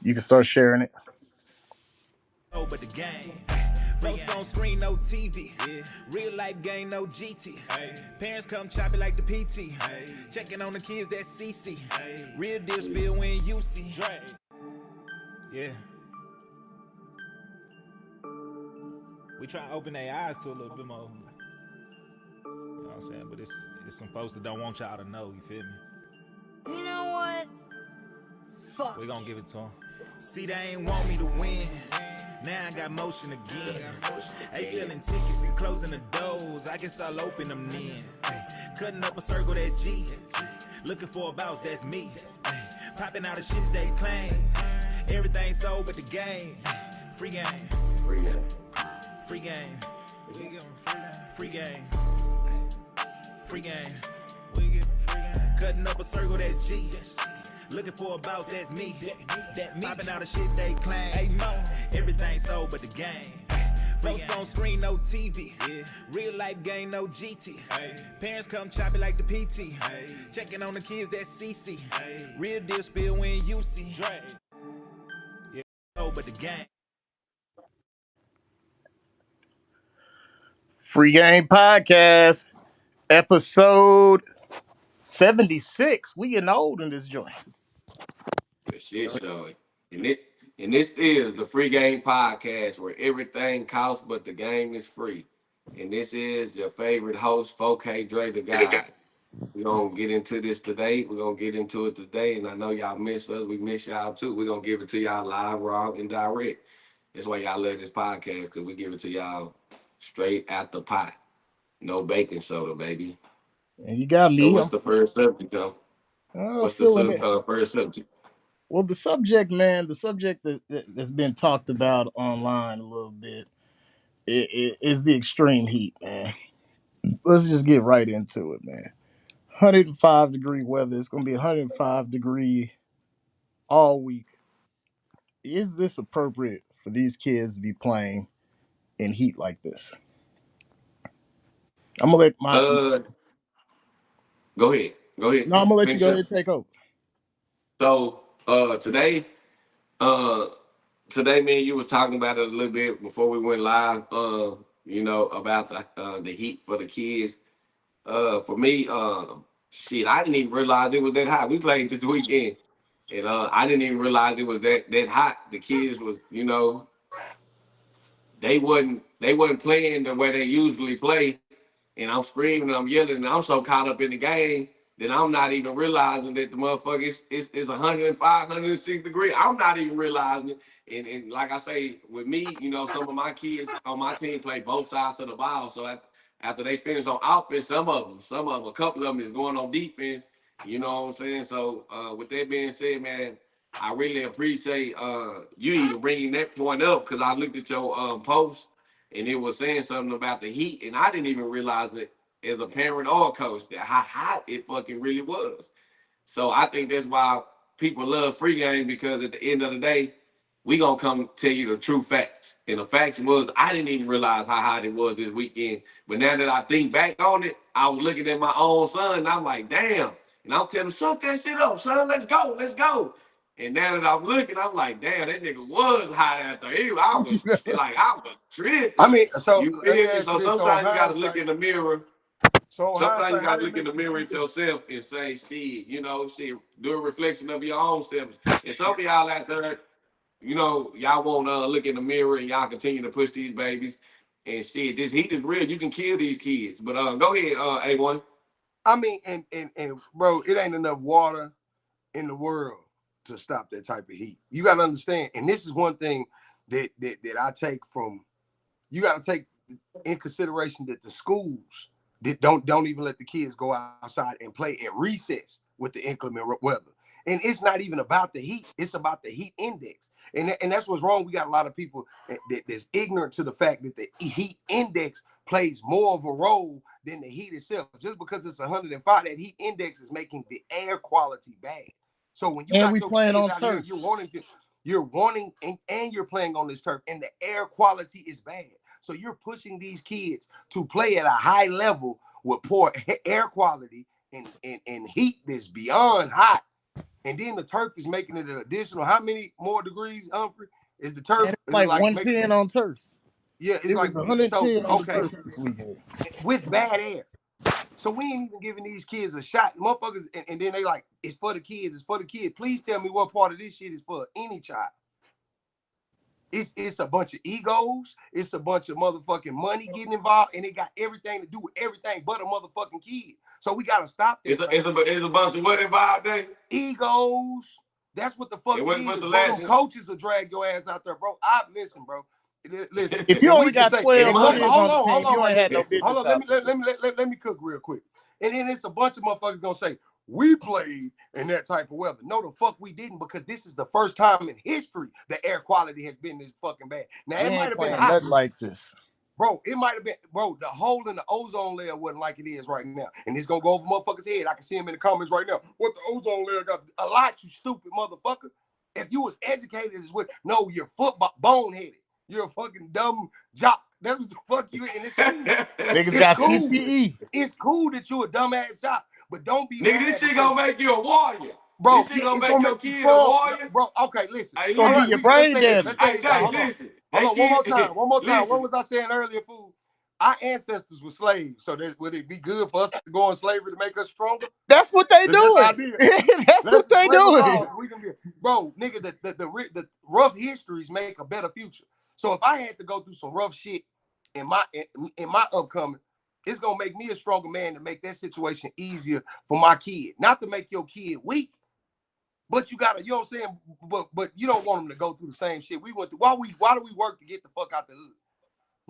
You can start sharing it. Oh, but the game. Folks on screen, no TV. Real life game, no GT. Parents come choppy like the PT. Checking on the kids, that CC. Real deal spill when you see. Yeah. We try to open their eyes to a little bit more. You know what I'm saying? But it's some folks that don't want y'all to know, you feel me? You know what? Fuck. We gonna give it to them. See, they ain't want me to win. Now I got motion again. They selling tickets and closing the doors. I guess I'll open them then. Cutting up a circle, that G. Looking for a bounce, that's me. Popping out of shit they claim. Everything sold but the game. Free game. Free game. Free game. We give 'em free game. Free game. We give 'em free game. Cutting up a circle, that G. Looking for a bounce, that's me. That me. Popping out of shit they claim. Everything sold but the game. Folks on screen, no TV. Real life game, no GT. Parents come choppy like the PT. Checking on the kids, that CC. Real deal spill when you see. Yeah, sold but the game. Free Game Podcast, episode 76. We getting old in this joint. The shit show. And this is the Free Game Podcast where everything costs but the game is free. And this is your favorite host, 4K Dre the Guy. We're gonna get into this today. We're gonna get into it today. And I know y'all miss us. We miss y'all too. We're gonna give it to y'all live, raw, and direct. That's why y'all love this podcast, because we give it to y'all straight out the pot. No baking soda, baby. And you got So me. what's the first subject, Tom? What's Feeling the it. first subject? Well, the subject, man, that's been talked about online a little bit is the extreme heat, man. Let's just get right into it, man. 105-degree weather. It's going to be 105-degree all week. Is this appropriate for these kids to be playing in heat like this? I'm gonna let my Go ahead. Go ahead. no. I'm gonna let you Finish go ahead up. and take over. So today, uh today me and you was talking about it a little bit before we went live, about the heat for the kids. For me, shit, I didn't even realize it was that hot. We played this weekend, and I didn't even realize it was that hot. The kids was, they wasn't playing the way they usually play, and I'm screaming, I'm yelling, and I'm so caught up in the game that I'm not even realizing that the motherfucker is 105, 106 degrees. I'm not even realizing it. And like I say, with me, some of my kids on my team play both sides of the ball. So after they finish on offense, a couple of them is going on defense. You know what I'm saying? So with that being said, man, I really appreciate you even bringing that point up, because I looked at your post and it was saying something about the heat, and I didn't even realize that as a parent or a coach that how hot it fucking really was. So I think that's why people love free game, because at the end of the day, we gonna come tell you the true facts. And the facts was I didn't even realize how hot it was this weekend. But now that I think back on it, I was looking at my own son and I'm like, damn. And I'm telling him, shut that shit up, son. Let's go, let's go. And now that I'm looking, I'm like, damn, that nigga was hot out there. I was tripping. I mean, so You let me feel me? ask you So this: sometimes you gotta look in the mirror. So Sometimes you hindsight, how gotta did it look in make the you mirror feel? at yourself and say, shit, do a reflection of your own self. And some of y'all out there, y'all won't look in the mirror, and y'all continue to push these babies. And shit, this heat is real. You can kill these kids. But go ahead, A1. I mean, and bro, it ain't enough water in the world to stop that type of heat. You got to understand, and this is one thing that I take from. You got to take in consideration that the schools that don't even let the kids go outside and play at recess with the inclement weather. And it's not even about the heat; it's about the heat index. And that's what's wrong. We got a lot of people that's ignorant to the fact that the heat index plays more of a role than the heat itself. Just because it's 105, that heat index is making the air quality bad. So when you And got we your playing kids on out here, turf. you're wanting and you're playing on this turf, and the air quality is bad. So you're pushing these kids to play at a high level with poor air quality and heat that's beyond hot. and then the turf is making it an additional. How many more degrees, Humphrey? Is the turf? And it's Is it like like making? 110 on turf. Yeah, it's It was like so. 110 on the Okay, turf this weekend. with bad air. So we ain't even giving these kids a shot, motherfuckers. And then they like, it's for the kids. It's for the kids. Please tell me what part of this shit is for any child. It's a bunch of egos. It's a bunch of motherfucking money getting involved, and it got everything to do with everything but a motherfucking kid. So we gotta stop that. It's a bunch of what involved there? Egos. That's what the fuck it is. The Bro, them coaches will drag your ass out there, bro. Listen, bro. Listen. If you only got 12 kids on the team, you ain't had no business. Hold on, let me cook real quick. And then it's a bunch of motherfuckers gonna say, we played in that type of weather. No, the fuck we didn't, because this is the first time in history the air quality has been this fucking bad. Now, it might have been hot. Nothing like this. Bro, it might have been, bro, the hole in the ozone layer wasn't like it is right now. And it's going to go over motherfuckers' head. I can see them in the comments right now. What the ozone layer got? A lot, you stupid motherfucker. If you was educated, is what? No, you're boneheaded. You're a fucking dumb jock. That's what the fuck you in. Niggas got cool. CTE. It's cool that you a dumbass jock, but don't be. Nigga, this shit gonna make you a warrior. Bro, this shit gonna make your kid a warrior. Bro, okay, listen. It's gonna get your brain damaged. Listen. Hold on, one more time. What was I saying earlier, fool? Our ancestors were slaves, so would it be good for us to go in slavery to make us stronger? That's what they doing. That's what they doing. Bro, nigga, the rough histories make a better future. So if I had to go through some rough shit in my upcoming, it's gonna make me a stronger man to make that situation easier for my kid. Not to make your kid weak, but you gotta, you know what I'm saying? But you don't want them to go through the same shit we went through. Why do we work to get the fuck out the hood?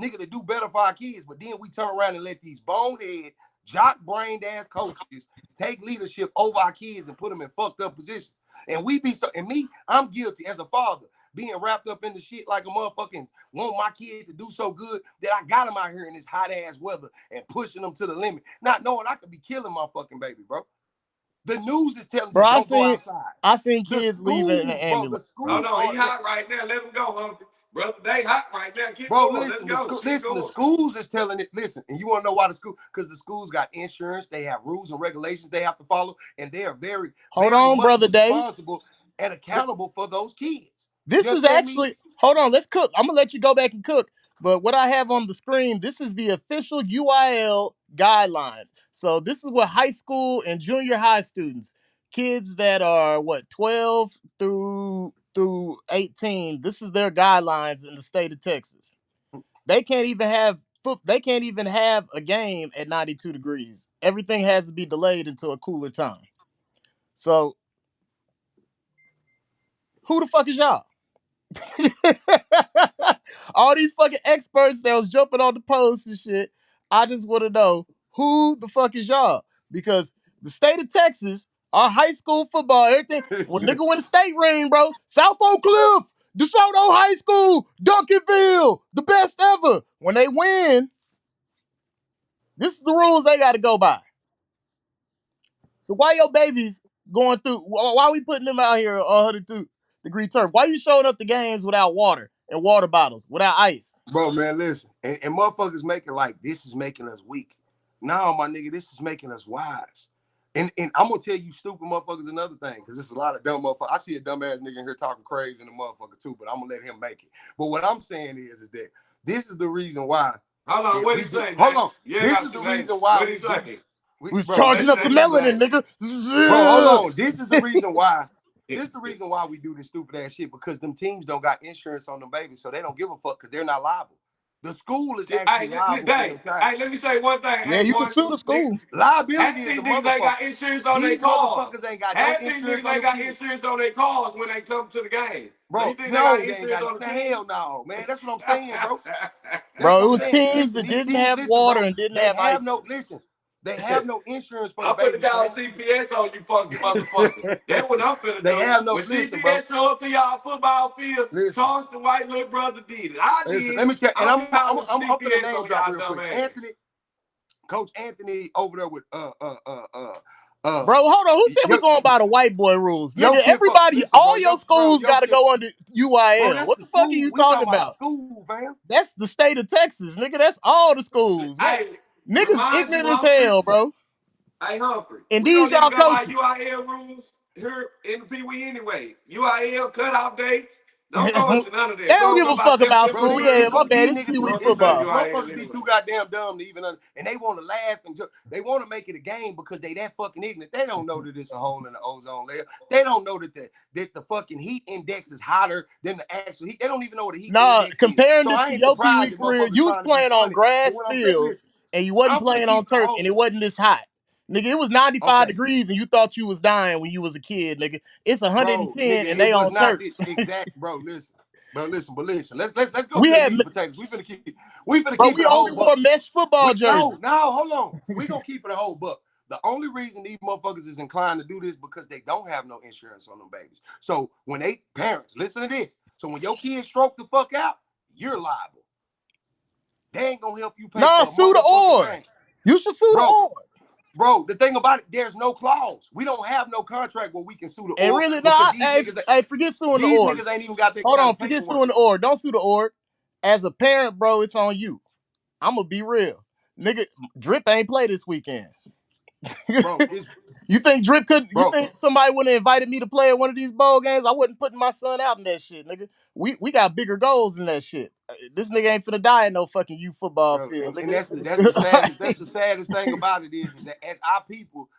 Nigga, to do better for our kids, but then we turn around and let these bonehead, jock-brained ass coaches take leadership over our kids and put them in fucked up positions. And we be so, and me, I'm guilty as a father, being wrapped up in the shit like a motherfucking want my kid to do so good that I got him out here in this hot ass weather and pushing them to the limit, not knowing I could be killing my fucking baby, bro. The news is telling me don't go outside. I seen kids leaving in the ambulance. No, he hot right now. Let him go, Humphrey. Brother, they hot right now. Keep going. Listen, let's go. The schools is telling it. Listen, and you want to know why the school? Because the schools got insurance. They have rules and regulations they have to follow, and they are very brother Dave, responsible and accountable for those kids. This is actually hold on. Let's cook. I'm gonna let you go back and cook. But what I have on the screen, this is the official UIL guidelines. So this is what high school and junior high students, kids that are 12 through 18, this is their guidelines in the state of Texas. They can't even have a game at 92 degrees. Everything has to be delayed until a cooler time. So who the fuck is y'all? All these fucking experts that was jumping on the post and shit. I just want to know who the fuck is y'all? Because the state of Texas, our high school football, everything, when nigga win the state ring, bro, South Oak Cliff, DeSoto High School, Duncanville, the best ever. When they win, this is the rules they got to go by. So why your babies going through, why are we putting them out here on 102-degree turf? Why you showing up to games without water and water bottles, without ice? Bro, man, listen. And motherfuckers make it like this is making us weak. No, my nigga, this is making us wise. And I'm going to tell you stupid motherfuckers another thing, because there's a lot of dumb motherfuckers. I see a dumbass nigga in here talking crazy in the motherfucker too, but I'm going to let him make it. But what I'm saying is that this is the reason why. Hold on, what he saying? Hold on. This is the reason why. What he saying? We was charging up the melanin, nigga. Bro, hold on. This is the reason why. This is the reason why we do this stupid ass shit, because them teams don't got insurance on them babies, so they don't give a fuck because they're not liable. The school is actually liable. Hey, let me say one thing. Yeah, you can sue the school. Liability is the motherfucker. They got insurance on their cars. These motherfuckers ain't got no insurance. They got insurance on their cars when they come to the game. Bro, so no, they ain't got the hell no, man. That's what I'm saying, bro. Bro, it was teams that didn't have water and didn't have ice. They have no insurance for I'm finna call CPS on you fucking motherfuckers. That's what I'm finna do. They have no when CPS show up to y'all football field, Charleston White little brother did it. I did. Let me check. And I'm up in the name drop real quick. Coach Anthony over there with Bro, hold on. Who said we're going by the white boy rules? Nigga, everybody, all your schools got to go under UIL. What the fuck are you talking about? School, fam. That's the state of Texas, nigga. That's all the schools. Niggas ignorant as hell, bro. Hey, Humphrey. And these y'all coaches. UIL rules. here in the Pee Wee anyway. UIL cutoff dates. Don't They go into none of that. don't Go give a about fuck about September Bro, school. these, 30th. Yeah, my bad. these It's niggas Pee too, Wee Don't do nothing football. motherfuckers UIL be anyway. too goddamn dumb to even and they want to laugh and they want to make it a game because they that fucking ignorant. They don't know that it's a hole in the ozone layer. They don't know that the fucking heat index is hotter than the actual heat. They don't even know what a heat Nah, index is. comparing So this I to ain't your Pee surprised Wee that career, motherfuckers you was trying to be playing on funny. But grass what I'm saying, fields listen, and you wasn't I'm finna playing on keep the turf whole. and it wasn't this hot. Nigga, it was 95 Okay, degrees and you thought you was dying when you was a kid, nigga. It's bro, 110 nigga, and it they was on not turf. the exact, bro. Listen. But listen. Let's go We to the had, meat and potatoes. We finna bro, keep we it a whole only wore buck. mesh football jerseys. No, hold on. We gonna keep it a whole buck. The only reason these motherfuckers is inclined to do this because they don't have no insurance on them babies. So when they parents listen to this, so when your kids stroke the fuck out, you're liable. They ain't gonna help you pay Nah, for a sue the motherfucking org. thing, You should sue the bro. org. Bro, the thing about it, there's no clause. We don't have no contract where we can sue the And org really, because nah, hey, forget suing the these org. niggas ain't even got that Hold kind on, of forget paperwork. suing the org. Don't sue the org. As a parent, bro, it's on you. I'm gonna be real. Nigga, Drip ain't play this weekend. Bro, it's You think Drip couldn't? You bro. think somebody wouldn't have invited me to play at one of these bowl games? I wasn't putting my son out in that shit, nigga. We got bigger goals than that shit. This nigga ain't finna die in no fucking youth football Bro, field, and nigga. that's the saddest thing about it is that as our people,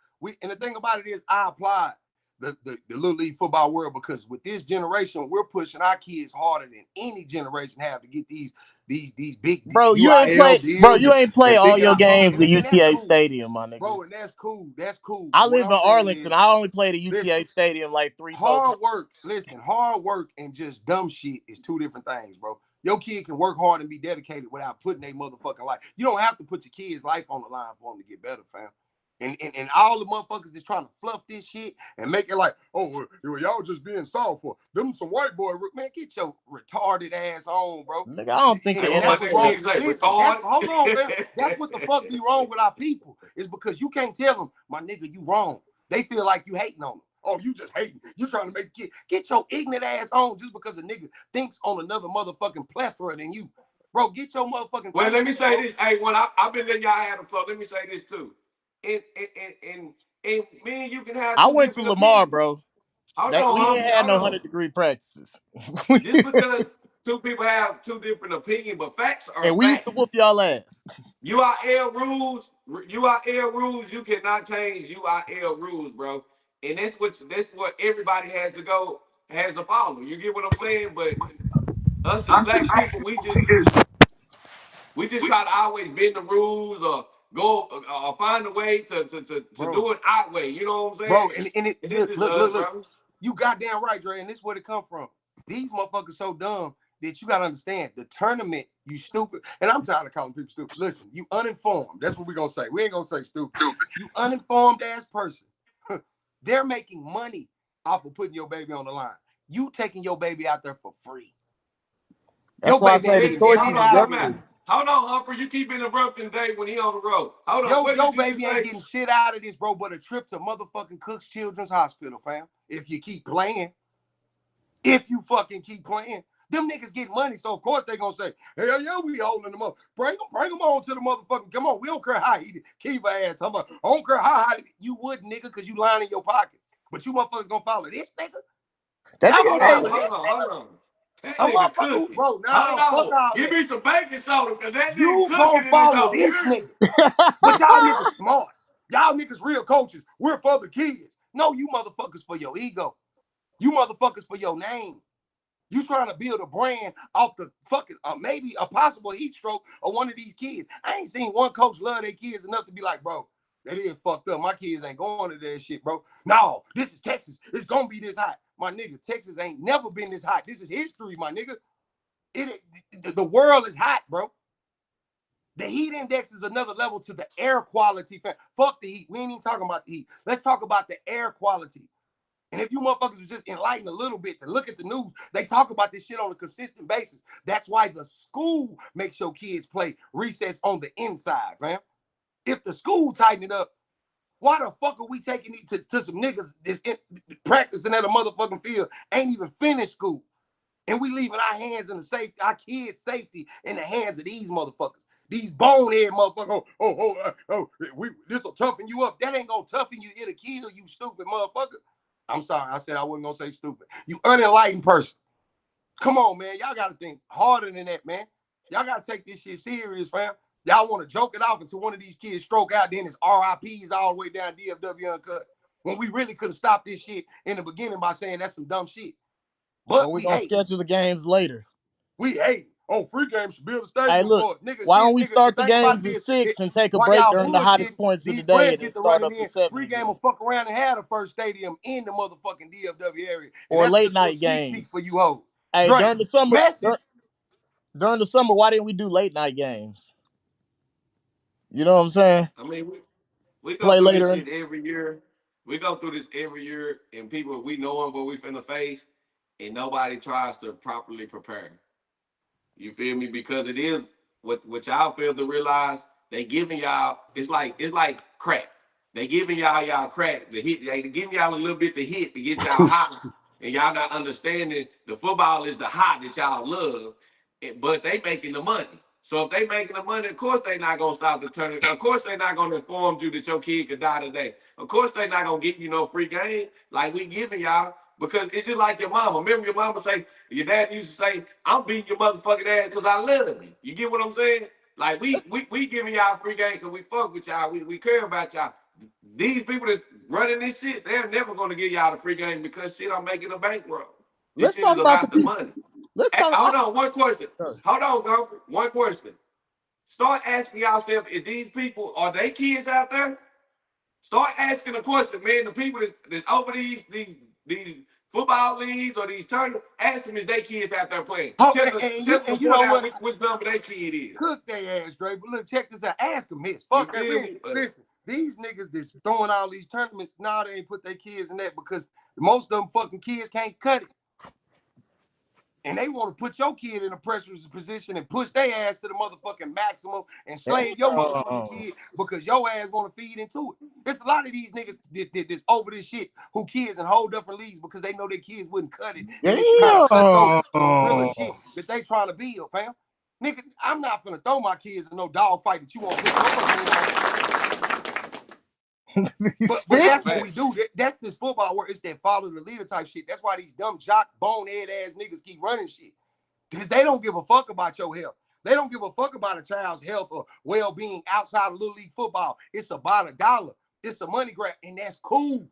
and the thing about it is I applaud the little league football world because with this generation, we're pushing our kids harder than any generation have to get these big Bro, you ain't UIL play, bro. deals You ain't play and all thinking your our mama games at and that's UTA cool, Stadium, my nigga. bro, and that's cool. That's cool. I But what live in I'm saying Arlington. is, I only played at listen, UTA Stadium like 3-4 times. hard work, listen, hard work and just dumb shit is two different things, bro. Your kid can work hard and be dedicated without putting their motherfucking life. You don't have to put your kid's life on the line for them to get better, fam. And all the motherfuckers is trying to fluff this shit and make it like, oh, y'all just being soft for them some white boy. Man, get your retarded ass on, bro. Nigga, I don't think And, the Hey, and what that's my what's nigga wrong. NFL. niggas say? Listen, that's Retard? hold on, fam. That's what the fuck be wrong with our people. Is because you can't tell them, my nigga, you wrong. They feel like you hating on them. Oh, you just hating. You trying to make a kid. Get your ignorant ass on just because a nigga thinks on another motherfucking plethora than you. Bro, get your motherfucking Well, thing let me on, say bro. this. Hey, when I've been letting y'all have the flow, let me say this too. And me and you can have I two went to different Lamar, opinions. bro. Hold That on, we ain't Humphrey. had Hold no on. 100-degree practices, Just because two people have two different opinions, but facts are and we used facts. to whoop y'all ass. UIL rules, you cannot change UIL rules, bro. And that's what everybody has to follow. You get what I'm saying? But us as black people, we just try to always bend the rules or go or find a way to Bro. do it our way. You know what I'm saying? Bro, and it And this look, is look, us, look, look. bro. You goddamn right, Dre, and this is where it come from. These motherfuckers so dumb that you gotta understand the tournament, you stupid. And I'm tired of calling people stupid. Listen, you uninformed. That's what we're gonna say. We ain't gonna say stupid. You uninformed ass person. They're making money off of putting your baby on the line. You taking your baby out there for free. That's Your why I baby say ain't the Hey, getting choices shit hold is on, out time of this. out. limited. Hold on, Humphrey. You keep interrupting Dave when he on the road. Hold on. What Your did you just baby ain't say? getting shit out of this, bro, but a trip to motherfucking Cook's Children's Hospital, fam. If you keep playing. If you fucking keep playing, them niggas get money, so of course they gonna say, hell yeah, we holding them up. Bring them on to the motherfucking. Come on, we don't care how he keep ass. I don't care how high you would, nigga, because you lying in your pocket. But you motherfuckers gonna follow this nigga. That Y'all nigga, gonna hey, follow Hold this on, nigga. hold on. That A nigga motherfucker, cooking. bro. Hold Nah, fuck on. all Give that. me some baking soda, because that nigga You gonna cooking in this follow hole. this You nigga. But y'all niggas smart. Y'all niggas real coaches. We're for the kids. No, you motherfuckers for your ego. You motherfuckers for your name. You trying to build a brand off the fucking maybe a possible heat stroke of one of these kids. I ain't seen one coach love their kids enough to be like, bro, that is fucked up. My kids ain't going to that shit, bro. No, this is Texas. It's gonna be this hot. My nigga, Texas ain't never been this hot. This is history, my nigga. The world is hot, bro. The heat index is another level to the air quality. Fuck the heat. We ain't even talking about the heat. Let's talk about the air quality. And if you motherfuckers are just enlightened a little bit to look at the news, they talk about this shit on a consistent basis. That's why the school makes your kids play recess on the inside, man. If the school tighten it up, why the fuck are we taking it to some niggas that's practicing at a motherfucking field, ain't even finished school? And we leaving our kids' safety in the hands of these motherfuckers. These bonehead motherfuckers. This will toughen you up. That ain't gonna toughen you. It'll kill you, stupid motherfucker. I'm sorry, I said I wasn't gonna say stupid. You unenlightened person. Come on, man. Y'all gotta think harder than that, man. Y'all gotta take this shit serious, fam. Y'all want to joke it off until one of these kids stroke out, then it's RIPs all the way down DFW Uncut. When we really could have stopped this shit in the beginning by saying that's some dumb shit. Or But we we gonna hate. schedule the games later. We hate. Oh, free games should build a Hey, stadium look, for it. Nigga, why don't shit, we nigga, the start the thing about games it at is, 6 and take a why break y'all during the hottest bullshit, points of the these day brands and then get to start running up the in. 7 Free game again? will fuck around and have the first stadium in the motherfucking DFW area. And Or that's late just a little night sneak peek games. for you hoes. Hey, Drake, during the summer, message. during the summer, why didn't we do late night games? You know what I'm saying? I mean, we go Play through this later. shit every year. We go through this every year, and people we know them what we finna face, and nobody tries to properly prepare. You feel me? Because it is what y'all fail to realize. They giving y'all it's like crack. They giving y'all crack to hit. They giving y'all a little bit to hit to get y'all hot, and y'all not understanding the football is the hot that y'all love, but they making the money. So if they making the money, of course they not gonna stop the tournament. Of course they not gonna inform you that your kid could die today. Of course they not gonna get you no free game like we giving y'all because it's just like your mama. Remember your mama say, your dad used to say, I'm beating your motherfucking ass because I love you. You get what I'm saying? Like we giving y'all free game because we fuck with y'all. We care about y'all. These people that's running this shit, they're never gonna give y'all the free game because shit I'm making a bankroll. This Let's shit is talk about the about the people. money. Let's Hey, talk. hold on, one question. Hold on, Godfrey. One question. Start asking yourself, if these people, are they kids out there? Start asking the question, man. The people that's over these football leagues or these tournaments, ask them is they kids out there playing. Oh, Tell them, tell them to and you point know out what? which number their kid is. Cook their ass, Dre. But look, check this out. Ask them this. You Fuck that. feel me? Listen, these niggas that's throwing all these tournaments, now they ain't put their kids in that because most of them fucking kids can't cut it. And they want to put your kid in a pressurous position and push their ass to the motherfucking maximum and slave your motherfucking kid because your ass want to feed into it. There's a lot of these niggas that's over this shit who kids in whole different leagues because they know their kids wouldn't cut it. And it's kind of cutthroat, gorilla shit that they trying to build, fam. Nigga, I'm not finna throw my kids in no dog fight that you won't put yours in. But that's what we do. That's this football work. It's that follow the leader type shit. That's why these dumb jock bonehead ass niggas keep running shit. Because they don't give a fuck about your health. They don't give a fuck about a child's health or well-being outside of Little League football. It's about $1. It's a money grab, and that's cool.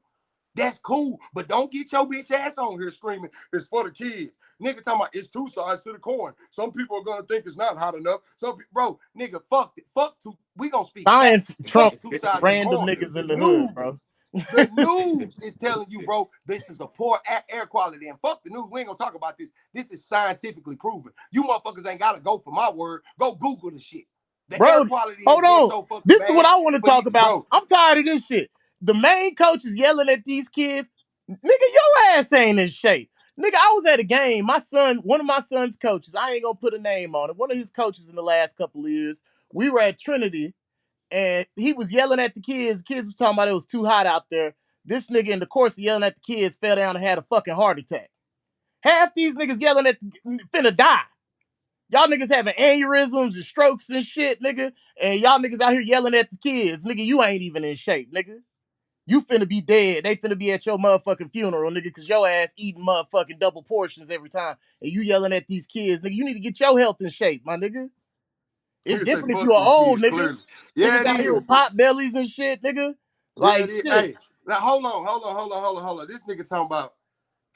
That's cool. But don't get your bitch ass on here screaming, it's for the kids. Nigga talking about it's two sides to the coin. Some people are gonna think it's not hot enough. Some people, bro, nigga, fuck it. Fuck two. We gonna speak Science facts. trump Fuck two sides to the random coin. niggas in The the hood, news. bro. The news is telling you, bro, this is a poor air quality. And fuck the news. We ain't gonna talk about this. This is scientifically proven. You motherfuckers ain't gotta go for my word. Go Google the shit. The air Bro, quality hold has been on. so fucking This is what bad. I want to talk about. Bro, I'm tired of this shit. The main coach is yelling at these kids. Nigga, your ass ain't in shape. Nigga, I was at a game. My son, one of my son's coaches, I ain't gonna put a name on it. One of his coaches in the last couple of years, we were at Trinity and he was yelling at the kids. The kids was talking about it was too hot out there. This nigga in the course of yelling at the kids fell down and had a fucking heart attack. Half these niggas yelling at finna die. Y'all niggas having aneurysms and strokes and shit, nigga. And y'all niggas out here yelling at the kids. Nigga, you ain't even in shape, nigga. You finna be dead. They finna be at your motherfucking funeral, nigga, because your ass eating motherfucking double portions every time. And you yelling at these kids, nigga. You need to get your health in shape, my nigga. It's here's say different if fuck you are them old, kids, nigga. clearly. Yeah, Niggas it out here is. with pot bellies and shit, nigga. Yeah, Like, it is. shit. Hey, now hold on. This nigga talking about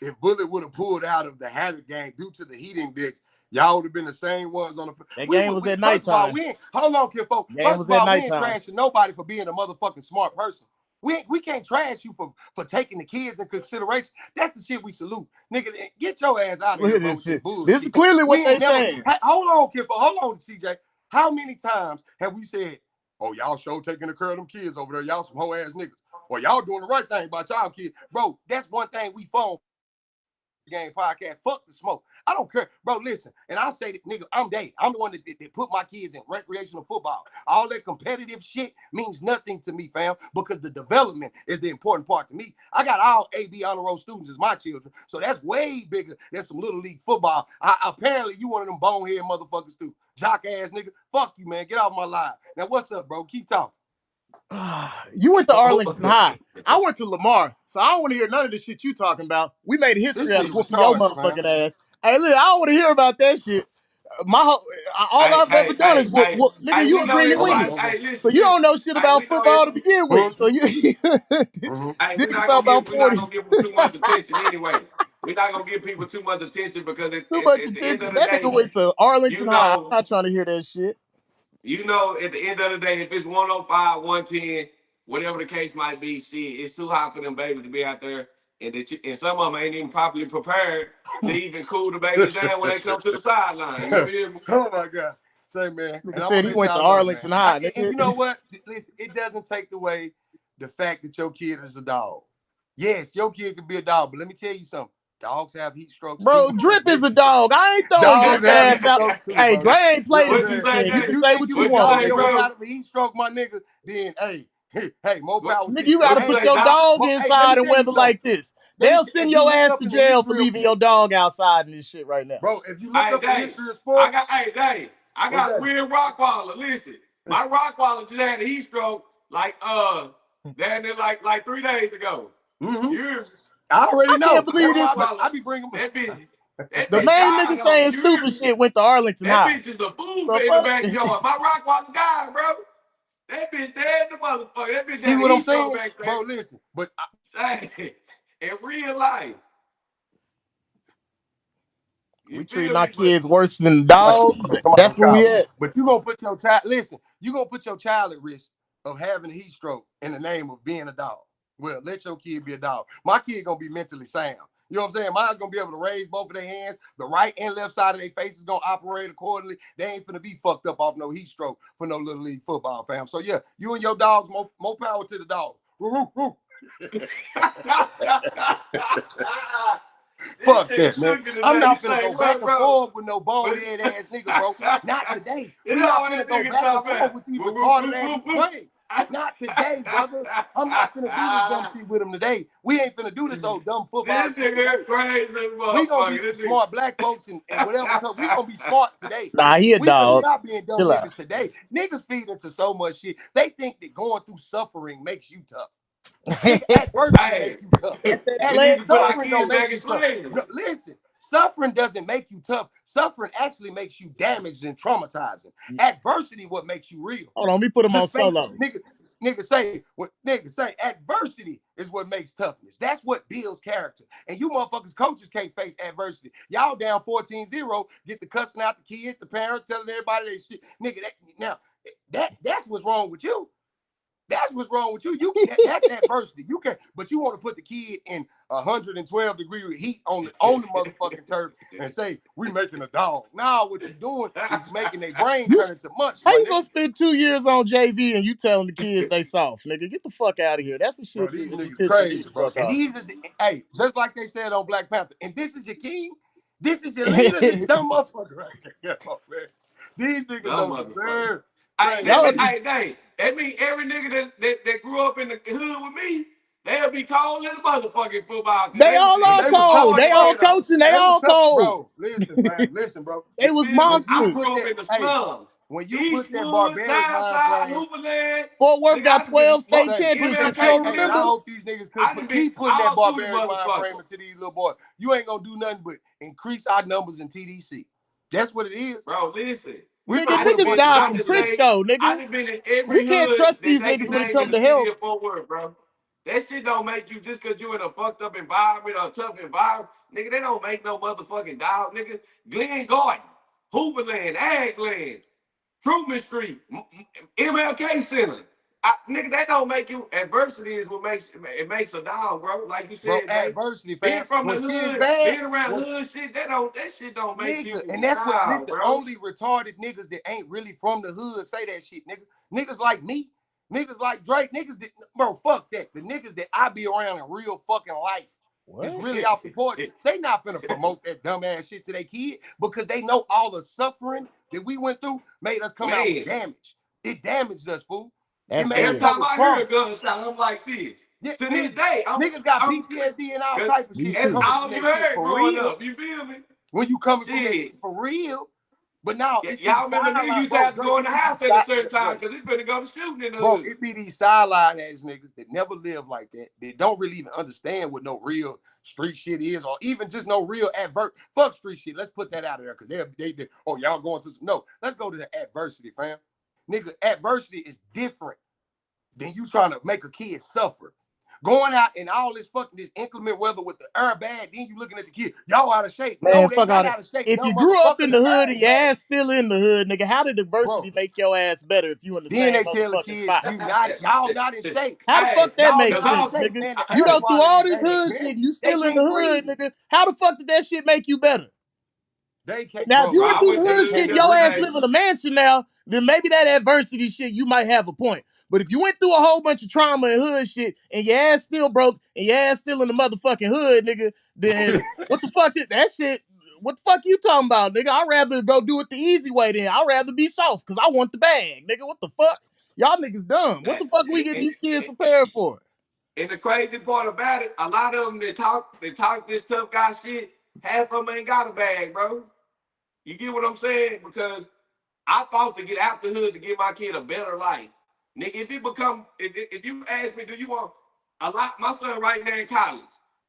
if Bullet would have pulled out of the Havoc game due to the heat index, y'all would have been the same ones on the. That game was at First of all, nighttime. we ain't. Hold on, kid, folks. Game First was of at all, we ain't nighttime. trashing nobody for being a motherfucking smart person. We can't trash you for taking the kids in consideration. That's the shit we salute, nigga. Get your ass out of Look here, at bro. this With this shit. bullshit. This is clearly what We they ain't never. saying. Hold on, kid. Hold on, CJ. How many times have we said, "Oh, y'all show taking the care of them kids over there. Y'all some hoe ass niggas." Or y'all doing the right thing about y'all kids, bro? That's one thing we phone game podcast. Fuck the smoke. I don't care, bro. Listen, and I say that, nigga, I'm Dave. I'm the one that put my kids in recreational football. All that competitive shit means nothing to me, fam, because the development is the important part to me. I got all AB honor roll students as my children, so that's way bigger than some little league football. Apparently, you one of them bonehead motherfuckers too, jock ass nigga. Fuck you, man. Get off my live. Now, what's up, bro? Keep talking. You went to Arlington High. I went to Lamar, so I don't want to hear none of the shit you talking about. We made a This history out of nigga whooping your retarded, man. motherfucking ass. Hey, look, I don't want to hear about that shit. All I've ever done is whoop. Nigga, you we a know Green and Hold on, Wheat, everybody. hold on. Hey, so listen, you don't listen. know shit Hey, about we know football to begin with. So you Hey, nigga talk about we're not 40. gonna give them too much attention anyway. We're not gonna give people too much attention because Too much at the end attention. of the That nigga day, went to you Arlington High. I'm know, not trying to hear that shit. at the end of the day, if it's 105, 110, whatever the case might be, shit, it's too hot for them babies to be out there, and some of them ain't even properly prepared to even cool the babies down when they come to the sideline. You feel me? Oh my God. Say, man, Nigga and I'm gonna said he let went to y'all know, man. Arlington High. And Nigga. you know what? Listen, it doesn't take away the fact that your kid is a dog. Yes, your kid can be a dog, but let me tell you something. Dogs have heat strokes Bro, too. Drip is a dog. I ain't throwing Dogs Drip have heat ass out. strokes too, Hey, bro. Dre ain't played in Look, What some you man, say, shit. You if can Jay? you say think what you you can What you want, dog say, your nigga. way bro? out of a heat stroke, my nigga, then hey, more What, power Nigga, to you. you But gotta what you put say, your Doc? dog hey, let me inside in tell you weather something. like this. They'll send If you your look ass up to in the jail for history of leaving your dog outside in this shit right now. bro, if you look Hey, up the Dave, history of sports, I what's got that? weird Rockwaller. Listen, my Rockwaller just had a heat stroke down there like 3 days ago. Mm-hmm. You hear me? I already I can't know. believe That's this. why Rockwaller, I be bringing. that The bitch main died nigga on me. saying You hear stupid me? shit went to Arlington That High. bitch is a fool The in the fuck? backyard. My Rockwaller died, bro. That bitch dead the motherfucker. That bitch See had a what I'm heat stroke saying, back bro? there. Listen, but Hey, in real life. You We treating feel our me? But kids worse than like dogs. somebody's That's where we child. at. But you gonna put your child. Listen, you gonna put your child at risk of having a heat stroke in the name of being a dog. Well, let your kid be a dog. My kid gonna be mentally sound. You know what I'm saying? Mine's gonna be able to raise both of their hands. The right and left side of their face is gonna operate accordingly. They ain't finna be fucked up off no heat stroke for no little league football, fam. So yeah, you and your dogs, more power to the dog. Woo, woo, woo. Fuck that, man. I'm not finna go back and bro. forth with no bonehead ass nigga, bro. Not today. You We know not what finna that go nigga back and talking forth about? with these Woo, woo, retarded woo, ass woo, niggas. woo. Wait. Not today, brother. I'm not finna do this dumb shit with him today. We ain't finna do this old dumb football This shit today. nigga crazy We gonna be motherfucker. some This nigga. smart black folks and whatever. We gonna be smart today. Nah, he a We finna dog. stop being dumb Chill out. niggas today. Niggas feed into so much shit. They think that going through suffering makes you tough. Nigga, adversity Hey, make you tough. That's that we need to put our Suffering don't kids make back in you tough. slavery. No, listen, suffering doesn't make you tough. Suffering actually makes you damaged and traumatizing. Adversity what makes you real. Hold on, let me put him on Just face it, solo. nigga say adversity is what makes toughness. That's what builds character. And you motherfuckers coaches can't face adversity. Y'all down 14-0, get the cussing out the kids, the parents telling everybody they shit. Nigga, that's what's wrong with you. That's what's wrong with you. That's adversity. You can, but you want to put the kid in 112-degree heat on the motherfucking turf and say we making a dog. Now what you doing is making their brain You, turn into mush, how my you nigga. gonna spend 2 years on JV and you telling the kids they soft, nigga? Get the fuck out of here. That's the Bro, shit these that be niggas pissing me crazy, the bro. fuck And off. these is hey, just like they said on Black Panther. And this is your king. This is your leader. This dumb motherfucker right there, man. These niggas Dumb don't motherfucker. deserve Hey, crazy. that Y'all, mean, hey, that mean every nigga that grew up in the hood with me, they'll be cold in the motherfucking football because they they was all in Cause are the they was hood tough cold. as They fuck. all fucking up. coaching. They They was all tough, cold. bro. Listen, fam. Listen, bro. They You was feel me? When you I monsters. put grew up that, in the hey, slums. when you put that Eastwood, barbaric mind Southside, frame, Hooverland. Fort Worth Nigga, I got done been 12 to state say, put that championships. You hey, don't MLK hey, and I remember? Center. hope these niggas I done been keep putting that all through the barbaric mind motherfucker. frame into these little boys. You ain't gonna do nothing but increase our numbers in TDC. That's what it is. Bro, listen. We Nigga, finna I put done a niggas bunch been, of die I from dummies just in there. made, Crisco, I nigga. done been in We every can't hood trust that these they niggas can when it name in comes the to city health. of Fort Worth, bro. That shit don't make you just because you in a fucked up environment or a tough environment. Nigga, they don't make no motherfucking dog, nigga. Glen Garden, Hooverland, Agland, Truman Street, MLK Center. Nigga, that don't make you. Adversity is what makes a dog, bro. Like you Bro, said, Jay. adversity, Being fam. from the When shit is hood, bad, being around when hood shit, that shit don't make nigga, you and that's what nah, listen, bro. only retarded niggas that ain't really from the hood say that shit, nigga. Niggas like me, niggas like Drake, niggas that bro, fuck that. The niggas that I be around in real fucking life is What? really off the porch. They not finna promote that dumbass shit to their kid because they know all the suffering that we went through made us come out with Man, damage. It damaged us, fool. It That's made us every weird. come time with I hear a trauma. gunshot, I'm like this. Yeah, To this day, niggas got I'm PTSD and all cause type of Me shit that's too. coming from all you that shit heard for growing real. up. You feel me? When you coming from that Shit. shit for real, But now Yeah, it's these y'all remember niggas sideline, used to bro. have to Dre, go in it the be these house at a certain time because it's finna go to shooting in the bro, hood. it be these sideline ass niggas that never live like that. They don't really even understand what no real street shit is, or even just no real fuck street shit. Let's put that out of there because they oh y'all going to no. Let's go to the adversity, fam. Nigga, adversity is different than you trying to make a kid suffer. Going out in all this inclement weather with the air bad, then you looking at the kid, y'all out of shape. Man, No, they fuck not all that. out of shape. If No you grew up motherfucker, in the the hood air and is your bad. ass still in the hood, nigga, how did diversity Bro, make your ass better if you in the then same they tell the motherfucking kids, spot? y'all not in shape. How the Hey, fuck that Y'all make cause not in sense, all shape, nigga? man. The You air go through quality all is this bad, hood man. shit and you They still in the can't hood, breathe. nigga. How the fuck did that shit make you better? They can't, Now, if bro. you bro, went I through the went to They hood the shit can't and your ass breathe. yesterday. live in a mansion now, then maybe that adversity shit, you might have a point. But if you went through a whole bunch of trauma and hood shit and your ass still broke and your ass still in the motherfucking hood, nigga, then what the fuck is that shit? What the fuck you talking about, nigga? I'd rather go do it the easy way then. I'd rather be soft because I want the bag, nigga. What the fuck? Y'all niggas dumb. What And, the fuck we getting these kids prepared for? and the crazy part about it, a lot of them they talk this tough guy shit. Half of them ain't got a bag, bro. You get what I'm saying? Because I fought to get out the hood to give my kid a better life. Nigga, if you ask me, do you want a lot? My son right now in college,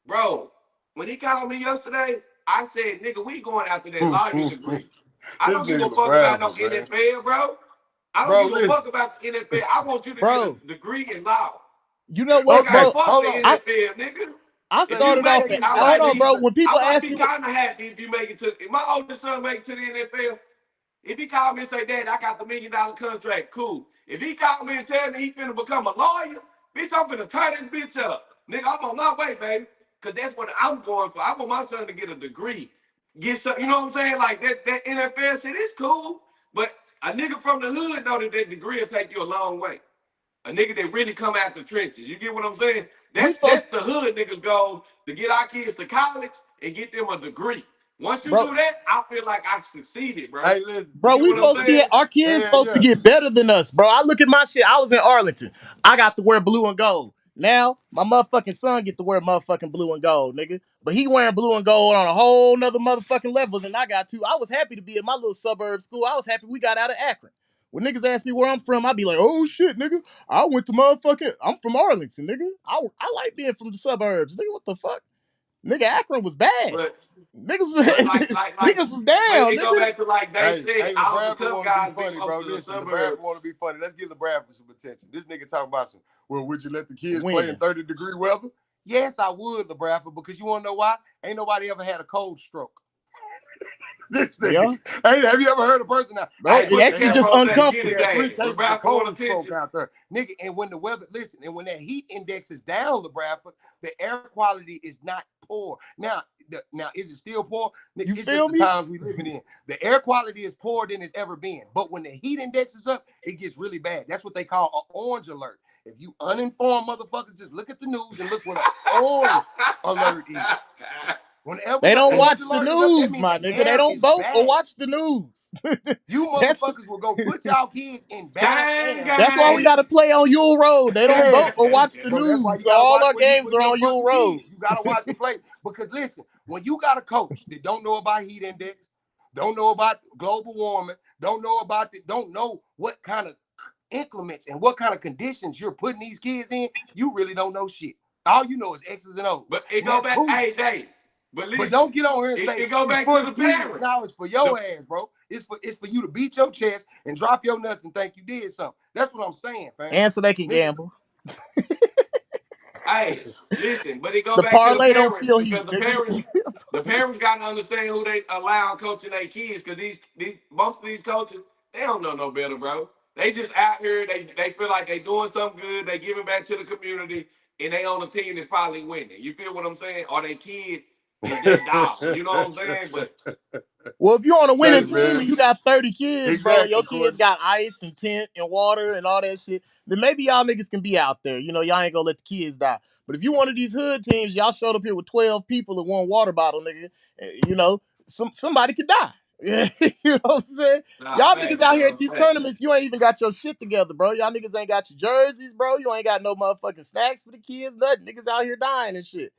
bro. When he called me yesterday, I said, nigga, we going after that lawyer degree. I This don't give a nigga fuck about no LeBron, man. NFL, bro. I don't Bro, give a listen. fuck about the NFL. I want you to get a Bro, degree in law. you know what, Nigga, I Okay, bro? fuck hold the on. I, NFL, nigga. I So If you started off, make check it, this I out. hold might on, be, bro. When people I might ask be me, kind of happy if you make it to. If my oldest son make it to the NFL, if he called me and say, Dad, I got the $1 million contract, cool. If he called me and tell me he finna become a lawyer, bitch, I'm finna turn this bitch up. Nigga, I'm on my way, baby. Cause that's what I'm going for. I want my son to get a degree. Get some, you know what I'm saying? Like that NFL shit is cool. But a nigga from the hood know that degree will take you a long way. A nigga that really come out the trenches. You get what I'm saying? we That's supposed, the hood niggas goal to get our kids to college and get them a degree. Once you bro, do that, I feel like I succeeded, bro. Hey, listen. You bro, get we what I'm supposed to be, saying? our kids Hell supposed to yeah. get better than us, bro. I look at my shit. I was in Arlington. I got to wear blue and gold. Now, my motherfucking son get to wear motherfucking blue and gold, nigga. But he wearing blue and gold on a whole nother motherfucking level than I got to. I was happy to be in my little suburb school. I was happy we got out of Akron. When niggas ask me where I'm from, I be like, oh shit, nigga. I'm from Arlington, nigga. I like being from the suburbs. Nigga, what the fuck? Nigga, Akron was bad. But Niggas, but like niggas was but down, it go nigga. back to like they said, Hey, all the LeBradford tough want to be guys be funny, most bro. of the Listen, suburbs. LeBradford want to be funny. Let's give LeBradford some attention. This nigga talking about some, well, would you let the kids play in When? 30-degree weather? Yes, I would, LeBradford, because you want to know why? Ain't nobody ever had a cold stroke. This nigga. Yeah. Hey, have you ever heard a person now? Bro, Hey, I it put had the to actually have camera just on that, get we it, uncomfortable. had 3 Dad. cases of LeBron want cold stroke attention. out there. Nigga, and when the weather, listen, and when that heat index is down, LeBradford, the air quality is not poor. Now, is it still poor? You It's just feel the me? times we living in. The air quality is poorer than it's ever been. But when the heat index is up, it gets really bad. That's what they call an orange alert. If you uninformed motherfuckers, just look at the news and look what an orange alert is. Whenever They the don't orange watch the alert is up, that news, means my the nigga. They air don't is vote or bad. watch the news. You that's motherfuckers will go put y'all kids in bad Gang, air. that's why we gang. gotta play on Yule Road. They don't Yeah, vote or watch the bro, that's why news. you So gotta all watch our where you games putting are your on Yule fucking Road. kids. You gotta watch the play. Because listen, when you got a coach that don't know about heat index, don't know about global warming, don't know what kind of increments and what kind of conditions you're putting these kids in, you really don't know shit. All you know is X's and O's. But it And go that's back, cool. hey, Dave. But But listen, don't get on here and say it go it's back for to the the kids. parents. Now it's for your ass, bro. It's for you to beat your chest and drop your nuts and think you did something. That's what I'm saying, fam. And so they can Niggas, gamble. Hey, listen, but it go The back to the parlay don't parents feel because heat, nigga. the parents got to understand who they allow coaching their kids because these most of these coaches they don't know no better, bro. They just out here. They feel like they doing something good. They giving back to the community, and they on a team that's probably winning. You feel what I'm saying? Or their kid is that dog. You know what I'm saying? But Well, if you're on a winning hey team and man, you got 30 kids, bro, and exactly, your kids Courtney. got ice and tent and water and all that shit, then maybe y'all niggas can be out there. You know, y'all ain't gonna let the kids die. But if you one of these hood teams, y'all showed up here with 12 people and one water bottle, nigga, you know, somebody could die. you know what I'm saying? nah, Y'all niggas facts, out here bro. at these Facts. tournaments, you ain't even got your shit together, bro. Y'all niggas ain't got your jerseys, bro. You ain't got no motherfucking snacks for the kids, nothing. Niggas out here dying and shit.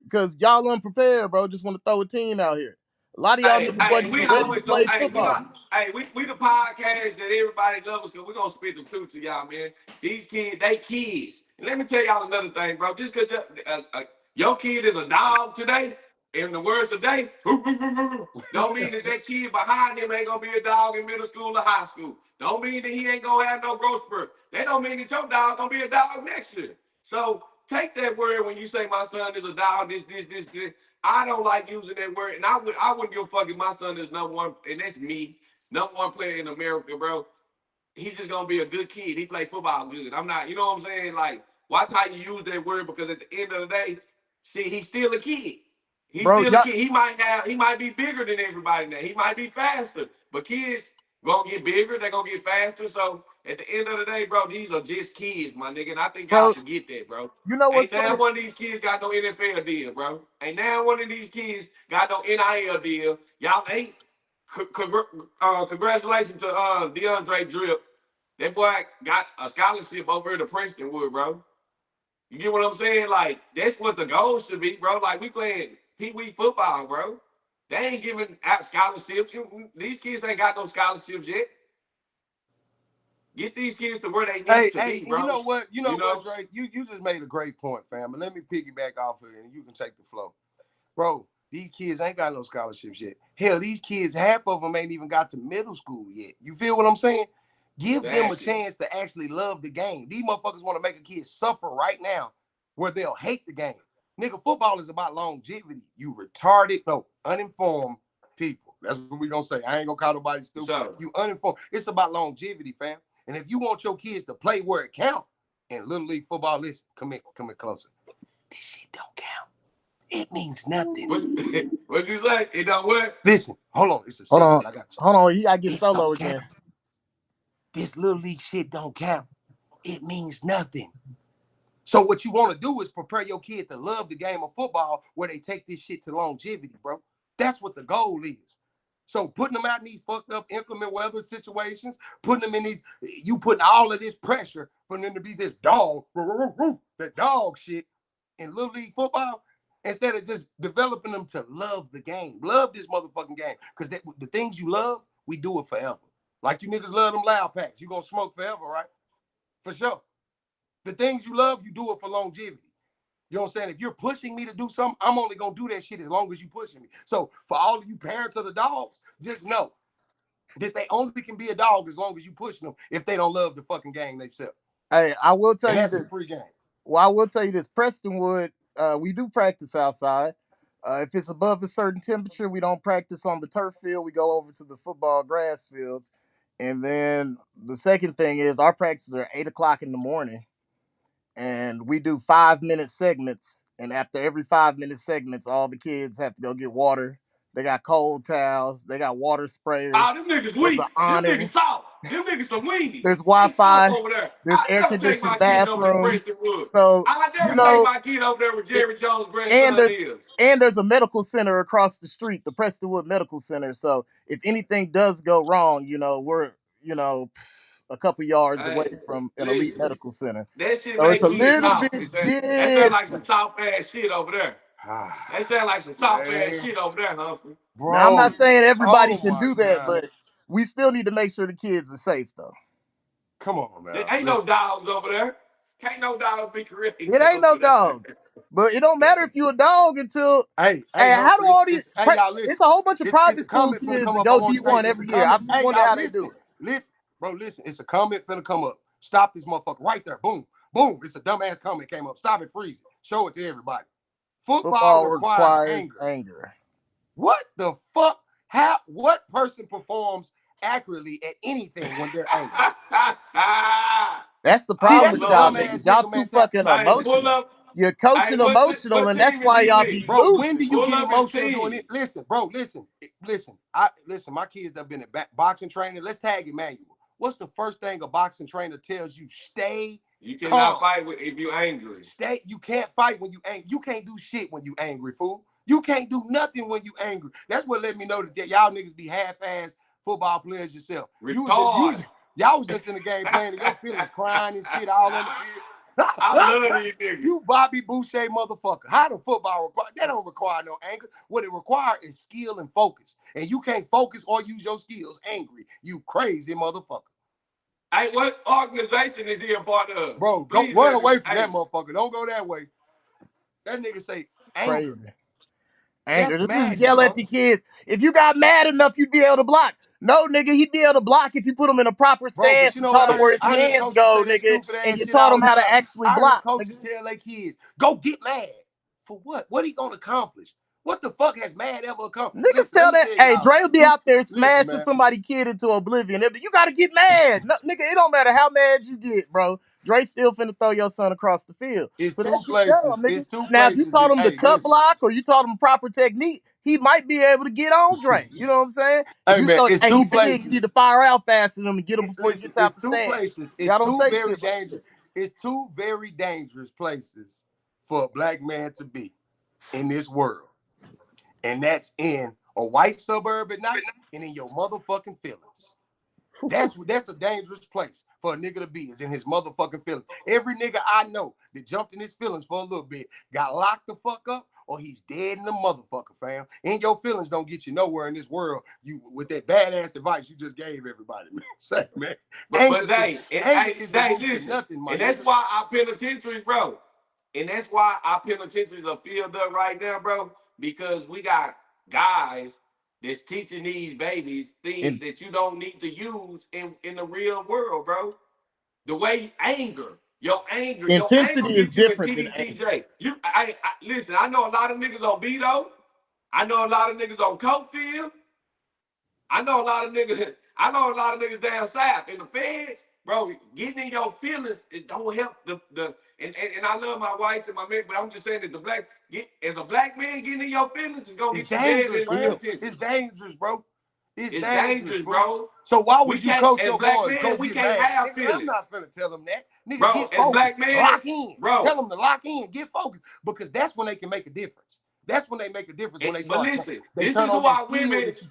Because y'all unprepared, bro. Just want to throw a team out here. A lot of y'all Hey, niggas hey, wasn't we even ready to always go. play Hey, we football. got. Hey, we the podcast that everybody loves because we're gonna spit the truth to y'all, man. These kids, they kids. And let me tell y'all another thing, bro. Just because your kid is a dog today, in the words today, don't mean that that kid behind him ain't gonna be a dog in middle school or high school. Don't mean that he ain't gonna have no growth spurt. That don't mean that your dog gonna be a dog next year. So take that word when you say my son is a dog, this. I don't like using that word, and I wouldn't give a fuck if my son is number one, and that's me, number one player in America, bro. He's just gonna be a good kid. He play football good. I'm not, you know what I'm saying? Like, watch how you use that word because at the end of the day, see, he's still a kid. He's Bro, still a y'all, kid. He might be bigger than everybody now. He might be faster, but kids gonna get bigger. They're gonna get faster. So at the end of the day, bro, these are just kids, my nigga. And I think y'all bro, forget that, bro. you know what's Ain't now funny? one of these kids got no NFL deal, bro. Ain't now one of these kids got no NIL deal. Y'all ain't. Congratulations to DeAndre Drip. That boy got a scholarship over to Princeton Wood, bro. You get what I'm saying? Like, that's what the goal should be, bro. Like, we playing pee-wee football, bro. They ain't giving out scholarships. These kids ain't got no scholarships yet. Get these kids to where they need to be, bro. You know what? You know what, know? Drake? You just made a great point, fam. But let me piggyback off of it, and you can take the flow, bro. These kids ain't got no scholarships yet. Hell, these kids, half of them ain't even got to middle school yet. You feel what I'm saying? Give them a chance to actually love the game. These motherfuckers want to make a kid suffer right now where they'll hate the game. Nigga, football is about longevity. You retarded, no, uninformed people. That's what we gonna say. I ain't gonna call nobody stupid. So, You uninformed. It's about longevity, fam. And if you want your kids to play where it counts in Little League football, listen, come in closer. This shit don't count. It means nothing. What you say? It don't work? Listen, hold on. It's a Hold second. on. I got you. Hold on. He gotta get It solo don't again. count. This Little League shit don't count. It means nothing. So what you want to do is prepare your kid to love the game of football where they take this shit to longevity, bro. That's what the goal is. So putting them out in these fucked up inclement weather situations, putting them in these, you putting all of this pressure for them to be this dog, that dog shit in Little League football, instead of just developing them to love the game. Love this motherfucking game. Because the things you love, we do it forever. Like you niggas love them loud packs. You gonna smoke forever, right? For sure. The things you love, you do it for longevity. You know what I'm saying? If you're pushing me to do something, I'm only gonna do that shit as long as you pushing me. So for all of you parents of the dogs, just know that they only can be a dog as long as you pushing them if they don't love the fucking game they sell. Hey, I will tell And you that's a this. free game. Well, I will tell you this. Prestonwood, we do practice outside. If it's above a certain temperature, we don't practice on the turf field. We go over to the football grass fields. And then the second thing is our practices are 8 o'clock in the morning. And we do 5-minute segments. And after every 5-minute segments, all the kids have to go get water. They got cold towels. They got water sprayers. Oh, them niggas There's an weak. Them awning. niggas soft. Them niggas some weenies. There's They soft Wi-Fi. over there. There's I air never take my conditioned kid over to bathrooms. Preston Wood. So, I you never take know, my kid over there where it, Jerry Jones' and grandson there's is. and there's a medical center across the street, the Prestonwood Medical Center. So if anything does go wrong, we're a couple yards away Hey, from an elite listen. medical center. That shit So it's make a kids little soft. bit That sound like some different. soft ass shit over there. That sound like some soft ass shit over there, Humphrey. Now I'm Bro, not saying everybody oh can my do that, God. but we still need to make sure the kids are safe though. Come on, man. There ain't no dogs over there. Can't no dogs be created It ain't no over there. dogs. But it don't matter if you a dog until Hey, how do Humphrey, all these hey, y'all, listen. it's a whole bunch of It's private a school comment finna kids come that up. I go want, hey, D1 it's a every year. comment. I just Hey, wonder y'all, how they do listen. it. Listen, bro, listen. It's a comment finna come up. Stop this motherfucker right there. Boom, boom. It's a dumbass comment came up. Stop it, freeze it. Show it to everybody. Football Football requires requires anger. anger. What the fuck? What person performs accurately at anything when they're angry? That's the See, problem that's with the y'all Lord. niggas. dumbass Y'all nigga too mentality. fucking Hey, pull emotional. up. You're Hey, coaching emotional, what and that's team is why he y'all be with? Bro, when do losing. you Pull get up his emotional doing team. it? Listen, bro, listen. My kids that have been at boxing training. Let's tag Emmanuel. What's the first thing a boxing trainer tells you? Stay You calm. cannot fight if you're angry. You can't fight when you angry. You can't do shit when you angry, fool. You can't do nothing when you angry. That's what let me know that y'all niggas be half-ass football players yourself. Retard. Y'all was just in the game playing and your feelings crying and shit all on the field. I love these niggas. You Bobby Boucher motherfucker. How the football require? That don't require no anger. What it requires is skill and focus. And you can't focus or use your skills angry. You crazy motherfucker. Hey, what organization is he a part of? Bro, go run away from that motherfucker. Don't go that way. That nigga say anger. Crazy. Anger. That's Just madness, yell at bro. the kids. If you got mad enough, you'd be able to block. No, nigga, he'd be able to block if you put him in a proper Bro, but stance you and know taught what him where his I hear hands coaches go, say that nigga, stupid and ass you shit taught all him the how to time. actually I heard block. coaches tell their kids, go get mad. For what? What are you gonna accomplish? What the fuck has mad ever accomplished? Niggas Listen, let tell me that, tell hey, y'all. Dre will be out there Listen, smashing man. somebody kid into oblivion. You gotta get mad. No, nigga, it don't matter how mad you get, bro. Dre still finna throw your son across the field. It's So that two shit places. dumb, nigga. It's two Now, if you places taught that, him the hey, cut listen. block or you taught him proper technique, he might be able to get on Dre. You know what I'm saying? If Hey, you man, say, it's hey, he two big, you places. need to fire out faster than him and get him before he Listen, gets out it's the two stand. places. It's Y'all don't two say very shit like dangerous. It's two very dangerous places for a black man to be in this world. And that's in a white suburb at night and in your motherfucking feelings. That's a dangerous place for a nigga to be, is in his motherfucking feelings. Every nigga I know that jumped in his feelings for a little bit got locked the fuck up, or he's dead in the motherfucker, fam. And your feelings don't get you nowhere in this world. You with that badass advice you just gave everybody, man. Say, man. But they, Anger is the root to listen, nothing, my and nigga. that's why our penitentiaries, bro. And that's why our penitentiaries are filled up right now, bro. Because we got guys that's teaching these babies things that. that you don't need to use in the real world, bro. The way your anger Intensity is gets you in different than anger. TDCJ. I listen. I know a lot of niggas on Beto. I know a lot of niggas on Cokefield. I know a lot of niggas. I know a lot of niggas down south in the feds, bro. Getting in your feelings, it don't help and I love my whites and my men, but I'm just saying that as a black man getting in your feelings is gonna It's get you dead dangerous, in the fam. penitentiary. It's dangerous, bro. It's It's dangerous, dangerous, bro. bro. So why We would you can't, coach as your black boys, go men, we get can't mad? have Nigga, I'm feelings, not finna tell them that. Nigga, bro. get As focused. black men, Lock in. bro. Tell them to lock in. Get focused. Because that's when they can make a difference. That's when they make a difference, when they But start. listen, They this turn is who on that our skill women. that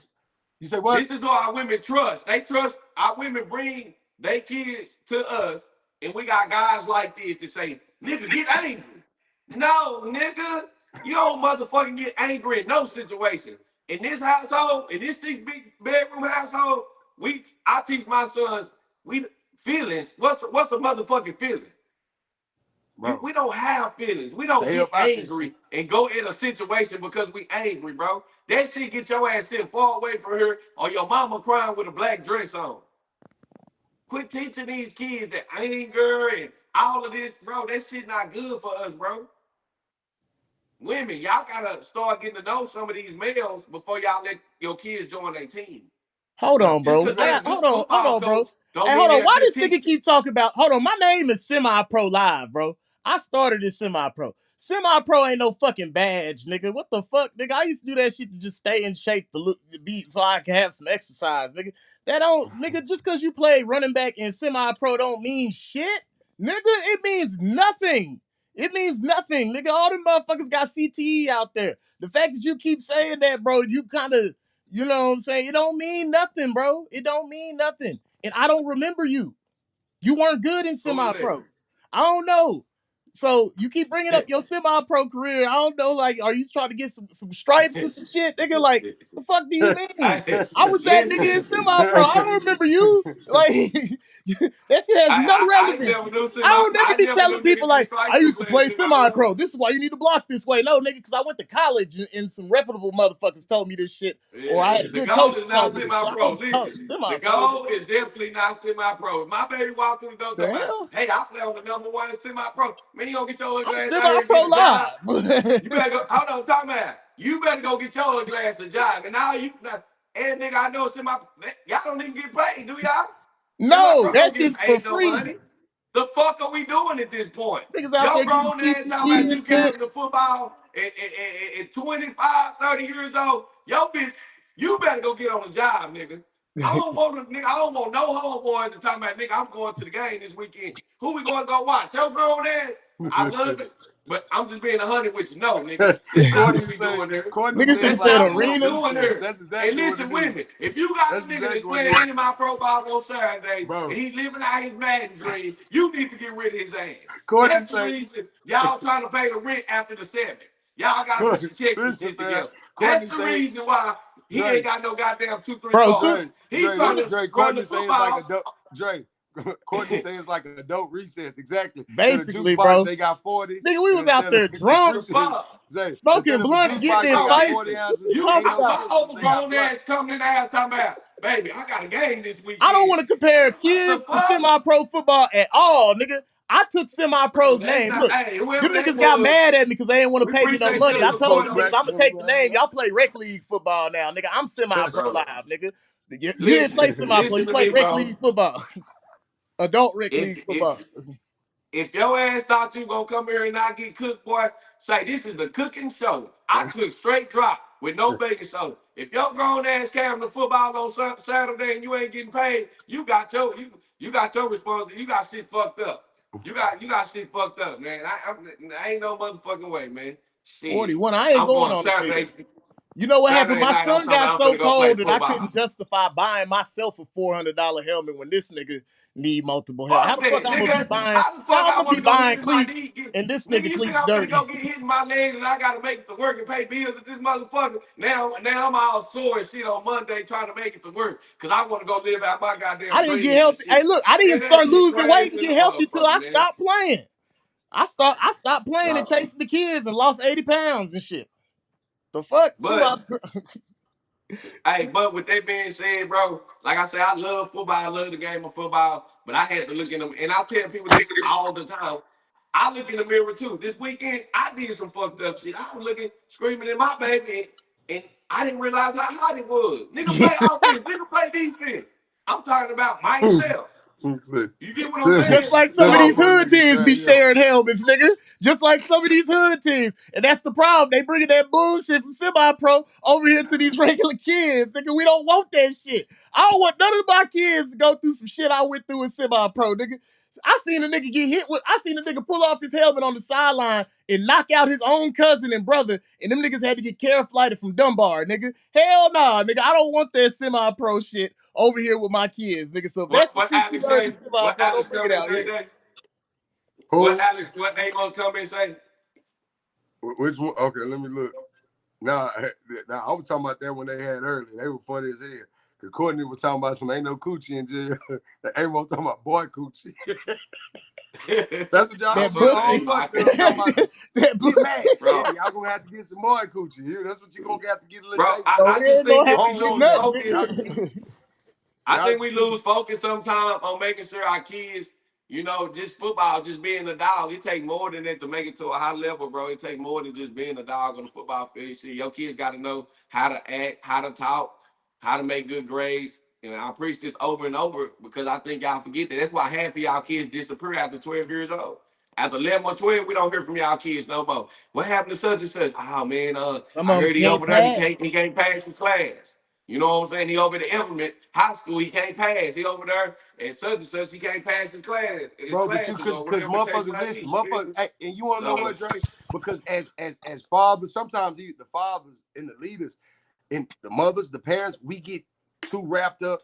you say what? This is who our women trust. They trust our women bring their kids to us, and we got guys like this to say, "Nigga, get angry." No, nigga, you don't motherfucking get angry in no situation. In this household, in this 6 big bedroom household, I teach my sons feelings. What's a motherfucking feeling? Bro, We don't have feelings. We don't stay get up out this shit. angry and go in a situation because we angry, bro. That shit get your ass sitting far away from her or your mama crying with a black dress on. Quit teaching these kids that anger and all of this, bro. That shit not good for us, bro. Women, y'all gotta start getting to know some of these males before y'all let your kids join their team. Hold on, Just bro. because they're a good Hold football on, bro. coach don't Hey, mean hold on. they're a Why good this nigga teacher. keep talking about? Hold on, my name is Semi Pro Live, bro. I started this Semi Pro. Semi Pro ain't no fucking badge, nigga. What the fuck, nigga? I used to do that shit to just stay in shape to look to be so I can have some exercise, nigga. That don't, nigga. Just because you play running back in Semi Pro don't mean shit, nigga. It means nothing. It means nothing, nigga. All them motherfuckers got CTE out there. The fact that you keep saying that, bro, you kind of, you know what I'm saying? It don't mean nothing, bro. It don't mean nothing. And I don't remember you. You weren't good in Who is semi-pro. I don't know. So you keep bringing up that? your semi-pro career. I don't know, like, are you trying to get some stripes or some shit? Nigga, like, the fuck do you mean? Hey, I was that nigga in listen. semi-pro. I don't remember you. Like, that shit has no I relevance. never knew I don't never I be never telling knew people niggas get like, I stripes for used to playing play semi pro. semi-pro. This is why you need to block this way. No, nigga, because I went to college and some reputable motherfuckers told me this shit. Or I Yeah, had a the good goal coach is not told me this shit. semi I pro. don't Listen, the semi-pro. goal is definitely not semi pro. If my baby walked through the door The talking about, hell? hey, I play on the #1 semi pro, man, you gonna get your ugly I'm ass out here and semi-pro get a job. live. You better go, hold on, talk about, you better go get your ugly ass a job. And now and nigga, I know y'all don't even get paid, do y'all? Semi No, pro that don't get shit's for paid no free. money. The fuck are we doing at this point? Niggas out Your there getting grown ass talking CTE about and you shit. carrying the football at 25, 30 years old. Yo, bitch, you better go get on the job, nigga. I don't want no homeboys to talk about, nigga, I'm going to the game this weekend. Who we going to go watch? Your grown ass? I love it. But I'm just being 100 with you. No, nigga. It's not what we doing there. Nigga should have That's said not what we arena. doing there. That's exactly And listen, women, if you got a nigga that's playing any of my profiles on Saturday and he living out his Madden dream, you need to get rid of his ass. That's the reason y'all trying to pay the rent after the 7th. Y'all got to put the checks and shit together. That's the reason why he ain't got no goddamn 2-3 Bro, He's trying to run the football. Courtney say it's like an adult recess. Exactly. Basically, bro. They got 40s. Nigga, we was out there drunk, smoking blunts, getting in fights. My overgrown ass coming in the house talking about, baby, I got a game this weekend. I don't want to compare kids to semi-pro football at all, nigga. I took semi-pro's name. Look, them niggas got mad at me because they didn't want to pay me no money. I told them niggas, I'm going to take the name. Y'all play rec league football now, nigga. I'm semi-pro live, nigga. You didn't play semi-pro. You play rec league football. Adult rec league football. If your ass thought you gonna come here and not get cooked, boy, say this is the cooking show. I cook straight drop with no baking soda. If your grown ass came to football on Saturday and you ain't getting paid, you got your responsibility. You got shit fucked up. You got shit fucked up, man. I ain't no motherfucking way, man. Shit. 41. I ain't going on Saturday. You know what happened? My son got so cold that I couldn't justify buying myself a $400 helmet when this nigga need multiple helmets. How the fuck I'm gonna be buying? How I'm gonna be buying cleats and this nigga cleats dirty? Go get hit in my legs and I gotta make it to work and pay bills at this motherfucker. Now I'm all sore and shit on Monday trying to make it to work because I want to go live out my goddamn. I didn't get healthy. Hey, look, I didn't start losing weight and get healthy till I stopped playing. I stopped playing and chasing the kids and lost 80 pounds and shit. The fuck? Hey, but with that being said, bro, like I said, I love football. I love the game of football. But I had to look in them, and I tell people this all the time. I look in the mirror too. This weekend, I did some fucked up shit. I was looking, screaming at my baby, and I didn't realize how hot it was. Nigga play offense, nigga play defense. I'm talking about myself. You get what I'm saying? Just like some of these hood teams be sharing helmets, nigga. Just like some of these hood teams. And that's the problem. They bringing that bullshit from semi-pro over here to these regular kids. Nigga, we don't want that shit. I don't want none of my kids to go through some shit I went through in semi-pro, nigga. I seen a nigga get hit with, I seen a nigga pull off his helmet on the sideline and knock out his own cousin and brother, and them niggas had to get care flighted from Dunbar, nigga. Hell nah, nigga. I don't want that semi-pro shit over here with my kids, nigga. So that's what Alex say. What Alex come and say that? What they gonna come and say? Which one? Okay, let me look. Nah, I was talking about that when they had early. They were funny as hell. Cause Courtney was talking about some ain't no coochie in jail. Amos talking about boy coochie. That's what y'all that pussy. That pussy. Bro, y'all gonna have to get some more coochie. That's what you gonna have to get a little. Bro, I just think we lose focus. I think we lose focus sometimes on making sure our kids, you know, just football, just being a dog. It takes more than that to make it to a high level, bro. It takes more than just being a dog on the football field. See, your kids got to know how to act, how to talk, how to make good grades. And I preach this over and over because I think y'all forget that. That's why half of y'all kids disappear after 12 years old. After 11 or 12, we don't hear from y'all kids no more. What happened to such and such? Oh, man, I heard he over there. He can't pass his class. You know what I'm saying? He over the Implement High School. He can't pass. He over there at such and such. He can't pass his class. Bro, because motherfuckers listen, motherfuckers. Hey, and you want to know what, Dre? Because as fathers, sometimes the fathers and the leaders and the mothers, the parents, we get too wrapped up.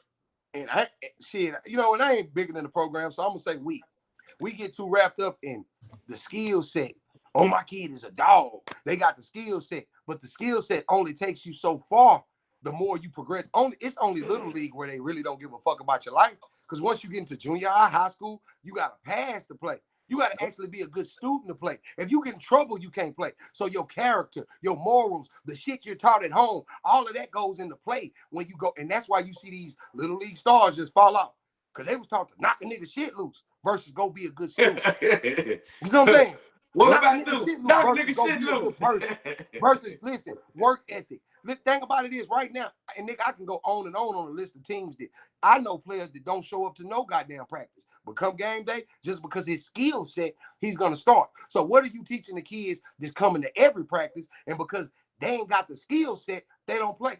And I ain't bigger than the program, so I'm gonna say we get too wrapped up in the skill set. Oh, my kid is a dog. They got the skill set, but the skill set only takes you so far. The more you progress, it's only little league where they really don't give a fuck about your life. Because once you get into junior high school, you got to pass to play. You got to actually be a good student to play. If you get in trouble, you can't play. So your character, your morals, the shit you're taught at home, all of that goes into play when you go. And that's why you see these little league stars just fall out. Because they was taught to knock a nigga shit loose versus go be a good student. You know what I'm saying? What about knock nigga shit loose? Versus, listen, work ethic. The thing about it is right now, and nigga, I can go on and on the list of teams that I know players that don't show up to no goddamn practice. But come game day, just because his skill set, he's going to start. So what are you teaching the kids that's coming to every practice? And because they ain't got the skill set, they don't play.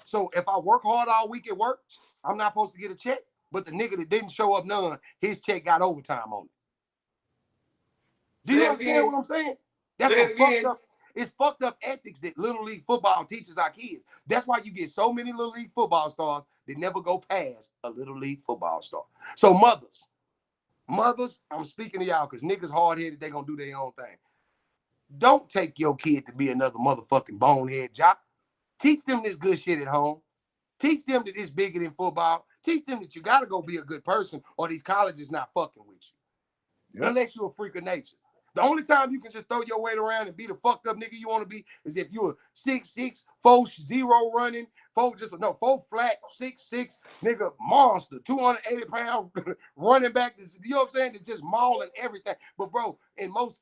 So if I work hard all week at work, I'm not supposed to get a check. But the nigga that didn't show up none, his check got overtime on it. Do you understand what I'm saying? That's Say some it fucked again. up. It's fucked up ethics that Little League football teaches our kids. That's why you get so many Little League football stars that never go past a Little League football star. So mothers, I'm speaking to y'all because niggas hard-headed, they gonna do their own thing. Don't take your kid to be another motherfucking bonehead jock. Teach them this good shit at home. Teach them that it's bigger than football. Teach them that you gotta go be a good person or these colleges not fucking with you. Yep. Unless you're a freak of nature. The only time you can just throw your weight around and be the fucked up nigga you want to be is if you're 6'6", 4-0 running, 4 flat, 6'6", nigga, monster, 280-pound running back. You know what I'm saying? It's just mauling everything. But bro, in most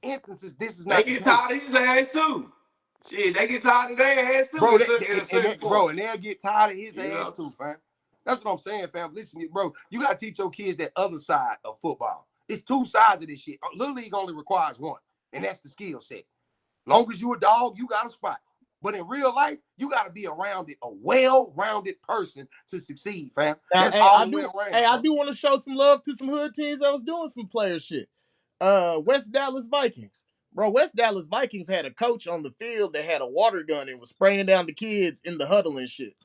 instances, this is not. They get tired of his ass too. Shit, they get tired of their ass too. Bro, And they'll get tired of his you ass know? too, fam. That's what I'm saying, fam. Listen, bro, you gotta teach your kids that other side of football. It's two sides of this shit. Little League only requires one, and that's the skill set. Long as you a dog, you got a spot. But in real life, you got to be a well-rounded person to succeed, fam. Now, That's hey, all the way around. I do want to show some love to some hood teams that was doing some player shit. West Dallas Vikings. Bro, West Dallas Vikings had a coach on the field that had a water gun and was spraying down the kids in the huddle and shit.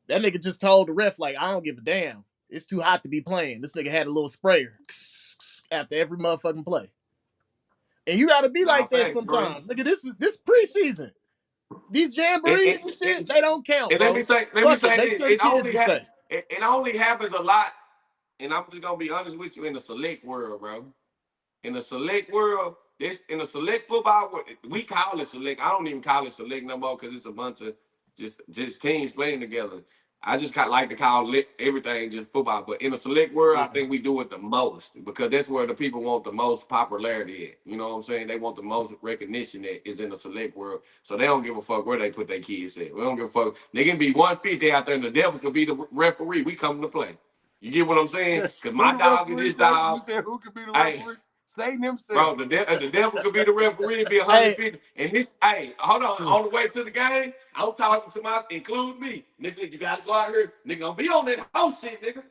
That nigga just told the ref, like, I don't give a damn. It's too hot to be playing. This nigga had a little sprayer after every motherfucking play. And you gotta be like that sometimes. Nigga, this preseason. These jamborees and shit, they don't count, and bro. let me say Make sure the kids are safe. It only happens a lot, and I'm just gonna be honest with you, in the select world, bro. In the select world, in the select football world, we call it select. I don't even call it select no more because it's a bunch of just teams playing together. I just like to call everything just football. But in the select world, I think we do it the most because that's where the people want the most popularity at. You know what I'm saying? They want the most recognition that is in the select world. So they don't give a fuck where they put their kids at. We don't give a fuck. They can be 150 out there and the devil could be the referee. We come to play. You get what I'm saying? Because my dog is this dog. You said who could be the referee? Satan himself. Bro, the devil could be the referee and be 150. And this, hold on the way to the game, I'm talking to include me. Nigga, you gotta go out here. Nigga, don't be on that whole shit, nigga.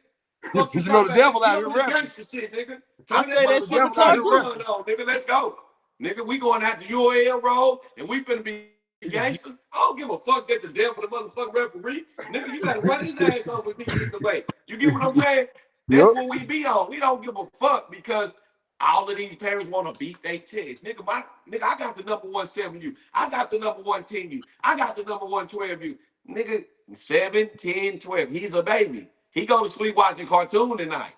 Fuck you know the devil out here rapping. Shit, nigga. I say that shit with cartoon on, nigga. Let's go. Nigga, we going out the UAL road and we finna be gangsters. I don't give a fuck that the devil, the motherfucking referee. Nigga, you gotta run his ass over with me getting away. You get what I'm saying? That's what we be on. We don't give a fuck because all of these parents want to beat their chest. Nigga, I got the number 170U. I got the number 110U. I got the number 112U. Nigga, 7, 10, 12. He's a baby. He go to sleep watching cartoon tonight.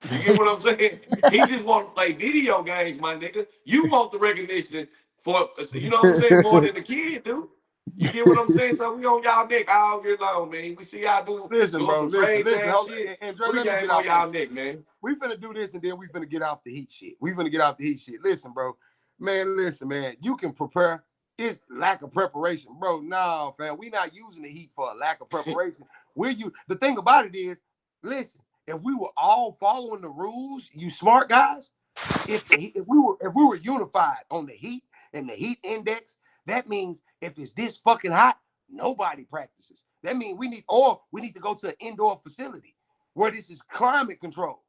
You get what I'm saying? He just want to play video games, my nigga. You want the recognition for, you know what I'm saying, more than the kid do. You get what I'm saying? So we on y'all neck all year long, man. We see y'all do. Listen, bro. Listen. Shit. And Dre, we let me get on y'all neck, man. We finna do this and then we finna get off the heat shit. Listen, bro. Man, listen, man. You can prepare. It's lack of preparation, bro. No, fam. We not using the heat for a lack of preparation. The thing about it is, listen. If we were all following the rules, you smart guys. If we were unified on the heat and the heat index, that means if it's this fucking hot, nobody practices. That means we need to go to an indoor facility where this is climate control.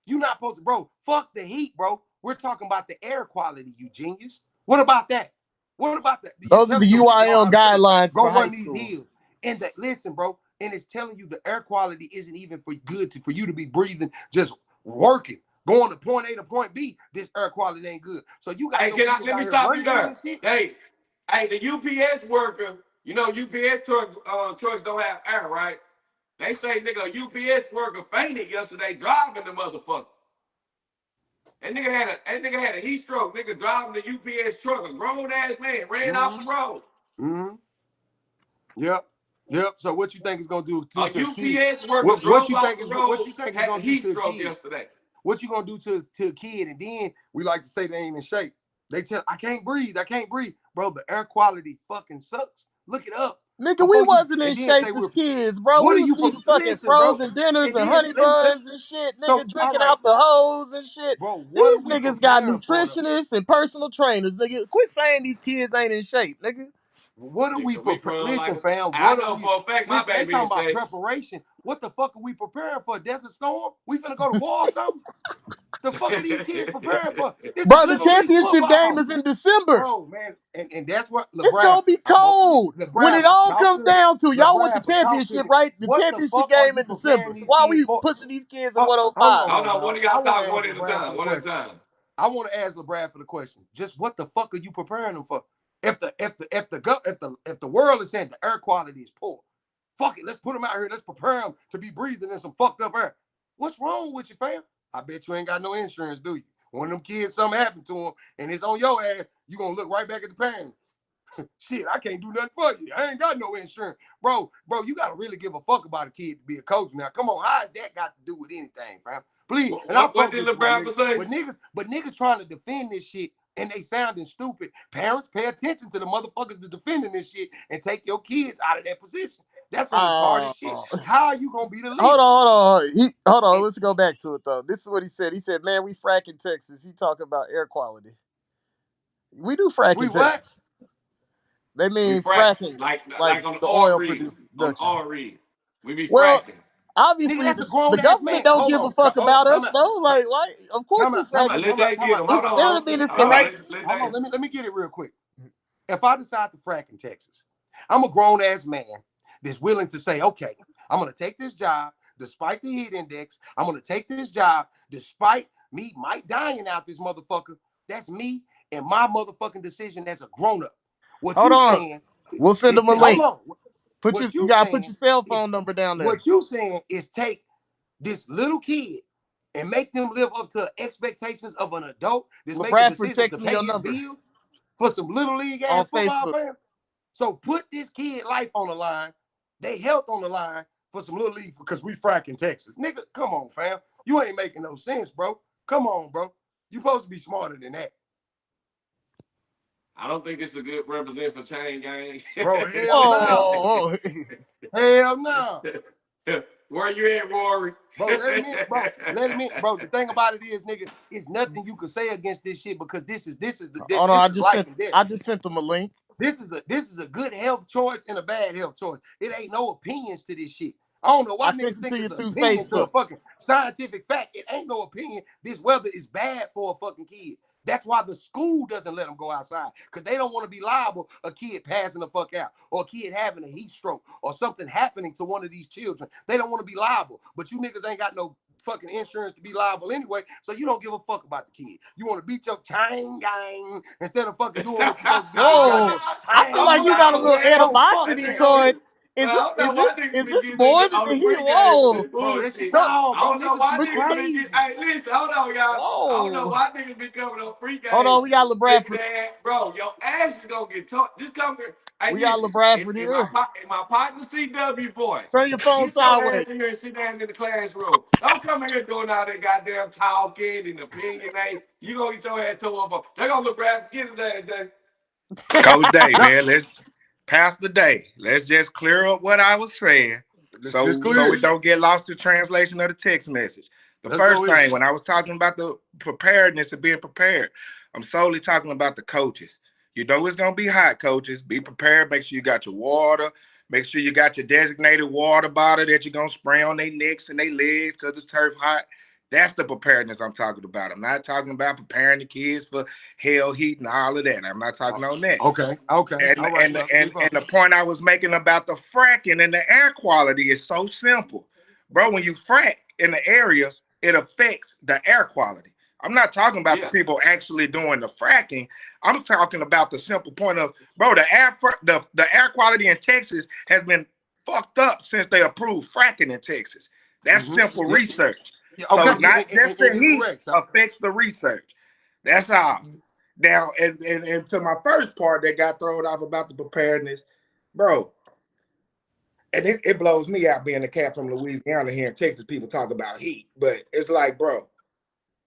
You're not supposed to, bro. Fuck the heat, bro. We're talking about the air quality, you genius. What about that? What about that? Those are the UIL guidelines for high schools. And listen, bro. And it's telling you the air quality isn't even for you to be breathing, just working, going to point A to point B. This air quality ain't good. So you got. Let me stop you there. Hey, the UPS worker. You know, UPS trucks don't have air, right? They say, nigga, a UPS worker fainted yesterday driving the motherfucker. That nigga had a heat stroke. Nigga driving the UPS truck. A grown ass man ran off the road. Mm-hmm. Yep. So what you think is gonna do to a UPS worker drove off the road? What you think is gonna do to a kid yesterday? What you gonna do to a kid? And then we like to say they ain't in shape. They tell I can't breathe. Bro, the air quality fucking sucks. Look it up. Nigga, we wasn't in shape as kids, bro. We was eating fucking frozen dinners and honey buns and shit. Nigga, drinking out the hose and shit. Bro, these niggas got nutritionists and personal trainers, nigga. Quit saying these kids ain't in shape, nigga. What are we preparing? Listen, fam. I know for a fact my baby talking about preparation. What the fuck are we preparing for? A desert storm? We finna go to war or something? The fuck are these kids preparing for? This is Bro, the little league championship game football. is in December. Bro, man, and that's what It's LeBron. gonna be cold. When it all Talk comes to down to y'all want the LeBron, talk to championship, me. right? The What the championship fuck are game you in December. preparing So these why are kids we for? pushing these kids in Hold 105? on, Hold on, one dog. of I y'all want talk to one ask at a LeBron for time. the One at a question. time. I want to ask LeBron for the question. Just what the fuck are you preparing them for? If the world is saying the air quality is poor, fuck it, let's put them out here. Let's prepare them to be breathing in some fucked up air. What's wrong with you, fam? I bet you ain't got no insurance, do you? One of them kids, something happened to them, and it's on your ass, you gonna look right back at the parents. Shit, I can't do nothing for you. I ain't got no insurance. Bro, you gotta really give a fuck about a kid to be a coach now. Come on, how has that got to do with anything, fam? Please, and I What fuck did with you, my LeBron nigga. say? But niggas trying to defend this shit and they sounding stupid. Parents, pay attention to the motherfuckers that's defending this shit and take your kids out of that position. That's some retarded shit. Hold How are you gonna be the on, leader? hold on. Let's go back to it though. This is what he said. He said, "Man, we frack in Texas." He talking about air quality. We do frack We in Texas. what? They We mean frack fracking, like like on the the oil oil rig. On the production. oil rig. We be Well, fracking. Nigga, obviously that's a the grown ass government man. don't Hold give a on, fuck about time us out. though. Like, why? Of course Time we out, time frack. out, Let time out, Day time get out. him. It's Hold on, better Hosey. than it's the Hold on. right. Hold on. Let me get it real quick. If I decide to frack in Texas, I'm a grown ass man that's willing to say, okay, I'm gonna take this job despite the heat index. I'm gonna take this job despite me might dying out this motherfucker. That's me and my motherfucking decision as a grown up. What Hold you on. saying We'll send is them a hold link. on. You What you gotta put saying your cell is phone number down there. what you saying is take this little kid and make them live up to expectations of an adult that's making LeBradford, decisions to text me pay your his number bills for some little league on ass football, Facebook. fam. So put this kid life on the line, they health on the line for some little league because we fracking Texas. Nigga, come on, fam. You ain't making no sense, bro. Come on, bro. You supposed to be smarter than that. I don't think this is a good represent for chain gang. Bro, hell no. Whoa, Hell no. Where you at, Rory? Bro, let him in, bro. Let him in, bro. The thing about it is, nigga, it's nothing you can say against this shit because this is hold on. this is life and death. I just sent them a link. This is a good health choice and a bad health choice. It ain't no opinions to this shit. I don't know why I niggas sent it think to you it's an through opinion to a Facebook. fucking scientific fact. It ain't no opinion. This weather is bad for a fucking kid. That's why the school doesn't let them go outside because they don't want to be liable a kid passing the fuck out or a kid having a heat stroke or something happening to one of these children. They don't want to be liable, but you niggas ain't got no fucking insurance to be liable anyway, so you don't give a fuck about the kid. You want to beat your chain gang instead of fucking doing what you're supposed to be doing. Whoa, I feel like you got a little Bro, fuck animosity that shit. towards. Is Well, this I don't know why niggas is be this getting more than on the the heat? pregame with Whoa, this Bro, that shit, bullshit. no, no, I bro, don't know niggas why be niggas be crazy. getting. Hey, listen, hold on, y'all. I don't know whoa. why niggas be coming on Hold pregame on, we got thinking LeBradford. that, bro, your ass is gonna get taught. Just come here. Hey, We got listen, LeBradford here. in my partner CW voice, Turn your phone get your sideways. ass in here and sit down in the classroom. Don't come in here doing all that goddamn talking and opinionating. You gonna get your ass tore up. They're gonna LeBradford get his ass done. Coach Day, No, man, let's pass the day. Let's just clear up what I was saying let's just so clear we it. don't get lost in translation of the text message. The Let's go first here. thing, when I was talking about the preparedness of being prepared, I'm solely talking about the coaches. You know it's gonna be hot, coaches. Be prepared. Make sure you got your water. Make sure you got your designated water bottle that you're gonna spray on their necks and their legs because the turf hot. That's the preparedness I'm talking about. I'm not talking about preparing the kids for hell, heat, and all of that. I'm not talking on that. Okay, all right, bro. And the point I was making about the fracking and the air quality is so simple. Bro, when you frack in the area, it affects the air quality. I'm not talking about the Yeah. people actually doing the fracking. I'm talking about the simple point of, bro, the air quality in Texas has been fucked up since they approved fracking in Texas. That's simple Yeah, research. yeah, So okay, not just and the you're heat correct. affects the research. That's all. Now, and to my first part that got thrown off about the preparedness, bro, and it blows me out being a cat from Louisiana here in Texas. People talk about heat, but it's like, bro,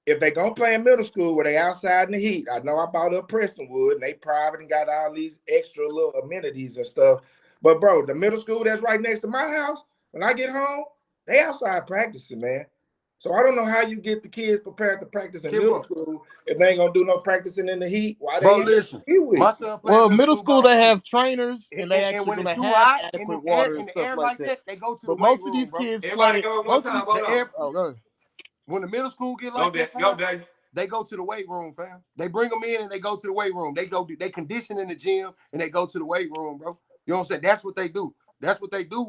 if they gonna play in middle school where they outside in the heat, I know I bought up Prestonwood and they private and got all these extra little amenities and stuff. But bro, the middle school that's right next to my house, when I get home, they outside practicing, man. So I don't know how you get the kids prepared to practice in middle school if they ain't gonna do no practicing in the heat. Why they Bro, in listen, the heat? my son playing Well, middle middle school school ball they too. have trainers and they And actually when it's gonna too have hot in adequate the air water and in the stuff air like like that. that, they go to the But weight most of room, these bro. kids Everybody play. go one Most of time. these. Hold on. Oh, go ahead. When the middle school get Go like there, that, go fam, there. they go to the weight room, fam. They bring them in and they go to the weight room. They condition in the gym and they go to the weight room, bro. You know what I'm saying? That's what they do. That's what they do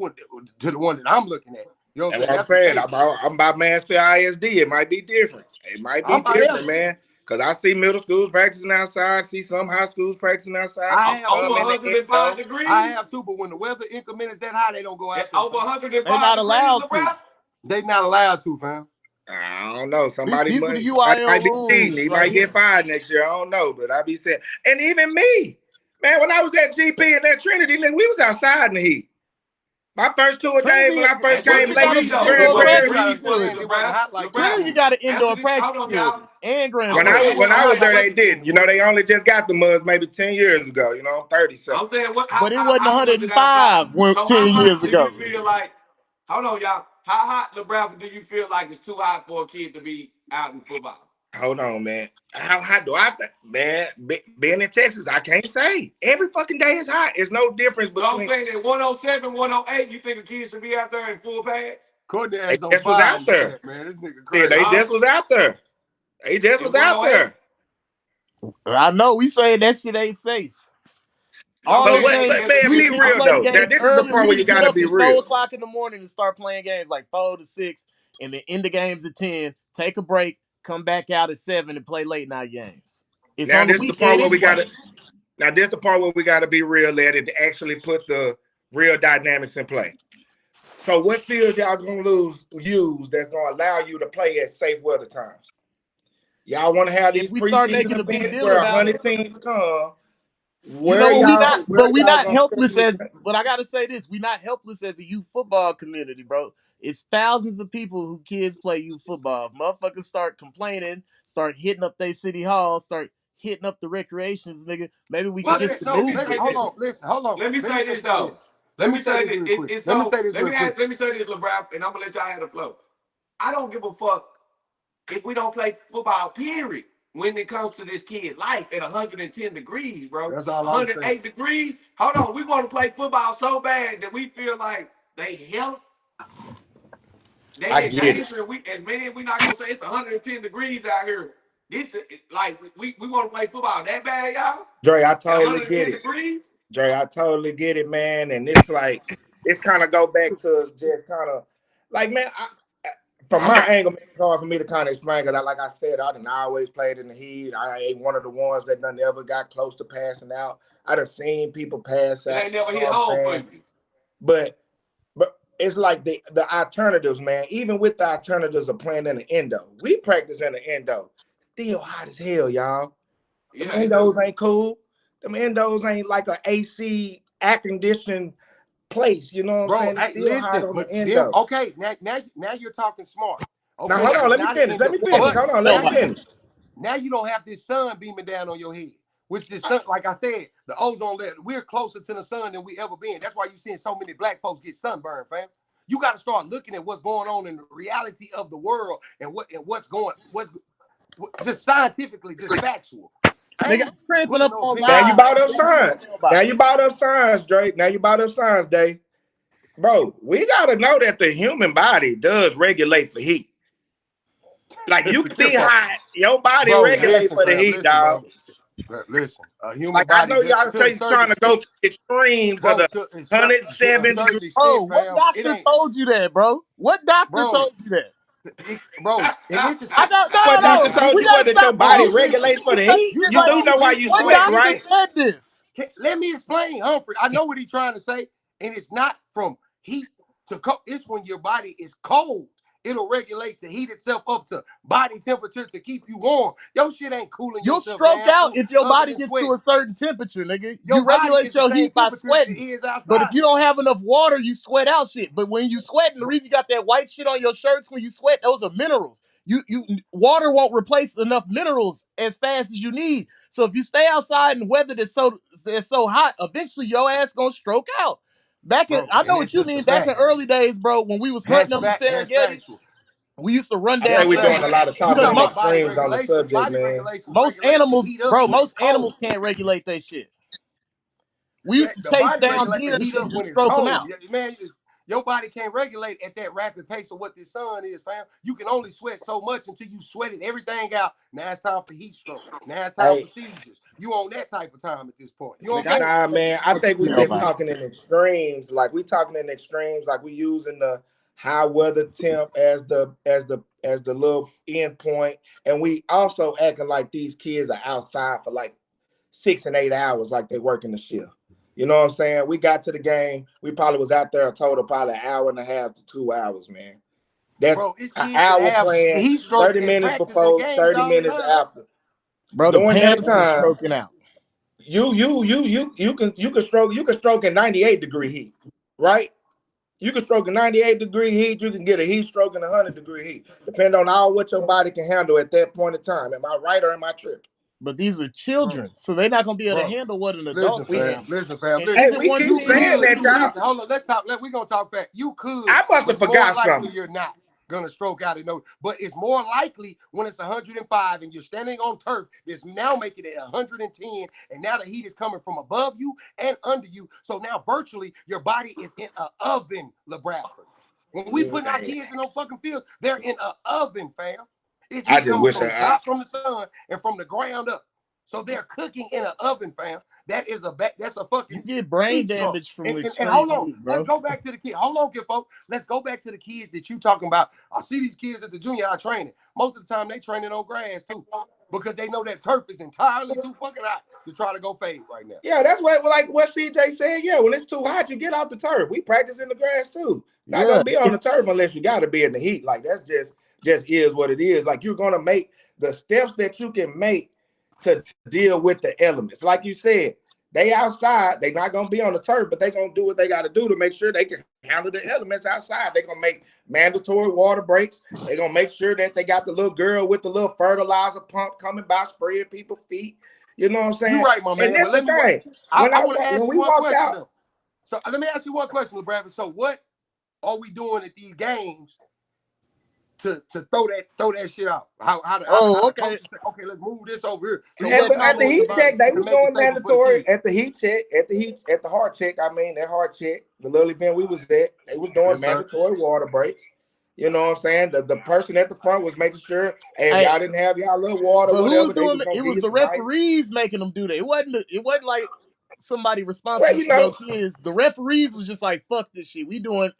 to the one that I'm looking at. You know what I'm saying? That's what I'm saying. I'm about Mansfield ISD. It might be different. It might be different, man. Because I see middle schools practicing outside. See some high schools practicing outside. I have over 105 degrees. I have too, but when the weather increment is that high, they don't go out there. Over 105 They're not allowed to. They not allowed to, fam. I don't know. These are the UIL might be rules. cheating. He might get fired next year. I don't know, but I be saying, and even me, man, when I was at GP and at Trinity, we was outside in the heat. My first tour days when I first came late, Trinity got an indoor practice facility and grand. When I was there, they didn't. You know, they only just got the muds maybe 10 years ago. You know, 30 something. I'm saying but it wasn't 105 10 years ago. You feel like, hold on, y'all. How hot, LeBron, do you feel like it's too hot for a kid to be out in football? Hold on, man. How hot do I think? Man, being in Texas, I can't say. Every fucking day is hot. It's no difference between. So I'm saying at 107, 108, you think the kids should be out there in full pads? Courtney They just was out there. Man, this nigga crazy. Yeah, they just was out there. They just was out there. I know. We saying that shit ain't safe. All but man, be real though. Now, this is the part where you gotta be real. 4:00 in the morning and start playing games like 4 to 6, and then end the games at 10. Take a break, come back out at 7, and play late night games. Now this is the part where we gotta. Now this is the part where we gotta be real at it to actually put the real dynamics in play. So what fields y'all gonna use that's gonna allow you to play at safe weather times? Y'all want to have these preseason events where 100 teams come. We're not helpless as. But I gotta say this: we're not helpless as a youth football community, bro. It's thousands of people who kids play youth football. If motherfuckers start complaining, start hitting up their city hall, start hitting up the recreations, nigga. Maybe we can get some movement. Hold on. Let me say this though. Let me say this, LeBron, and I'm gonna let y'all have the flow. I don't give a fuck if we don't play football, period. When it comes to this kid life at 110 degrees, bro. That's all 108 degrees. Hold on, we want to play football so bad that we feel like they help. I get it. And man, we're not gonna say it's 110 degrees out here. This like we want to play football that bad, y'all. Dre, I totally get it. Dre, I totally get it, man. And it's like it's kind of go back to just kind of like, man. From my angle, it's hard for me to kind of explain because, like I said, I didn't always played in the heat. I ain't one of the ones that done ever got close to passing out. I done seen people pass out. They never hit home for you. But it's like the alternatives, man. Even with the alternatives of playing in the endo, we practice in the endo. Still hot as hell, y'all. Them endos ain't cool. Them endos ain't like an AC air conditioned place, you know what I'm saying? Listen, okay, now you're talking smart. Okay, now hold on, let me finish. Hold on, let me finish. Now you don't have this sun beaming down on your head, which the sun, like I said, the ozone layer. We're closer to the sun than we ever been. That's why you're seeing so many black folks get sunburned, fam. You got to start looking at what's going on in the reality of the world and what's just scientifically, just factual. Now you brought up science. Now you brought up science, Drake. Now you brought up science, Dave. Bro, we gotta know that the human body does regulate for heat. Like you can be hot, your body regulates for the heat, dog. Listen, a human like body. I know y'all trying to go to extremes of the 107 degrees. Oh, what doctor told you that, bro? What doctor told you that? Bro, and this is doctor told you that your body regulates for the heat. You do know why you sweat, right? Said this. Let me explain, Humphrey. I know what he's trying to say, and it's not from heat to cold. It's when your body is cold. It'll regulate to heat itself up to body temperature to keep you warm. Your shit ain't cooling. You'll stroke out if your body gets to a certain temperature, nigga. You regulate your heat by sweating. But if you don't have enough water, you sweat out shit. But when you sweat, and the reason you got that white shit on your shirts when you sweat, those are minerals. Water won't replace enough minerals as fast as you need. So if you stay outside in weather that's so hot, eventually your ass gonna stroke out. I know what you mean. Back in early days, bro, when we was hunting them in Serengeti, we used to run down. We're doing a lot of talking about extremes on the subject, man. Most animals can't regulate their shit. We used to chase down deer and stroke them out. Man, Your body can't regulate at that rapid pace of what this sun is, fam. You can only sweat so much until you sweated everything out. Now it's time for heat stroke. Now it's time for seizures. You on that type of time at this point. You know what I'm saying? Nah, man. I think we You know, just man. talking in extremes. Like we talking in extremes. Like we using the high weather temp as the little end point, and we also acting like these kids are outside for like 6 and 8 hours, like they working the shift. You know what I'm saying? We got to the game. We probably was out there a total probably 1.5 to 2 hours, man. That's Bro, it's an kids that hour have playing, heat strokes 30 in minutes practice and before, games 30 all the minutes time. after. Bro, the During that Panthers time, stroking out. you can stroke in 98-degree heat, right? You can stroke in 98-degree heat. You can get a heat stroke in 100-degree heat, depending on all what your body can handle at that point in time. Am I right or am I tripping? But these are children, so they're not gonna be able to handle what an adult can. Listen, fam. And Listen. Hey, even we one keep thing saying that, y'all. Listen, hold on. Let's talk. We're gonna talk back. You could. I must have but more forgot likely something. You're not gonna stroke out and no. But it's more likely when it's 105 and you're standing on turf. It's now making it 110, and now the heat is coming from above you and under you. So now virtually your body is in an oven, LeBradford. When we putting our kids in those fucking fields, they're in an oven, fam. It's heat coming from the top, from the sun, and from the ground up. So they're cooking in an oven, fam. That's a fucking. You get brain damage from the and hold on, heat, bro. let's go back to the kids. Hold on, kid, folks. Let's go back to the kids that you talking about. I see these kids at the junior high training. Most of the time, they training on grass too, because they know that turf is entirely too fucking hot to try to go fade right now. Yeah, that's what CJ said. Yeah, when it's too hot, you get off the turf. We practice in the grass too. Not gonna be on the turf unless you gotta be in the heat. Like that's just is what it is. Like you're gonna make the steps that you can make to deal with the elements. Like you said, they outside, they're not gonna be on the turf, but they're gonna do what they gotta do to make sure they can handle the elements outside. They're gonna make mandatory water breaks. They're gonna make sure that they got the little girl with the little fertilizer pump coming by spraying people's feet. You know what I'm saying? You're right, my man. And that's the thing. When we walked out. So let me ask you one question, LeBradford. So what are we doing at these games to throw that shit out? How the coaches say, okay, let's move this over here. So at the heat check, they was going mandatory at the heat check, at the hard check. I mean, that hard check, the little event we was at, they was doing mandatory water breaks. You know what I'm saying? The person at the front was making sure, hey, if y'all didn't have y'all little water, but whatever. Who's doing it was the referees making them do that. It wasn't like somebody responsible for those kids. The referees was just like, fuck this shit. We doing.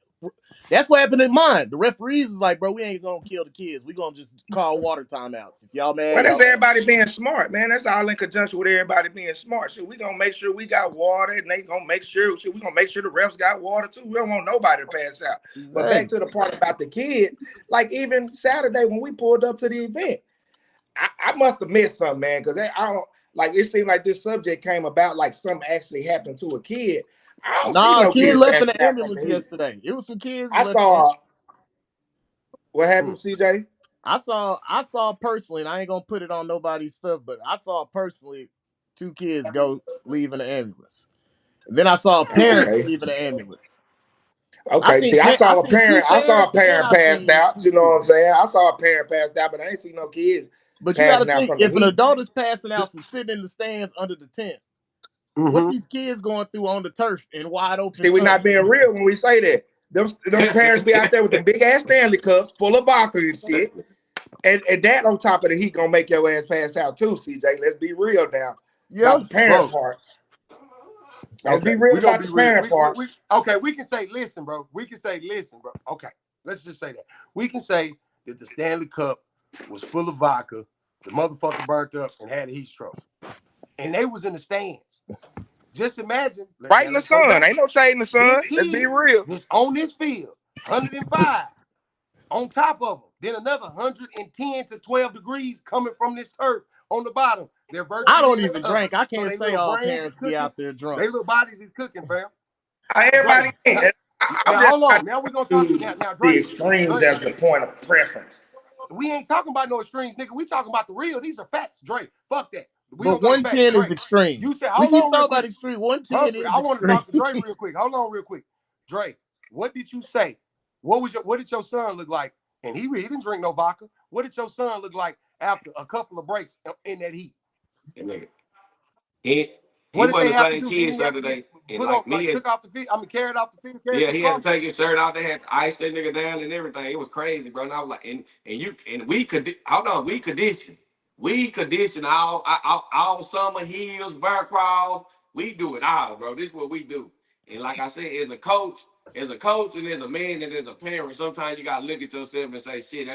That's what happened in mine. The referees was like, bro, we ain't gonna kill the kids. We gonna just call water timeouts. If y'all mad, well, that's everybody being smart, man. That's all in conjunction with everybody being smart. So we gonna make sure we got water, and they gonna make sure we gonna make sure the refs got water too. We don't want nobody to pass out. Exactly. But back to the part about the kids, like even Saturday when we pulled up to the event, I must have missed something, man, because I don't like. It seemed like this subject came about like something actually happened to a kid. Nah, kid left in the ambulance yesterday. It was some kids. I saw. What happened, CJ? I saw personally, and I ain't gonna put it on nobody's stuff, but I saw personally 2 kids leave in the ambulance. And then I saw parents leave in the ambulance. Okay, I saw a parent passed out. You know what I'm saying? I saw a parent passed out, but I ain't see no kids. But you gotta think, if an adult is passing out from sitting in the stands under the tent, what these kids going through on the turf in wide open? See, we're not being real when we say that. Them parents be out there with the big ass Stanley cups full of vodka and shit. And that on top of the heat gonna make your ass pass out too, CJ. Let's be real now. Yeah, the parent part. Let's be real about the parent part. Okay, we can say, listen, bro. Okay, let's just say that. We can say that the Stanley Cup was full of vodka, the motherfucker burnt up and had a heat stroke. And they was in the stands. Just imagine. Right in the sun. Ain't no shade in the sun. Let's be real. This on this field, 105 on top of them. Then another 110 to 12 degrees coming from this turf on the bottom. I don't even drink. I can't say all parents be out there drunk. Their little bodies is cooking, fam. Everybody. Hold on. Now we're going to talk. Now, the extremes as the point of preference. We ain't talking about no extremes, nigga. We talking about the real. These are facts, Dre. Fuck that. But 110 is extreme. You said, we keep talking about extreme. 110 is I want to talk to Dre real quick. Hold on real quick. Dre, what did you say? What did your son look like? And he didn't drink no vodka. What did your son look like after a couple of breaks in that heat? What did wasn't they the have to same do? kid Didn't he have to Saturday. get And put on, like me like and took off the field? I mean, carried off the field, carried yeah, to the he had to crosser? take his shirt off. They had to ice that nigga down and everything. It was crazy, bro. And I was like, and we could hold on, we condition. We condition all summer hills, bear crawls. We do it all, bro. This is what we do. And like I said, as a coach and as a man and as a parent, sometimes you gotta look at yourself and say, shit,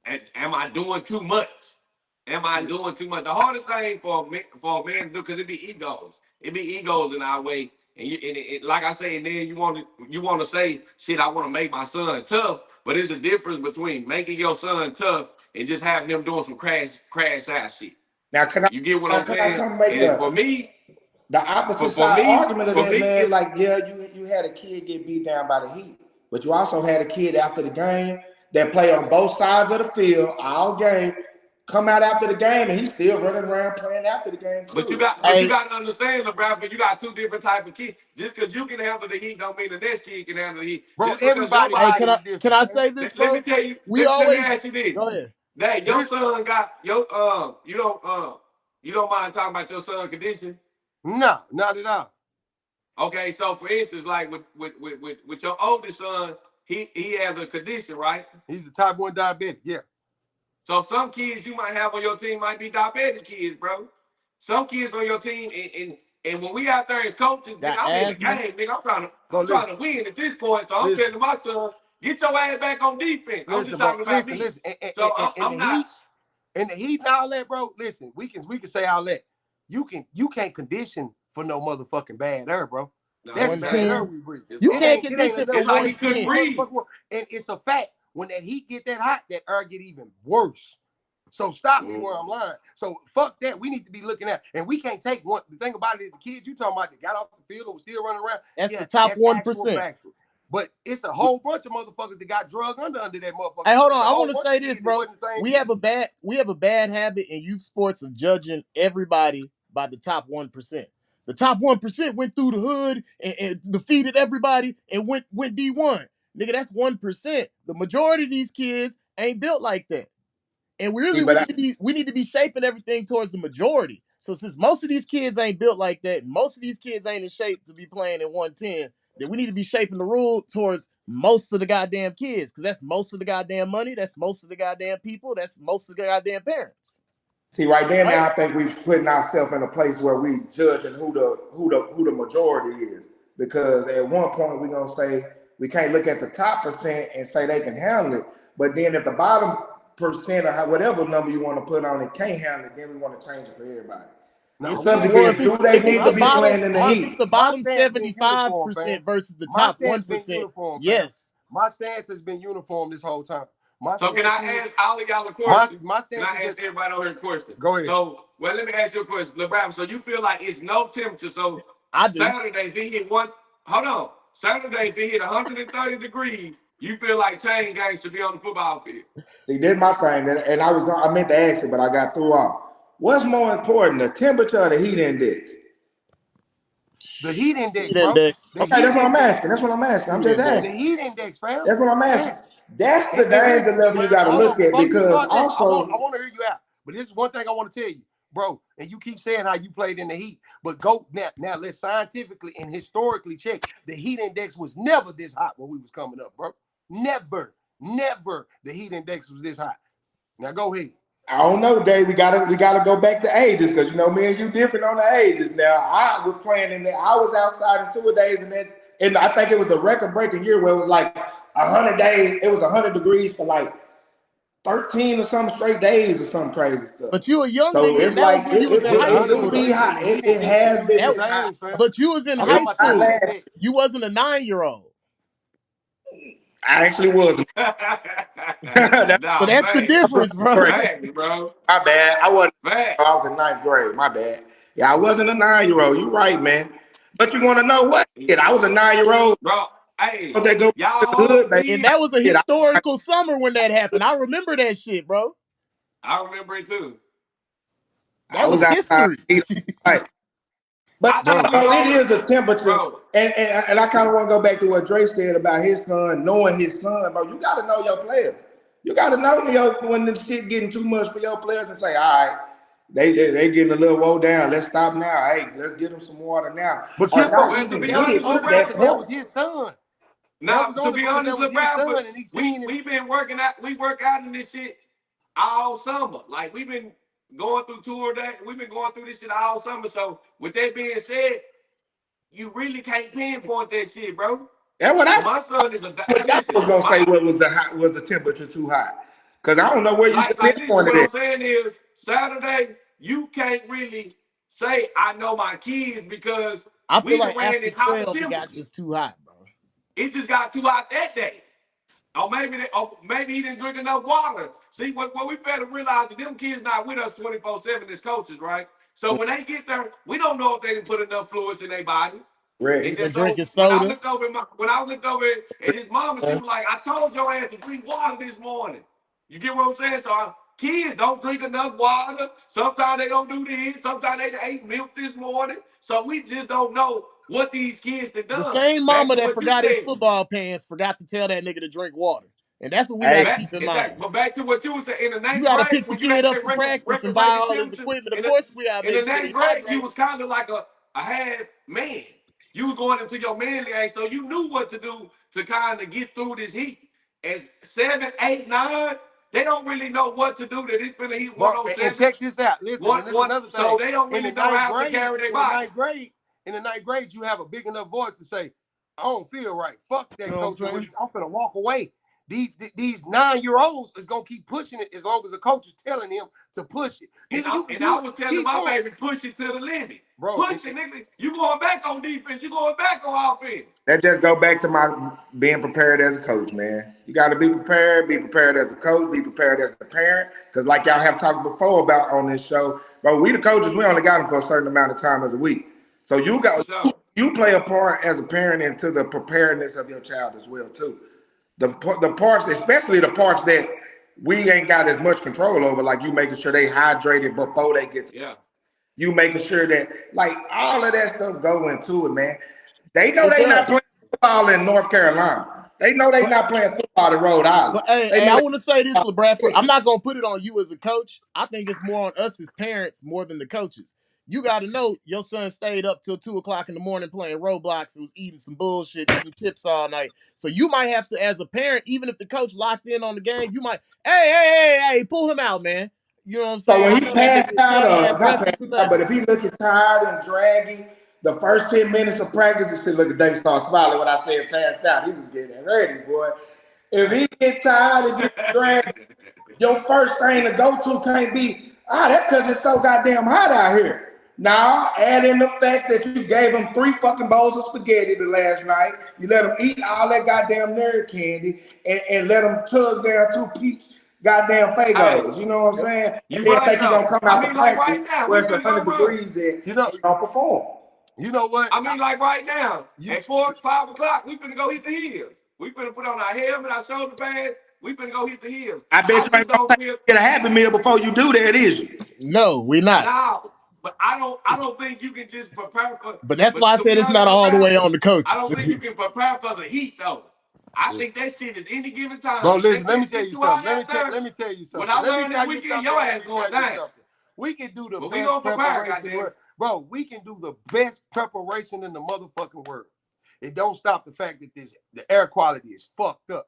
am I doing too much? Am I doing too much? The hardest thing for a man to do, because it be egos. It be egos in our way. And like I say, and then you want to say, shit, I want to make my son tough. But there's a difference between making your son tough and just having him doing some crash ass shit. Now, You get what I'm can I saying? come make And for me, the opposite for side me, argument of for that, me, man? it's Like, yeah, you had a kid get beat down by the Heat, but you also had a kid after the game that played on both sides of the field all game, come out after the game, and he's still running around playing after the game too. But you got to understand, LeBron, but you got two different type of kids. Just because you can handle the heat don't mean the next kid can handle the heat. Bro, Just because everybody Hey, body is different. can I man. say this, let bro? me tell you, We let me always ask you this. go ahead. That your son got your you don't mind talking about your son condition? No, not at all. Okay, so for instance, like with your oldest son, he has a condition, right? He's the type 1 diabetic. Yeah. So some kids you might have on your team might be diabetic kids, bro. Some kids on your team, and when we out there as coaches, nigga, I'm in the game, nigga. I'm trying to win at this point. So I'm telling my son, get your ass back on defense. I'm just talking about me. Listen. So I'm not. In the heat and all that, bro. Listen, we can say all that. You can't condition for no motherfucking bad air, bro. No, That's One bad team. air we breathe. You can't condition for It's like he one couldn't team. breathe. And it's a fact. When that heat get that hot, that air get even worse. So stop me where I'm lying. So fuck that. We need to be looking at, and we can't take one. The thing about it is the kids you talking about that got off the field and was still running around. That's the top 1%. But it's a whole bunch of motherfuckers that got drugged under that motherfucker. Hey, hold on. It's a I whole want to bunch say of this, kids that bro. wasn't the same We kid. have a bad habit in youth sports of judging everybody by the top 1%. The top 1% went through the hood and defeated everybody and went D1. Nigga, that's 1%. The majority of these kids ain't built like that. And we need to be shaping everything towards the majority. So since most of these kids ain't built like that, and most of these kids ain't in shape to be playing in 110, then we need to be shaping the rule towards most of the goddamn kids, because that's most of the goddamn money, that's most of the goddamn people, that's most of the goddamn parents. See, right there now, I think we're putting ourselves in a place where we judging who the majority is. Because at one point we're gonna say we can't look at the top percent and say they can handle it. But then if the bottom percent or whatever number you want to put on it can't handle it, then we want to change it for everybody. It's subject well, is, do they need to be playing in the if heat? it's the bottom 75% versus the top 1%, yes. My stance has been uniform this whole time. So can I ask all of y'all a question? Can I ask everybody on here a question? Go ahead. So, well, let me ask you a question, LeBron. So you feel like it's no temperature. So I do. Saturday, if it hit Saturday, if it hit 130 degrees, you feel like chain gang should be on the football field. See, that's my thing. And I meant to ask it, but I got threw off. What's more important, the temperature or the heat index? The heat index, Heat bro. index. Okay, that's what I'm asking. I'm just asking. The heat index, fam. That's what I'm asking. That's the danger level you got to look at, because also I want to hear you out. But this is one thing I want to tell you, bro. And you keep saying how you played in the heat, but go now. Let's scientifically and historically check. The heat index was never this hot when we was coming up, bro. Never the heat index was this hot. Now go ahead. I don't know, Dave. We gotta go back to ages, because me and you different on the ages. Now I was playing I was outside in 2 days, and I think it was the record-breaking year where it was like 100 days. It was 100 degrees for like 13 or some straight days or some crazy stuff. But you a young so nigga. it's like it be hot. It has been. But you was in high school. You wasn't a 9-year-old. I actually was. So that's the difference, bro. My bad. I wasn't. I was in 9th grade. My bad. Yeah, I wasn't a 9-year-old. You're right, man. But you want to know what? I was a 9-year-old. Bro, hey, they go good, and that was a historical summer when that happened. I remember that shit, bro. I remember it too. That was history. But it is a temperature, and I kind of want to go back to what Dre said about his son, knowing his son, bro. You got to know your players. You got to know when the shit getting too much for your players and say, all right, They getting a little woe down. Let's stop now. Hey, let's get them some water now. But Or Kimbo, not Well, to even be that get was honest, to Lil only that because Rapper, that was point. his son. That now was to only be because honest, that was Lil his son, Rapper, and he we seen it. we been working out. We work out in this shit all summer. Like we've been going through tour day. We've been going through this shit all summer. So with that being said, you really can't pinpoint that shit, bro. That's what I My son is a what y'all listen. was gonna My say. What was the hot? Was the temperature too hot? Because I don't know where you can like this is pinpoint what I'm it saying is Saturday you can't really say I know my kids because I feel we done like ran after in hotter 12, it got temperatures. just too hot, bro. It just got too hot that day. Or maybe he didn't drink enough water. See, what we fail to realize is them kids not with us 24/7 as coaches, right? So at. when they get there, we don't know if they didn't put enough fluids in their body. And Right. They then so drinking when I soda. looked over at his mama, she was like, "I told your ass to drink water this morning." You get what I'm saying? So kids don't drink enough water. Sometimes they don't do this. Sometimes they ate milk this morning. So we just don't know what these kids have The done. same Back mama to that what you forgot his said. football pants forgot to tell that nigga to drink water. And that's what we got Hey, to keep in mind. But back to what you were saying, in the You ninth got to grade, pick the when you kid had up that for practice and record buy breaking all his temperature, equipment. Of in the course, we got to in the make sure ninth he grade, you hydrated. was kind of like a half man. You was going into your manly age, so you knew what to do to kind of get through this heat. As 7, 8, 9, they don't really know what to do. That it's finna heat Bro, and 107. check this out. Listen, and this is another So thing. they don't In the really know ninth how to grade, carry their in the body. ninth grade, in the ninth grade, you have a big enough voice to say, "I don't feel right. Fuck that You know what I'm coach. saying? I'm finna walk away." These 9-year-olds is gonna keep pushing it as long as the coach is telling him to push it. And Nigga, you can I do it. was telling Keep my going, baby, push it to the limit. bro. Push it, nigga. You going back on defense. You going back on offense. that just go back to my being prepared as a coach, man. You got to be prepared as a coach, be prepared as a parent. Because like y'all have talked before about on this show, bro, we the coaches, we only got them for a certain amount of time as a week. So For sure. you play a part as a parent into the preparedness of your child as well too. The parts, especially the parts that we ain't got as much control over, like you making sure they hydrated before they get to Yeah. you making sure that like all of that stuff go into it, man. They know It they not playing does. football in North Carolina. They know they But not playing football in Rhode Island. But hey, They hey, know I they want to say this, LeBradford. I'm Texas. not gonna put it on you as a coach. I think it's more on us as parents more than the coaches. You got to know your son stayed up till 2 o'clock in the morning playing Roblox and was eating some bullshit, eating chips all night. So you might have to, as a parent, even if the coach locked in on the game, you might, hey, pull him out, man. You know what I'm So saying? when I he know that passed nigga he out, ain't had or not passed breakfast or out, but nothing. if he looking tired and draggy, the first 10 minutes of practice, he should look at Dave start smiling when I said passed out. He was getting ready, boy. If he get tired and get draggy, your first thing to go to can't be, that's because it's so goddamn hot out here. Now, add in the fact that you gave him 3 fucking bowls of spaghetti the last night. You let him eat all that goddamn nerd candy and let him tug down 2 peach goddamn Hey, Fagos. You know what I'm saying? And you then right think he gonna though. come I out to mean, like practice right now, where we it's finna go 100 run. degrees and You know, he gonna perform. you know what? I mean, like right now, You at 4, 5 o'clock, we finna go hit the hills. We finna put on our helmet, our shoulder pads. We finna go hit the hills. I bet I you just ain't gonna don't take feel get a Happy Meal before you do that, is you? No, we not. now, but I don't think you can just prepare for. But that's why But I to said be it's honest not with the all the way rapper, on the I coaches. don't think you can prepare for the heat though. I think that shit is any given Bro, time. listen, Let let me that tell shit you too hot something. out there. Let me tell you What something. I Let me learned this tell you weekend, something. your ass Let me going tell you down. something. We can do the But we best gonna prepare, preparation. goddamn. Bro, we can do the best preparation in the motherfucking world. It don't stop the fact that the air quality is fucked up.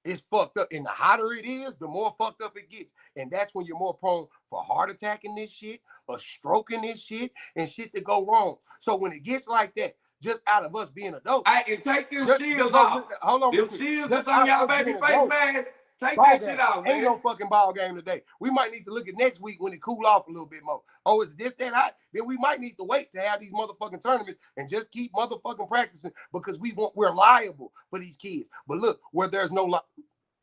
It's fucked up. And the hotter it is, the more fucked up it gets. And that's when you're more prone for heart attack in this shit, a stroke in this shit, and shit that go wrong. So when it gets like that, just out of us being adults, I can take them shields off. hold on real Them quick. shields Just that's on out of y'all us baby being face, adults, man. Take ball that game. shit out, Ain't man. no fucking ball game today. We might need to look at next week when it cool off a little bit more. Oh, is this that hot? Then we might need to wait to have these motherfucking tournaments and just keep motherfucking practicing because we're liable for these kids. But look, where there's no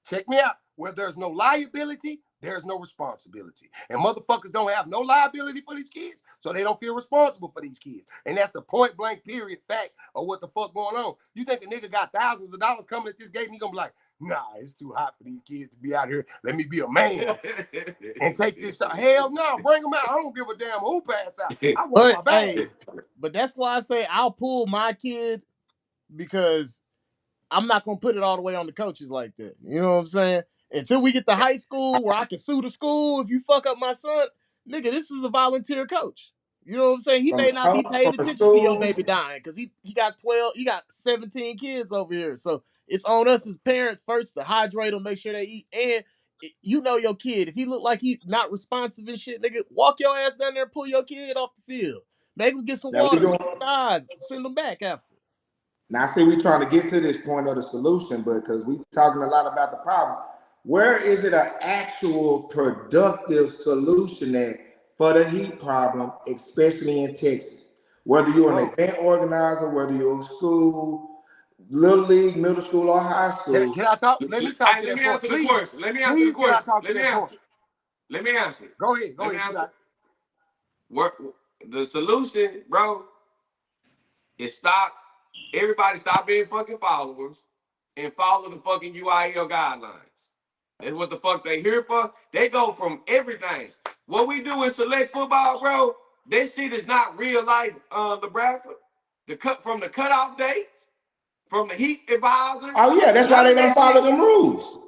check me out. Where there's no liability, there's no responsibility. And motherfuckers don't have no liability for these kids, so they don't feel responsible for these kids. And that's the point blank period fact of what the fuck going on. You think a nigga got thousands of dollars coming at this gate and he gonna be like, nah, it's too hot for these kids to be out here. Let me be a man and take this shot. Hell no, bring them out. I don't give a damn who pass out. I want But my bag. hey, but that's why I say I'll pull my kid because I'm not gonna put it all the way on the coaches like that. You know what I'm saying? Until we get to high school where I can sue the school if you fuck up my son, nigga, this is a volunteer coach. You know what I'm saying? He From may the not be coach, paid from the attention to your schools. baby dying because he got 17 kids over here. So it's on us as parents first to hydrate them, make sure they eat. And you know your kid. If he look like he's not responsive and shit, nigga, walk your ass down there and pull your kid off the field. Make him get some Now we water, doing. clean the eyes, send them back after. Now, see, we trying to get to this point of the solution, but because we talking a lot about the problem, where is it an actual productive solution at for the heat problem, especially in Texas? Whether you're an event organizer, whether you're in school, little league, middle school, or high school. Can I talk? Let me talk to Let that me point. answer the Please, question. Let me answer the please, can I question. talk to that point? Let me answer. Go ahead. Let me You answer. got it. The solution, bro, is everybody stop being fucking followers and follow the fucking UIL guidelines. That's what the fuck they here for. They go from everything. What we do in select football, bro, that shit is not real life, Nebraska. From the cutoff dates, from the heat advisor. Oh yeah, that's why they don't follow them rules.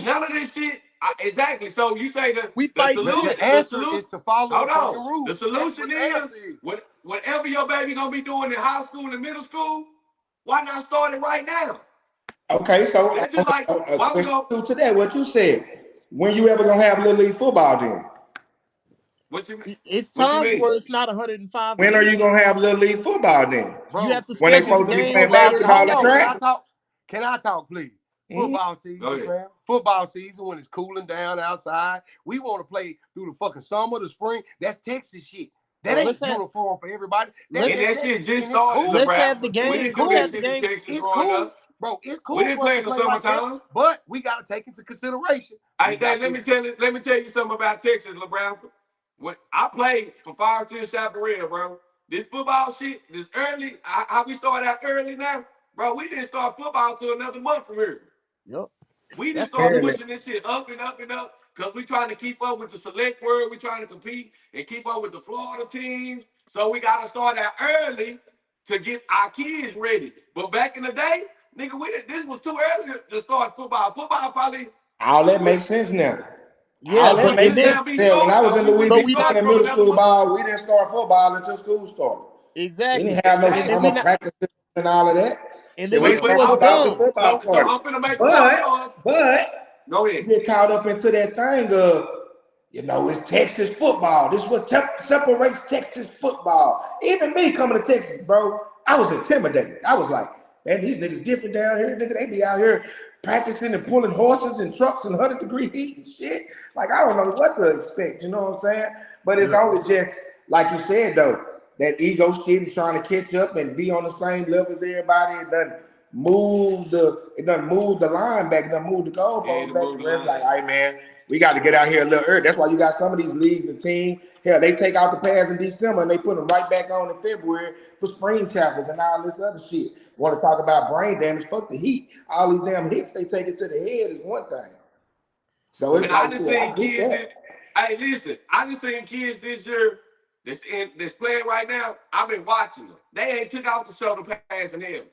None of this shit. Exactly. So you say the solution. The answer is to follow the fucking rules. The solution is whatever your baby gonna be doing in high school and middle school, why not start it right now? Okay, so that's just like why we go to that? What you said? When you ever gonna have little league football then? What you mean? It's times where it's not 105. When are you gonna have little league football then? Bro, you have to when they schedule supposed to be games playing later. basketball and track? Can I talk, please? Football season, man. Football season when it's cooling down outside. We want to play through the fucking summer, the spring. That's Texas shit. That ain't uniform for everybody. That shit just started. Let's have the games. We didn't do that shit in Texas growing up. Bro, it's cool. We didn't play in the summertime, but we gotta take into consideration. Let me tell you something about Texas, LeBron. When I played for Firestone Chaparral, bro, this football shit, this early, how we started out early now, bro, we didn't start football until another month from here. Yep. We just started pushing this shit up and up and up because we trying to keep up with the select world. We trying to compete and keep up with the Florida teams. So we got to start out early to get our kids ready. But back in the day, nigga, this was too early to start football. Football probably... All that makes sense now. Yeah, that makes sense. When I was in Louisiana in middle school ball, we didn't start football until school started. Exactly. We didn't have no summer practices and all of that. And then we was dumb. So I'm gonna make but go ahead. You get caught up into that thing of, it's Texas football. This is what separates Texas football. Even me coming to Texas, bro, I was intimidated. I was like, man, these niggas different down here. Nigga, they be out here practicing and pulling horses and trucks in 100-degree heat and shit. Like, I don't know what to expect, you know what I'm saying? But it's only just, like you said, though, that ego shit and trying to catch up and be on the same level as everybody. It doesn't move the line back. It doesn't move the goalpost back to us. Like, all right, man, we got to get out here a little early. That's why you got some of these leagues and teams. Hell, they take out the pads in December and they put them right back on in February for spring tackles and all this other shit. Want to talk about brain damage? Fuck the heat. All these damn hits they take it to the head is one thing. So it's I just seen kids. Hey, listen, I just seen kids this year that's playing right now. I've been watching them. They ain't took out the shoulder pads and helmets.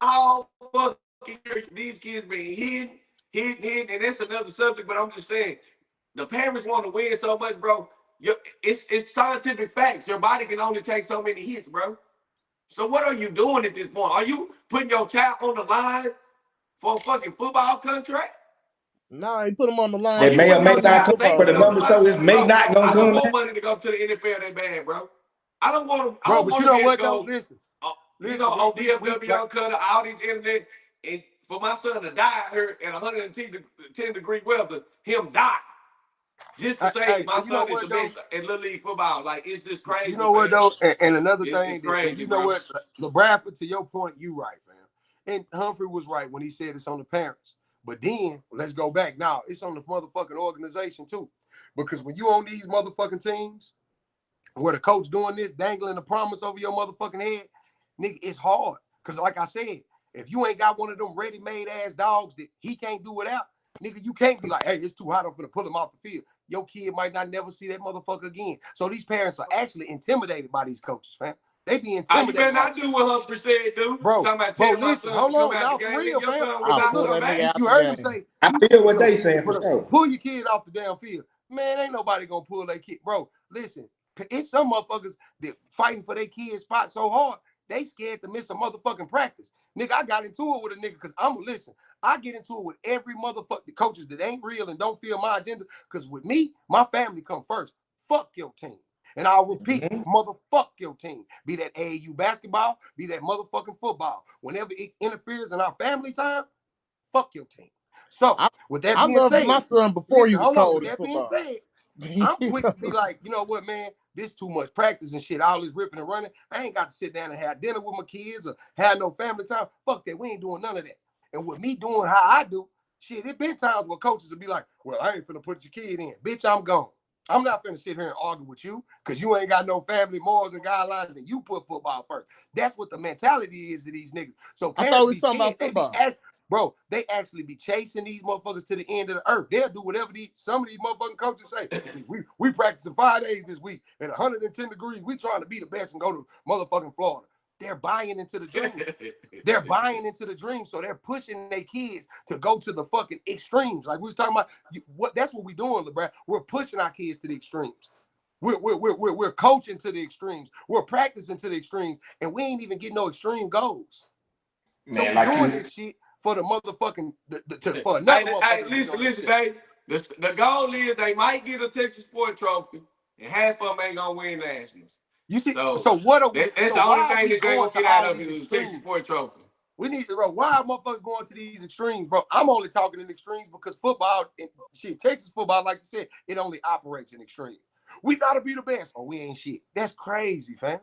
All fucking year, these kids been hit, and that's another subject. But I'm just saying, the parents want to win so much, bro. It's scientific facts. Your body can only take so many hits, bro. So what are you doing at this point? Are you putting your child on the line for a fucking football contract? No, he put them on the line. They may or may not come, but the number so is may not gonna come. I don't want money to go to the NFL that bad, bro. I don't want to. Bro, but you know what though? Listen, on DFW Uncut, all these internet, and for my son to die here at 110-degree weather, him die. Just to say my son is the best at Little League football. Like, it's just crazy. You know what, though? And another thing, it's crazy, you know what? LeBradford, to your point, you right, fam. And Humphrey was right when he said it's on the parents. But then, let's go back. Now, it's on the motherfucking organization, too. Because when you on these motherfucking teams, where the coach doing this, dangling the promise over your motherfucking head, nigga, it's hard. Because like I said, if you ain't got one of them ready-made ass dogs that he can't do without, nigga, you can't be like, hey, it's too hot, I'm gonna pull him off the field. Your kid might not never see that motherfucker again. So these parents are actually intimidated by these coaches, fam. They be intimidated. You better not do what Humphrey said, dude. Bro, listen, hold on, now for real, fam. You heard him say, I feel what they saying for sure. Pull your kid off the damn field. Man, ain't nobody gonna pull their kid. Bro, listen, it's some motherfuckers that fighting for their kid's spot so hard, they scared to miss a motherfucking practice. Nigga, I got into it with a nigga because listen, I get into it with every motherfucking coaches that ain't real and don't feel my agenda. Because with me, my family come first. Fuck your team. And I'll repeat, motherfuck your team. Be that AAU basketball, be that motherfucking football. Whenever it interferes in our family time, fuck your team. So, with that I being loved said, my son before he was hold on. cold With at that being football. said, I'm quick to be like, you know what, man, this too much practice and shit. All this ripping and running. I ain't got to sit down and have dinner with my kids or have no family time. Fuck that. We ain't doing none of that. And with me doing how I do, shit, it been times where coaches will be like, well, I ain't finna put your kid in. Bitch, I'm gone. I'm not finna sit here and argue with you because you ain't got no family morals and guidelines and you put football first. That's what the mentality is to these niggas. So I thought parents we be was talking scared. about They be football. bro, they actually be chasing these motherfuckers to the end of the earth. They'll do whatever some of these motherfucking coaches say. We practicing 5 days this week at 110 degrees. We trying to be the best and go to motherfucking Florida. They're buying into the dream. They're buying into the dream. So they're pushing their kids to go to the fucking extremes. Like we was talking about, that's what we're doing, LeBron. We're pushing our kids to the extremes. We're coaching to the extremes. We're practicing to the extremes, and we ain't even getting no extreme goals. So we're doing this shit for the motherfucking for another motherfucker. Hey, listen, Dave. The goal is they might get a Texas Sport Trophy, and half of them ain't gonna win nationals. You see, so what are we? That's the only thing that they gonna get out of it is the Texas Sport Trophy. We need to, bro. Why are motherfuckers going to these extremes, bro? I'm only talking in extremes because football, shit, Texas football, like you said, it only operates in extremes. We gotta be the best, or we ain't shit. That's crazy, fam.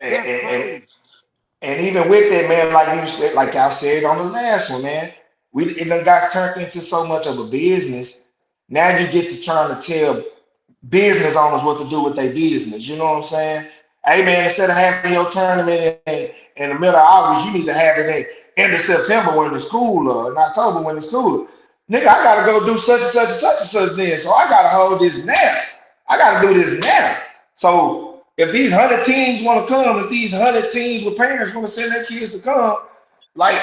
That's crazy. And even with that, man, like you said, like I said on the last one, man, it done got turned into so much of a business. Now you get to trying to tell business owners what to do with their business. You know what I'm saying? Hey, man, instead of having your tournament in the middle of August, you need to have it at end of September when it's cooler, in October when it's cooler. Nigga, I gotta go do such and such and such and such then. So I gotta hold this now. I gotta do this now. So if these 100 teams want to come, if these 100 teams with parents want to send their kids to come, like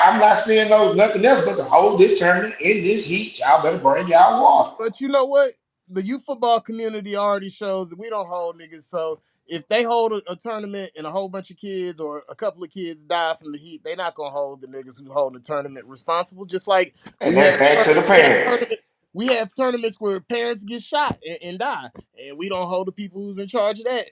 I'm not saying nothing else but to hold this tournament in this heat. Y'all better bring y'all water. But you know what? The youth football community already shows that we don't hold niggas. So if they hold a tournament and a whole bunch of kids or a couple of kids die from the heat, they're not gonna hold the niggas who hold the tournament responsible. Just like And that's back to the parents. We have tournaments where parents get shot and die, and we don't hold the people who's in charge of that,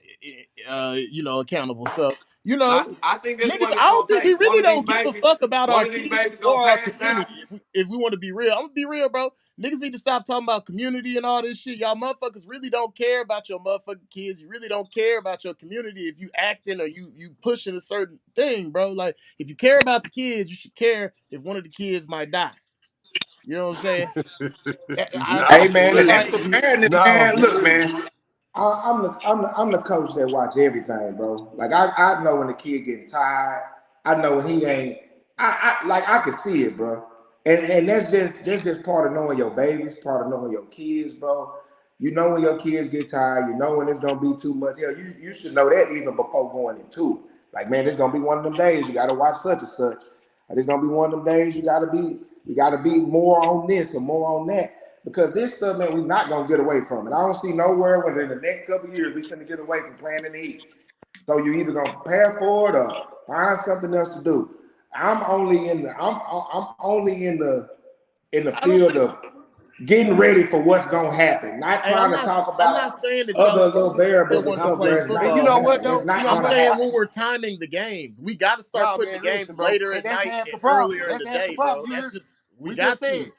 accountable. So I think that's niggas, what it's I don't gonna think we take. really don't give a fuck about our kids or our pass out. community. If we want to be real, I'm gonna be real, bro. Niggas need to stop talking about community and all this shit. Y'all motherfuckers really don't care about your motherfucking kids. You really don't care about your community if you acting or you pushing a certain thing, bro. Like, if you care about the kids, you should care if one of the kids might die. You know what I'm saying? Hey, man, and that's preparedness, man. Look, real. man, I'm the coach that watch everything, bro. Like I know when the kid getting tired. I know when he ain't. I can see it, bro. And that's just part of knowing your babies, part of knowing your kids, bro. You know when your kids get tired. You know when it's gonna be too much. Hell, you should know that even before going into it. Like, man, it's gonna be one of them days you gotta watch such and such. It's gonna be one of them days you gotta be more on this or more on that. Because this stuff, man, we're not gonna get away from it. I don't see nowhere where in the next couple of years we finna get away from playing in the heat. So you either gonna prepare for it or find something else to do. I'm only in the field of getting ready for what's gonna happen. Not trying to talk about I'm not saying that other y'all little still variables and want to stuff play where it's not football. You know what, though? It's not I'm gonna saying happen. when we're timing the games, we got to start putting the games bro. later And at that's night half the and problem. earlier in That's the half the day, bro. problem. That's just we just got said. to.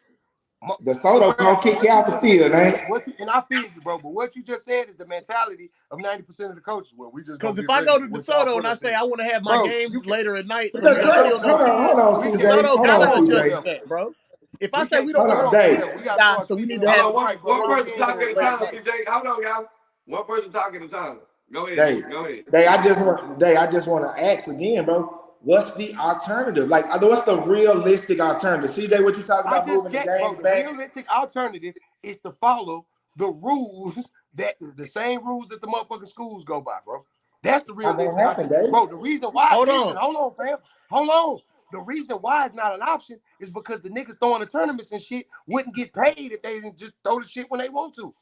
DeSoto gonna kick you out the field, man. And I feel you, bro. But what you just said is the mentality of 90% of the coaches. Well, we just Because if I go to DeSoto and I say I want to have my games later at night, so we Hold don't kill no kids, on, CJ. DeSoto Hold on, gotta adjust CJ. to that, bro. If I say we don't Hold on, want Dave. kids to die, so we need to have Hold on, one person talking at a late time, night. CJ. Hold on, y'all. One person talking at a time. Go ahead. Dave, Go ahead. Dave, I just want to ask again, bro. What's the alternative? Like, what's the realistic alternative? CJ, what you talking about moving the games back? The realistic alternative is to follow the rules that the same rules that the motherfucking schools go by, bro. That's the realistic alternative. Bro, the reason why, hold on, fam. Hold on. The reason why it's not an option is because the niggas throwing the tournaments and shit wouldn't get paid if they didn't just throw the shit when they want to.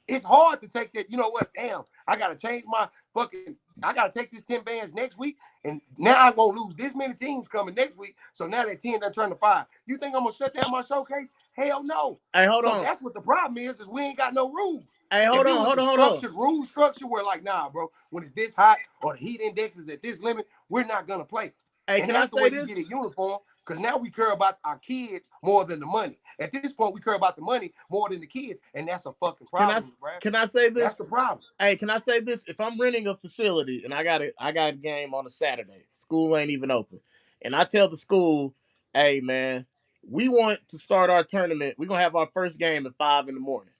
It's hard to take that. You know what? Damn, I gotta change my fucking. I gotta take this 10 bands next week, and now I'm gonna lose this many teams coming next week. So now that 10 done turn to 5. You think I'm gonna shut down my showcase? Hell no. Hey, hold So on. that's what the problem is we ain't got no rules. Hey, If hold it on, was hold a on, hold on. structured rule structure where like, nah, bro, when it's this hot or the heat index is at this limit, we're not gonna play. Hey, And can I that's the say way this? you get it uniform. Because now we care about our kids more than the money. At this point, we care about the money more than the kids, and that's a fucking problem, Brad. Can I say That's this? the problem. Hey, can I say this? If I'm renting a facility and I got a game on a Saturday, school ain't even open, and I tell the school, hey man, we want to start our tournament. We're gonna have our first game at 5 in the morning.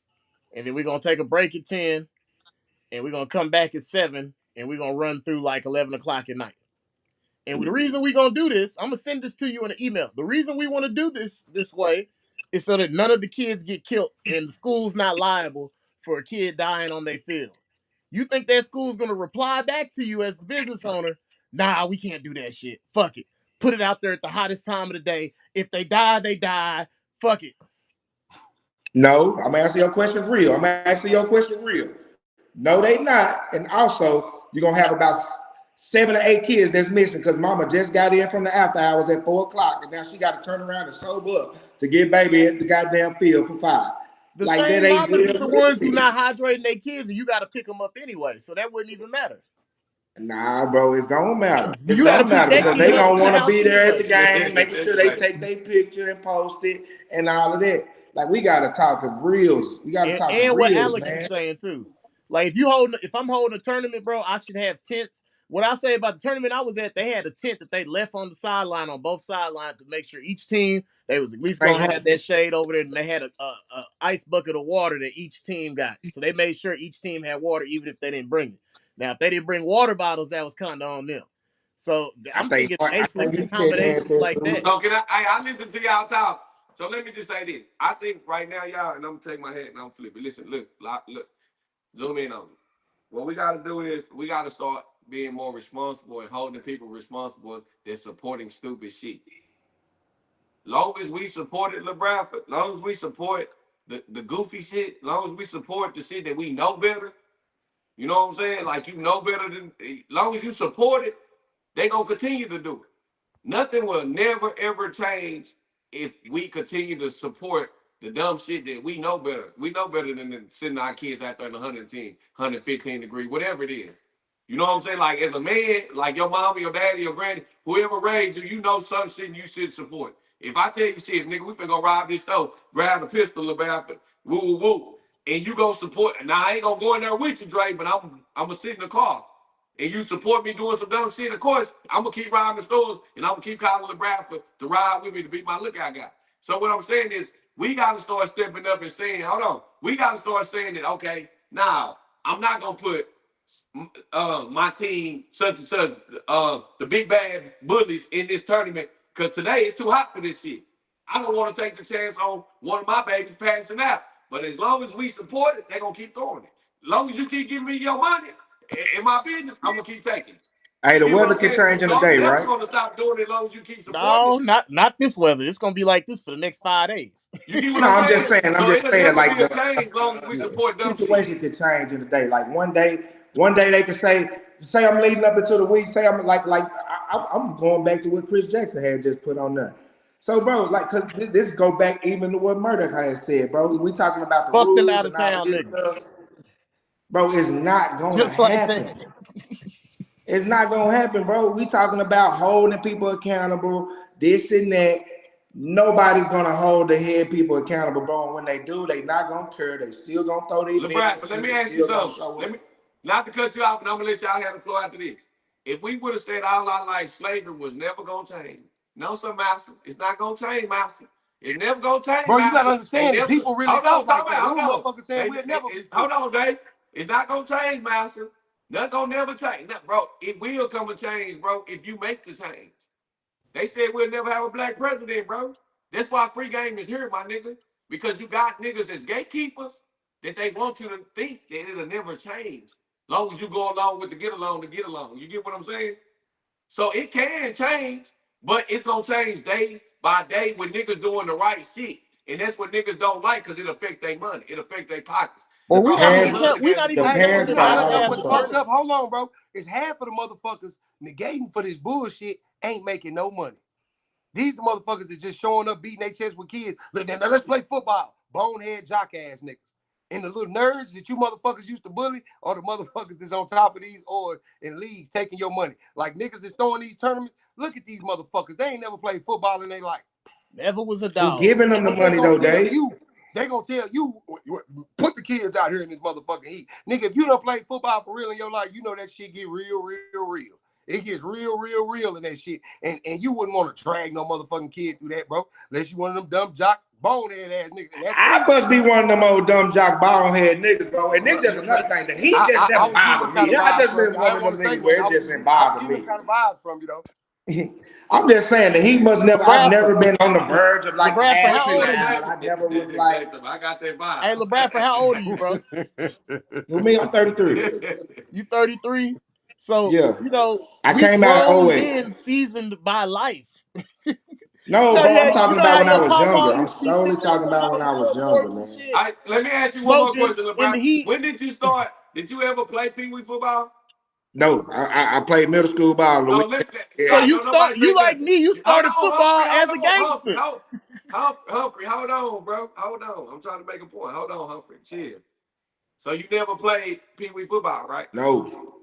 And then we're gonna take a break at 10, and we're gonna come back at 7, and we're gonna run through like 11 o'clock at night. And the reason we're gonna do this, I'm gonna send this to you in an email. The reason we want to do this way is so that none of the kids get killed and the school's not liable for a kid dying on their field. You think that school's gonna reply back to you as the business owner? Nah, we can't do that shit. Fuck it. Put it out there at the hottest time of the day. If they die, they die. Fuck it. No, I'm answering your question real. I'm answering your question real. No, they not. And also, you're gonna have about 7 or 8 kids that's missing because mama just got in from the after hours at 4 o'clock, and now she got to turn around and sober up to get baby at the goddamn field for 5. The Like that same ain't mamas is the ones who realistic. not hydrating their kids, and you got to pick them up anyway. So that wouldn't even matter. Nah, bro, it's gonna matter. It's You got to gonna pick matter that because kid they up gonna at the want to house be there at the anyway. game, making sure they take their picture and post it and all of that. Like we gotta talk to reals. We gotta talk to And what reals, Alex man. is saying too. Like if I'm holding a tournament, bro, I should have tents. What I say about the tournament I was at, they had a tent that they left on the sideline on both sidelines to make sure each team they was at least gonna have that shade over there, and they had a ice bucket of water that each team got. So they made sure each team had water, even if they didn't bring it. Now, if they didn't bring water bottles, that was kind of on them. So I'm thinking I basic think you can have accommodations that like too. that. So I listen to y'all talk. So let me just say this. I think right now, y'all, and I'm gonna take my head and I'm flipping. Listen, look, zoom in on me. What we gotta do is we gotta start being more responsible and holding people responsible than supporting stupid shit. Long as we supported LeBron, long as we support the goofy shit, long as we support the shit that we know better, you know what I'm saying? Like you know better than, long as you support it, they gonna continue to do it. Nothing will never ever change if we continue to support the dumb shit that we know better. We know better than sending our kids out there in 110, 115 degree, whatever it is. You know what I'm saying? Like as a man, like your mama, your daddy, your granny, whoever raised you, you know some shit you should support. If I tell you shit, nigga, we finna go rob this store, grab a pistol about it, woo woo woo, and you go support. Now I ain't gonna go in there with you, Dre, but I'm gonna sit in the car and you support me doing some dumb shit, of course, I'm gonna keep riding the stores and I'm gonna keep calling LeBron to ride with me to be my lookout guy. So what I'm saying is we gotta start stepping up and saying, hold on, we gotta start saying that, okay, now I'm not gonna put my team such and such, the big bad bullies in this tournament because today it's too hot for this shit. I don't want to take the chance on one of my babies passing out. But as long as we support it, they're gonna keep throwing it. As long as you keep giving me your money in my business, I'm gonna keep taking it. Hey, the You get what weather I'm can saying? change in So a I'm day, never right? gonna stop doing it as long as you keep supporting No, it. not this weather. It's gonna be like this for the next 5 days. You get what No, I'm I'm just saying? saying. I'm So just it'll saying, never like be a change as long as we support the dumb shit. situation can change in a day. Like one day they can say I'm leading up into the week. Say I'm I'm going back to what Chris Jackson had just put on there. So, bro, like, cause this go back even to what Murdoch had said, bro. We talking about the Fuck them rules out of and all of town this niggas. stuff, bro. It's not gonna Just like happen. that. It's not gonna happen, bro. We talking about holding people accountable, this and that. Nobody's gonna hold the head people accountable, bro. And when they do, they not gonna care. They still gonna throw their LeBron, but best. let me They ask you still gonna something. show Let up. me not to cut you off, and I'm gonna let y'all have the floor after this. If we would have said all our life slavery was never gonna change, no, sir, master, it's not gonna change, master. It's never gonna change, Bro, you gotta master. They understand that never. people really Hold on, thought talk like that. about. Them Hold on. motherfuckers saying we'd never be free. Hold on, Dave. It's not gonna change, master. Nothing gonna never change, no, bro. It will come a change, bro, if you make the change. They said we'll never have a black president, bro. That's why free game is here, my nigga. Because you got niggas that's gatekeepers that they want you to think that it'll never change. Long as you go along with the get along to get along. You get what I'm saying? So it can change, but it's gonna change day by day with niggas doing the right shit. And that's what niggas don't like because it affect their money. It affect their pockets. Or The we not even parents, tell, we not the even Hey, telling parents them nah, not got to look, look, have all what's the the. fucked up? Hold tournaments. on, bro. It's half of the motherfuckers negating for this bullshit ain't making no money. These the motherfuckers that just showing up beating their chest with kids. Look, now let's play football. Bonehead jock ass niggas. And the little nerds that you motherfuckers used to bully are the motherfuckers that's on top of these or in leagues taking your money. Like niggas that's throwing these tournaments. Look at these motherfuckers. They ain't never played football in their life. Never was a Who dog. giving them the But they money gonna though, tell Dave? you, put the kids out here in this motherfucking heat. Nigga, if you don't play football for real in your life, you know that shit get real, real, real. It gets real, real, real in that shit. And you wouldn't want to drag no motherfucking kid through that, bro. Unless you one of them dumb jock bonehead ass niggas. And that's I me. must be one of them old dumb jock ballhead niggas, bro. And it's just another thing. The heat just I never was getting them bothered kind me. of I vibes just from been you. I one didn't of want them to say niggas where nothing. it just didn't I was bother getting me. them kind of vibes from you, though. I'm just saying the heat must never. I've LeBradford, never been on the verge of like LeBradford, how passing old are Exactly. you? out. I never This was like, exactly. I got that Hey, vibe. LeBradford, how old are you, bro? who me? I'm 33. You 33. So Yeah, I we came out of grown '08. men seasoned by life. No, bro, Yeah, I'm you talking know about how when I your was papa younger. I'm used to be solely sitting on talking some about when I was outdoor younger, porch and man. shit, Let me ask you one more smoking question, in the LeBron. heat. When did you start? Did you ever play Pee Wee football? No, I played middle school ball. Oh, So stop. you Don't nobody you say like nothing. me, you Hold started on, Humphrey. football as Hold a on, Humphrey. gangster. Humphrey, hold on, bro. Hold on. I'm trying to make a point. Hold on, Humphrey. Chill. So you never played Pee Wee football, right? No.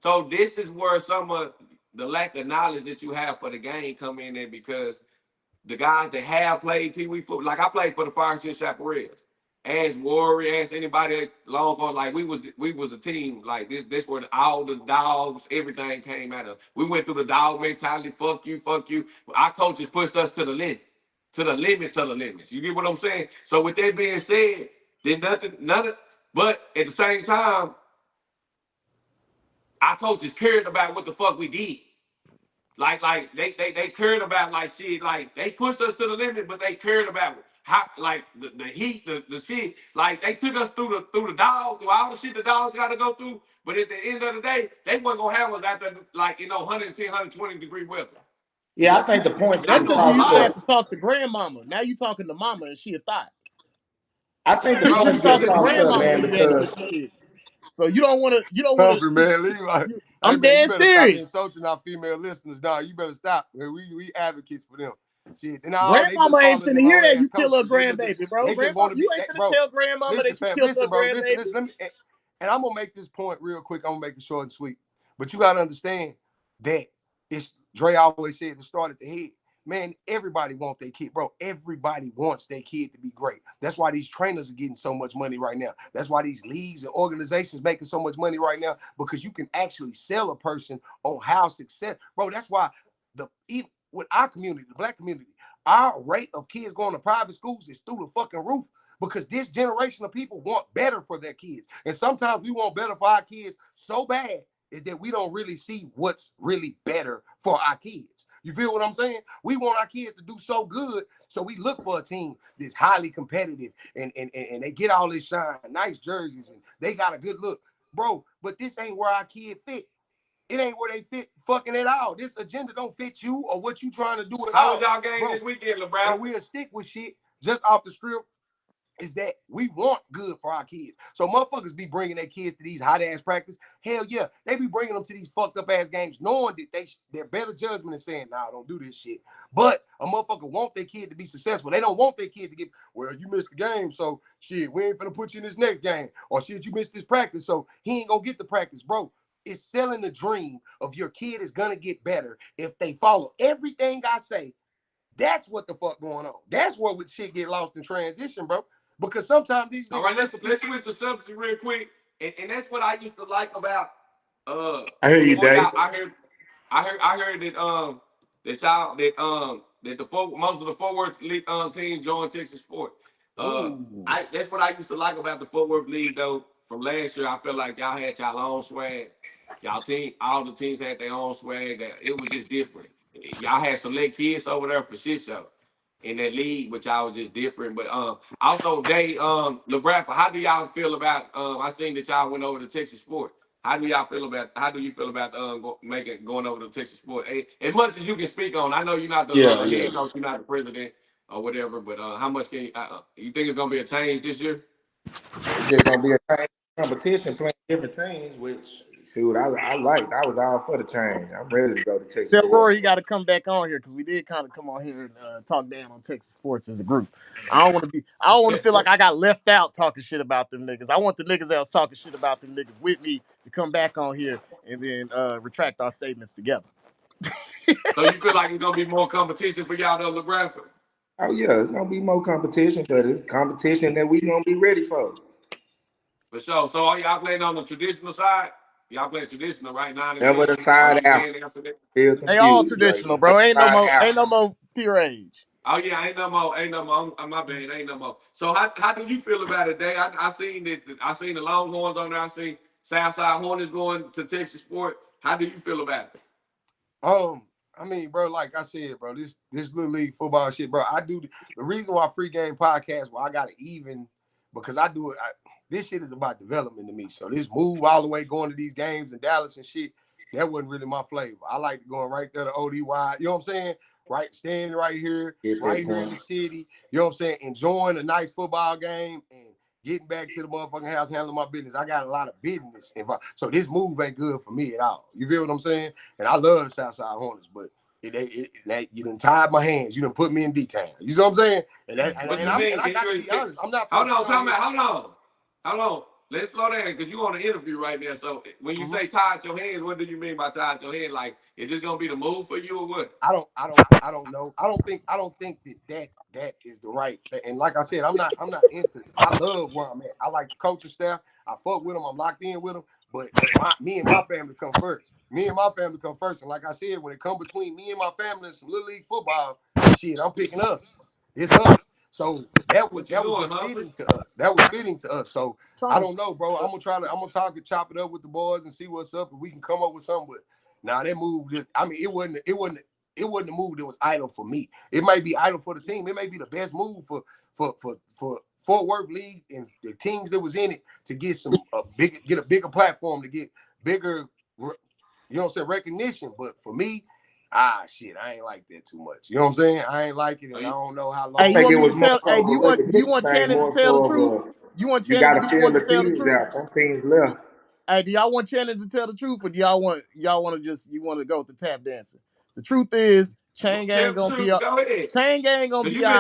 So this is where some of the lack of knowledge that you have for the game come in there because the guys that have played Pee Wee football, like I played for the Fire City Chaparrals. Ask Warrior, ask anybody long for like we was a team like this where all the dogs, everything came out of. We went through the dog mentality, fuck you, fuck you. Our coaches pushed us to the limit, to the limits of the limits. You get what I'm saying? So with that being said, then none of but at the same time, our coaches cared about what the fuck we did. Like they cared about like shit, like they pushed us to the limit, but they cared about how like the heat, the shit. Like they took us through the dog, through all the shit the dogs gotta go through. But at the end of the day, they wasn't gonna have us after like 110, 120-degree weather. Yeah, I think the points That's getting That's because you all crossed used to live. have up. to talk to grandmama. Now you talking to mama and she a thought. I think the You Bro, was points because getting talking to crossed up, grandmama man, when you had because these kids. So you don't wanna Humphrey, man, leave like, hey I'm man, you dead better stop serious. insulting our female listeners, dog. You better stop. Man, we advocates for them. Shit, no, they just Grandmama ain't following finna them hear whole that ass you kill her coaches. grandbaby, bro. They just Grandma, want to you be ain't that, finna bro. tell grandmama Listen, that you fam, killed her listen, bro. grandbaby. Listen. Let me, and I'm gonna make this point real quick. I'm gonna make it short and sweet. But you gotta understand that it's Dre always said to start at the head. Man, everybody wants their kid, bro. Everybody wants their kid to be great. That's why these trainers are getting so much money right now. That's why these leagues and organizations making so much money right now, because you can actually sell a person on how success, bro. That's why even with our community, the black community, our rate of kids going to private schools is through the fucking roof, because this generation of people want better for their kids. And sometimes we want better for our kids so bad is that we don't really see what's really better for our kids. You feel what I'm saying? We want our kids to do so good, so we look for a team that's highly competitive and they get all this shine, nice jerseys, and they got a good look. Bro, but this ain't where our kid fit. It ain't where they fit fucking at all. This agenda don't fit you or what you trying to do at How was all. y'all game Bro, this weekend, LeBron? and we'll stick with shit just off the strip is that we want good for our kids. So motherfuckers be bringing their kids to these hot ass practice. Hell yeah, they be bringing them to these fucked up ass games, knowing that their better judgment is saying, "Nah, don't do this shit." But a motherfucker want their kid to be successful. They don't want their kid to get, well, you missed the game, so shit, we ain't finna put you in this next game, or shit, you missed this practice, so he ain't gonna get the practice, bro. It's selling the dream of your kid is gonna get better if they follow everything I say. That's what the fuck going on. That's where shit get lost in transition, bro. Because sometimes these All niggas right, let's recipes. switch the subject real quick. And that's what I used to like about I hear you, before Dave. y'all I heard that the most of the Fort Worth League teams joined Texas Sport. Ooh. That's what I used to like about the Fort Worth League though. From last year, I felt like y'all had y'all own swag. Y'all team, all the teams had their own swag. That it was just different. Y'all had select kids over there for shit show in that league, which I was just different. But also they LeBron, how do y'all feel about I seen that y'all went over to Texas Sport. How do you feel about going over to Texas Sport? As much as you can speak on. I know you're not the Yeah, yeah. head coach, you're not the president or whatever, but how much can you think it's gonna be a change this year? just gonna be a change competition playing different teams, which shoot, I liked. I was all for the change. I'm ready to go to Texas Tell sports. Rory he got to come back on here because we did kind of come on here and talk down on Texas sports as a group. I don't want to feel like I got left out talking shit about them niggas. I want the niggas that was talking shit about them niggas with me to come back on here and then retract our statements together. So you feel like it's gonna be more competition for y'all though, LeBradford? Oh yeah, it's gonna be more competition, but it's competition that we gonna be ready for. For sure. So are y'all playing on the traditional side? Y'all playing traditional right now? Never the side after. Still They all confused traditional, right bro. now. Ain't no more pure age. Oh yeah, ain't no more. My bad, ain't no more. So how do you feel about it, Dave? I seen that. I seen the Longhorns on there. I seen Southside Hornets going to Texas Sport. How do you feel about it? I mean, bro, like I said, bro, this little league football shit, bro. I do the reason why Free Game Podcast, well, I got it even because I do it. This shit is about development to me. So this move all the way going to these games in Dallas and shit, that wasn't really my flavor. I like going right there to ODY. You know what I'm saying? Right, standing right here, right here in the city. You know what I'm saying? Enjoying a nice football game and getting back to the motherfucking house, handling my business. I got a lot of business involved. So this move ain't good for me at all. You feel what I'm saying? And I love the Southside Hornets, but you done tied my hands. You done put me in D-town. You know what I'm saying? And I got to be honest. I'm not. Hold on. Let's slow down because you on an interview right now. So when you say tied your hands, what do you mean by tied your hands? Like, is this gonna be the move for you or what? I don't know. I don't think that is the right thing. And like I said, I'm not into. I love where I'm at. I like the coaching staff. I fuck with them. I'm locked in with them. But me and my family come first. And like I said, when it come between me and my family and some little league football, shit, I'm picking us. It's us. So that was fitting to us. That was fitting to us. So I don't know, bro. I'm gonna talk and chop it up with the boys and see what's up. If we can come up with something. But now that move, it wasn't a move that was idle for me. It might be idle for the team. It may be the best move for Fort Worth League and the teams that was in it to get a bigger platform, to get bigger, you know what I'm saying, recognition. But for me, shit, I ain't like that too much. You know what I'm saying? I ain't like it, and I don't know how long. Hey, you want Channing to tell the truth? You want Channing to be the one to tell the truth? Some teams left. Hey, do y'all want Channing to tell the truth, or do y'all want to go with the tap dancing? The truth is, Chang ain't gonna be all right. Chang ain't gonna be all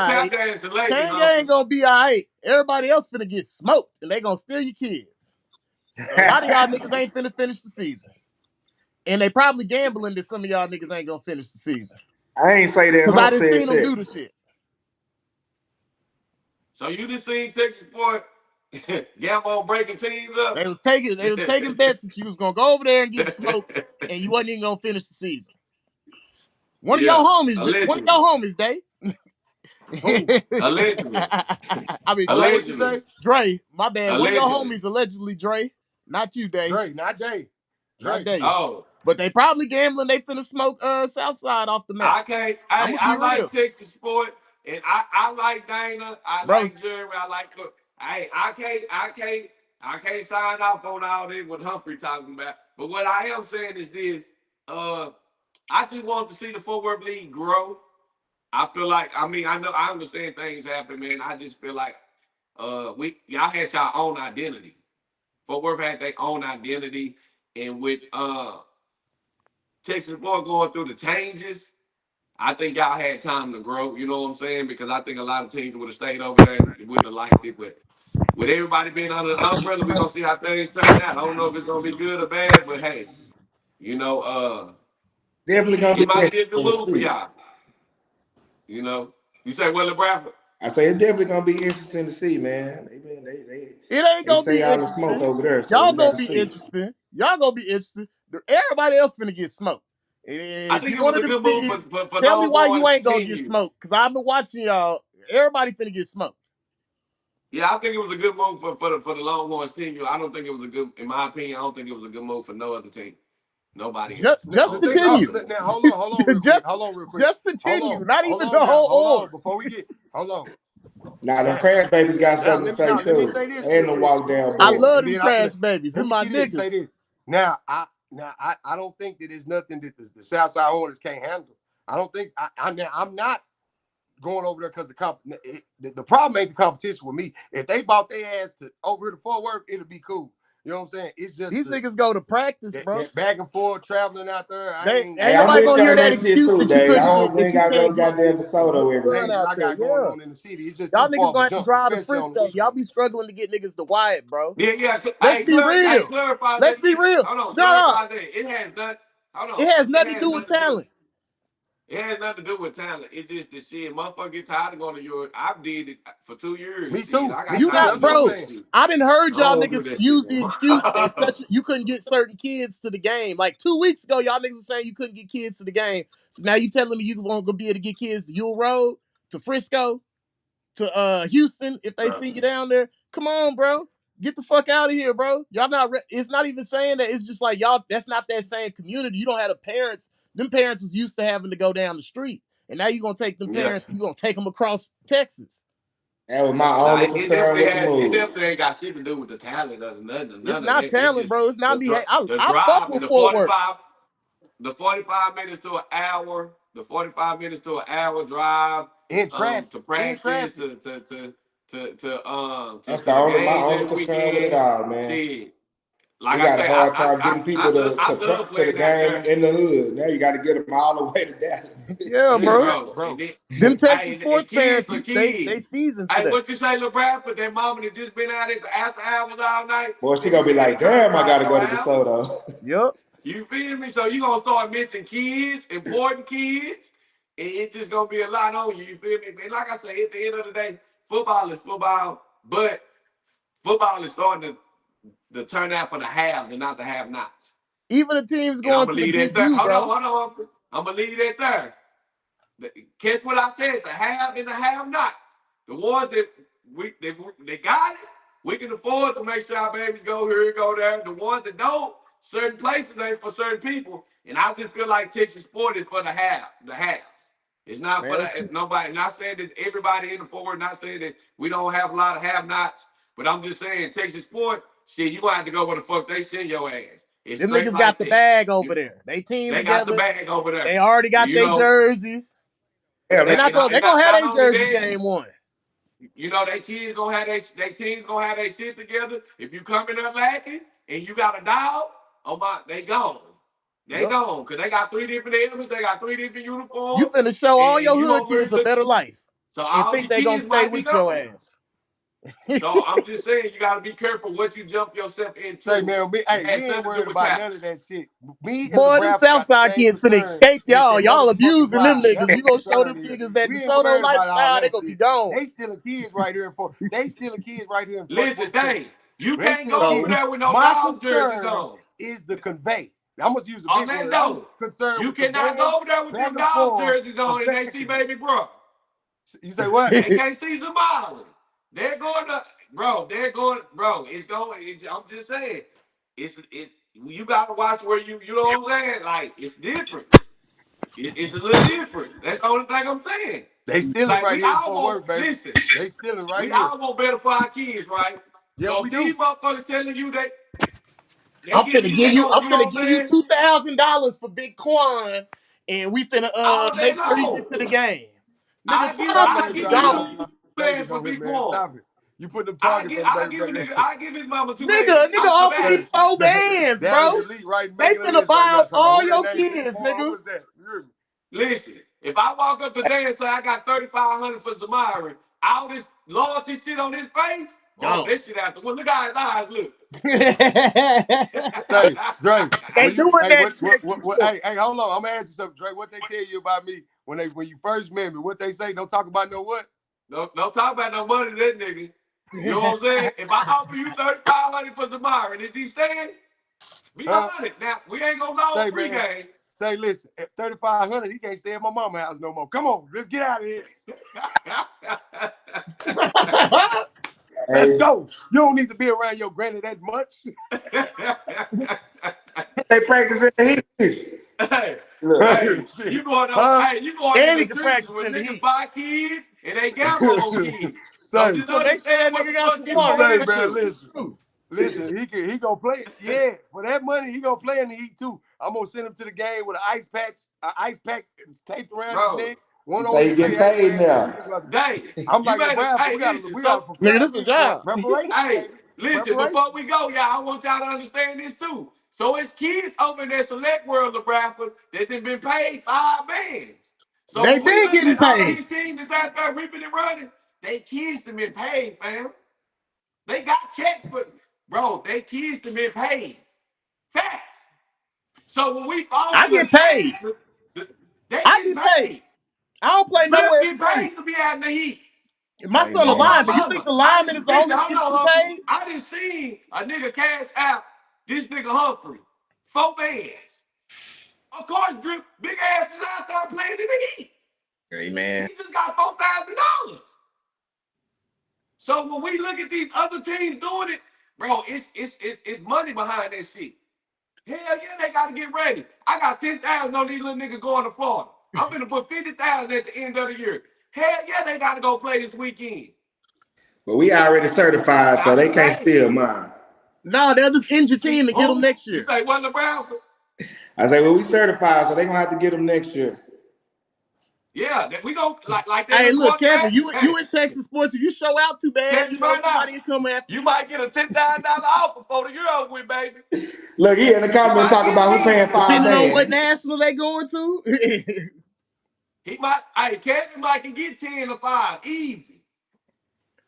right. Everybody else finna get smoked, and they gonna steal your kids. A lot of y'all niggas ain't finna finish the season. And they probably gambling that some of y'all niggas ain't gonna finish the season. I ain't say that. Because I didn't see them do the shit. So you just seen Texas Sport gamble breaking teams up? They was taking bets that you was gonna go over there and get smoked, and you wasn't even gonna finish the season. One of your homies, Dave. Allegedly. I mean, allegedly. Dre, my bad. Allegedly. One of your homies, allegedly, Dre. Not you, Dave. Dre, not Dave. Not Dave. Oh. But they probably gambling. They finna smoke Southside off the map. I like Texas Sport, and I like Dana. I like Jeremy. I like. I can't sign off on all this what Humphrey talking about. But what I am saying is this: I just want to see the Fort Worth League grow. I feel like I understand things happen, man. I just feel like y'all had y'all own identity. Fort Worth had their own identity, and with Texas Boy going through the changes, I think y'all had time to grow. You know what I'm saying? Because I think a lot of teams would have stayed over there and wouldn't have liked it. But with everybody being under the umbrella, we're gonna see how things turn out. I don't know if it's gonna be good or bad, but hey, definitely gonna it might be a good move for y'all. You know, you say Willie Bradford. I say it's definitely gonna be interesting to see, man. It ain't gonna be interesting. Smoke over there, so y'all gonna be interesting. Y'all gonna be interested. Everybody else finna get smoked. I think it was a good move for tell me why you ain't gonna get smoked. Because I've been watching y'all. Everybody finna get smoked. Yeah, I think it was a good move for the Longhorns team. I don't think it was a good, in my opinion, I don't think it was a good move for no other team. Nobody. Just continue. Now hold on real quick. Just continue. Not even the whole order. Before we get, hold on. Now them Crash Babies got something to say too. Ain't no walk down. I love them Crash Babies. They're my niggas. Now I don't think that there's nothing that the Southside Hornets can't handle. I don't think I'm not going over there because the problem ain't the competition with me. If they bought their ass to over here to Fort Worth, it'll be cool. You know what I'm saying? It's just These niggas go to practice, bro. that back and forth traveling out there. Ain't Hey, nobody I'm gonna hear with that that shit excuse too, that you Dave. I couldn't don't get, that think you I go can't to get goddamn DeSoto every sun day. out I there. got going Yeah, on in the city. It's just y'all too niggas far gonna of a have to jump, drive to especially on the Frisco. Y'all weekend. be struggling to get niggas to Wyatt, bro. Yeah. Let's be real. Clarify Let's that. be real. Hold on, No, clarify that. It has nothing. Hold on. it has It nothing to has do with nothing to do. talent. It has nothing to do with talent. It's just the shit. Motherfucker get tired of going to your. I did it for 2 years. Me Shit, too. I got Me You too. tired got, That's of what I'm doing bro. that saying. shit. I didn't heard I don't y'all want to do niggas that shit use no the more. excuse that you couldn't get certain kids to the game. Like 2 weeks ago, y'all niggas were saying you couldn't get kids to the game. So now you telling me you won't gonna be able to get kids to Yule Road, to Frisco, to Houston if they see you down there. Come on, bro. Get the fuck out of here, bro. Y'all not. It's not even saying that. It's just like y'all. That's not that same community. You don't have the parents. Them parents was used to having to go down the street, and now you gonna take them Yeah. parents. You gonna take them across Texas. That was my Nah, only it concern definitely with the has. It move. definitely ain't got shit to do with the talent or none It's of that. not It's talent, just bro. It's not me. the I fuck drive and with Fort Worth. the 45 minutes to an hour, the 45 minutes to an hour drive In traffic. to In practice traffic. That's to the my games only every concern with it weekend. all, man. Shit, like We I got a say, hard time getting people I love to the playing out game there. in the hood. Now you got to get them all the way to Dallas. Yeah, Yeah, bro. Bro. bro. Them Texas And sports parents, kids are they kids. seasoned for Hey, that. what you say, Lil Bradford? That mama that just been out there after hours all night. Boy, she Nigga, gonna be she like, ain't trying to damn, I drive gotta no go to hours. DeSoto. Yep. You feel me? So you gonna start missing kids, important kids, and it's just gonna be a lot on you. You feel me? And like I say, at the end of the day, football is football, but football is starting to turn out for the haves and not the have-nots. Even the teams And I'm going gonna to the leave that Big there. U, Hold bro. on. I'm gonna leave that there. Catch what I said: the have and the have-nots. The ones that they got it, we can afford to make sure our babies go here, go there. The ones that don't, certain places ain't for certain people. And I just feel like Texas sport is for the haves. It's not Man, for the nobody. Not saying that everybody in the forward. Not saying that we don't have a lot of have-nots. But I'm just saying Texas sport, shit, you gonna have to go where the fuck they send your ass. It's them straight niggas got like the that. bag over there. They team They got the together. bag over there. They already got You their know, jerseys. Yeah, They man. not going. They and gonna have not their only jersey that, game one. you know, they kids gonna have they teams gonna have their shit together. If you come in there lacking and you got a dog, oh my, they gone. They Yep. gone. Cause they got 3 different helmets, they got 3 different You uniforms, finna show all and your you hood gonna kids bring a better life so and all think your they gonna kids stay might be with your gone. ass. So I'm just saying you gotta be careful what you jump yourself into. Say, man, we It has ain't nothing to worried do with about talent. none of that shit. Me and Boy, them LeBron got the Southside same kids finna concern escape with y'all. that Y'all motherfucking abusing them drive. That's niggas. what You the gonna show concern them is. niggas that We ain't DeSoto worried about all lifestyle, they that gonna be shit. gone. They stealing kids right here they stealing kids right here in Fort Listen, Worth, Texas. dang, you They can't stealing go kids. over So there with no My dog jerseys concern on. is the convey. I'm gonna use a big word. I'm Orlando, concerned you with cannot conveying go over there with back them and dog forth jerseys on and they see effectively. baby bro. You say what? They can't see Zamali. They're going to, bro. They're going, bro. It's going. I'm just saying, it. You gotta watch where you know what I'm saying. Like it's different. It's a little different. That's the only thing I'm saying. They stealing Like right we here in all Fort Worth, want. baby. Listen, They stealing right we here. all want better for our kids, right? Yeah, So we if these do. motherfuckers telling you that they I'm give finna you, give they you. gonna, I'm you know finna what I'm give you saying? $2,000 for Big Quan, and we finna All day make sure he long. get to the game. Nigga, Stop Quan I finna that, be give Dre. you You gone. got two babies players for on here, Big man. One. Stop it. You put them targets on the baby belly. I give his mama 2 Nigga, million. nigga almost Hey, get 4 bands, Dallas bro. Elite right They making a finna list right buy now. out Talking about all who their your name Big kids, Quan. nigga. What's that? You hear me? listen, if I walk up today and say I got 3,500 for Zamari, all this loyalty shit on his face, oh, Gone. this shit after. Well, look how his eyes look. Say, Dre, They when you doing hey, that in Texas sport. hey, hold on. I'm gonna ask you something, Dre. What they tell you about me when you first met me? What they say? Don't talk about no what? Don't talk about no money to that nigga. You know what I'm saying? If I offer you 3,500 for Zamari, is he staying? Be Huh? honest. Now, we ain't gonna go Say, free man. game. Say, listen, at 3,500, he can't stay at my mama's house no more. Come on, let's get out of here. Let's Hey, go. You don't need to be around your granny that much. they practice in the heat. Hey, Look, you going up? Huh? Hey, you going in And he the can trenches practice when in the niggas heat. buy kids and they gamble on kids. So Say, just So make sure understand that what nigga the got fuck some you water. going say, That's man, into. true. listen, he gonna play. Yeah, for that money, he gonna play in the heat too. I'm gonna send him to the game with an ice pack taped around his Bro, neck. One You on say you his get paid now. I'm You like, better, Bradford, hey, we gotta listen, prepare this is a this for job. preparation, hey, baby. listen, Preparation. before we go, y'all, I want y'all to understand this too. So it's kids over in that select world of Bradford that have been paid 5 bands. So They when we been looking getting at all paid. these teams that's out there reaping and running, they kids have been paid, fam. They got checks for, bro, they kids have been paid. Facts. So when we fall I in the get paid. game, they I getting get paid. paid. I don't play Drip nowhere get for free. paid to be out in the heat. My son a On my Amen. lineman. You think mama. the lineman is the Listen, only hold nigga on, getting Humphrey. paid? I done seen a nigga cash out this nigga Humphrey. 4 bands. Of course, Drip, big ass is out there playing in the heat. Amen. He just got $4,000. So when we look at these other teams doing it, bro, it's money behind that shit. Hell yeah, they gotta get ready. I got 10,000 on these little niggas going to Florida. I'm gonna put 50,000 at the end of the year. Hell yeah, they gotta go play this weekend. But we already certified, so I'm they just can't saying. steal mine. No, they'll just end your team and get them Who? next You year. say what, LeBron? I say, well, we certified, so they gonna have to get them next year. Yeah, we go like that Hey, little look, Kevin, quarterback. you Hey, in Texas sports. If you show out too bad, tell you you know right now, somebody will come after you you. might get a $10,000 offer before the year over with, baby. Look, he in the You comments might talking get about who paying 10. 5 Depending on what bands. national they going to. He might, hey, Kevin might can get 10 or 5. Easy.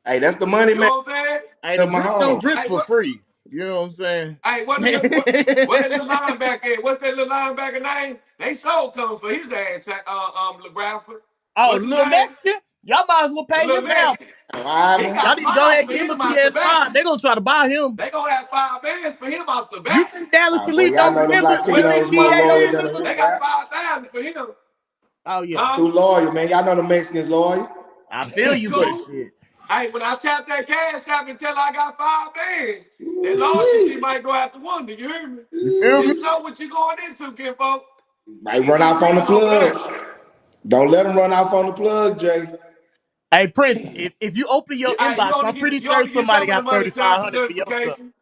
Hey, that's the money, You man. know what I'm saying? Hey, the Of my drip don't home. drip Hey, for free. You know what I'm saying? Hey, what that little linebacker? What's that little linebacker name? They sure come for his ass, LeBradford. Oh, What's his little name? Mexican? Y'all might as well The pay little him now. Mexican. He Ivan. Y'all got need to go ahead 5 and for give him him a out the back. PS5. They're gonna try to buy him. They gonna have 5 bands for him out the You back. think Dallas Boy, Elite y'all don't know them remember when What Big Latinos these DA more folks don't loyal is, than remember? the they hood got rap. 5,000 for him. Oh yeah. Huh? Too loyal, man. Y'all know the Mexicans loyal. I feel That's you, but cool. shit. Hey, when I tap that cash app and tell I got 5 bands, that loyalty Ooh-wee. shit might go out the window. You hear me? You feel me? Just know what you're going into, kinfolk. Might It run get off on the real over there. plug. Don't let them run off on the plug, Jay. Hey Prince, if you open your Hey, inbox, I'm pretty you sure only get somebody some of the got money tied to 3,500 for your son. certification.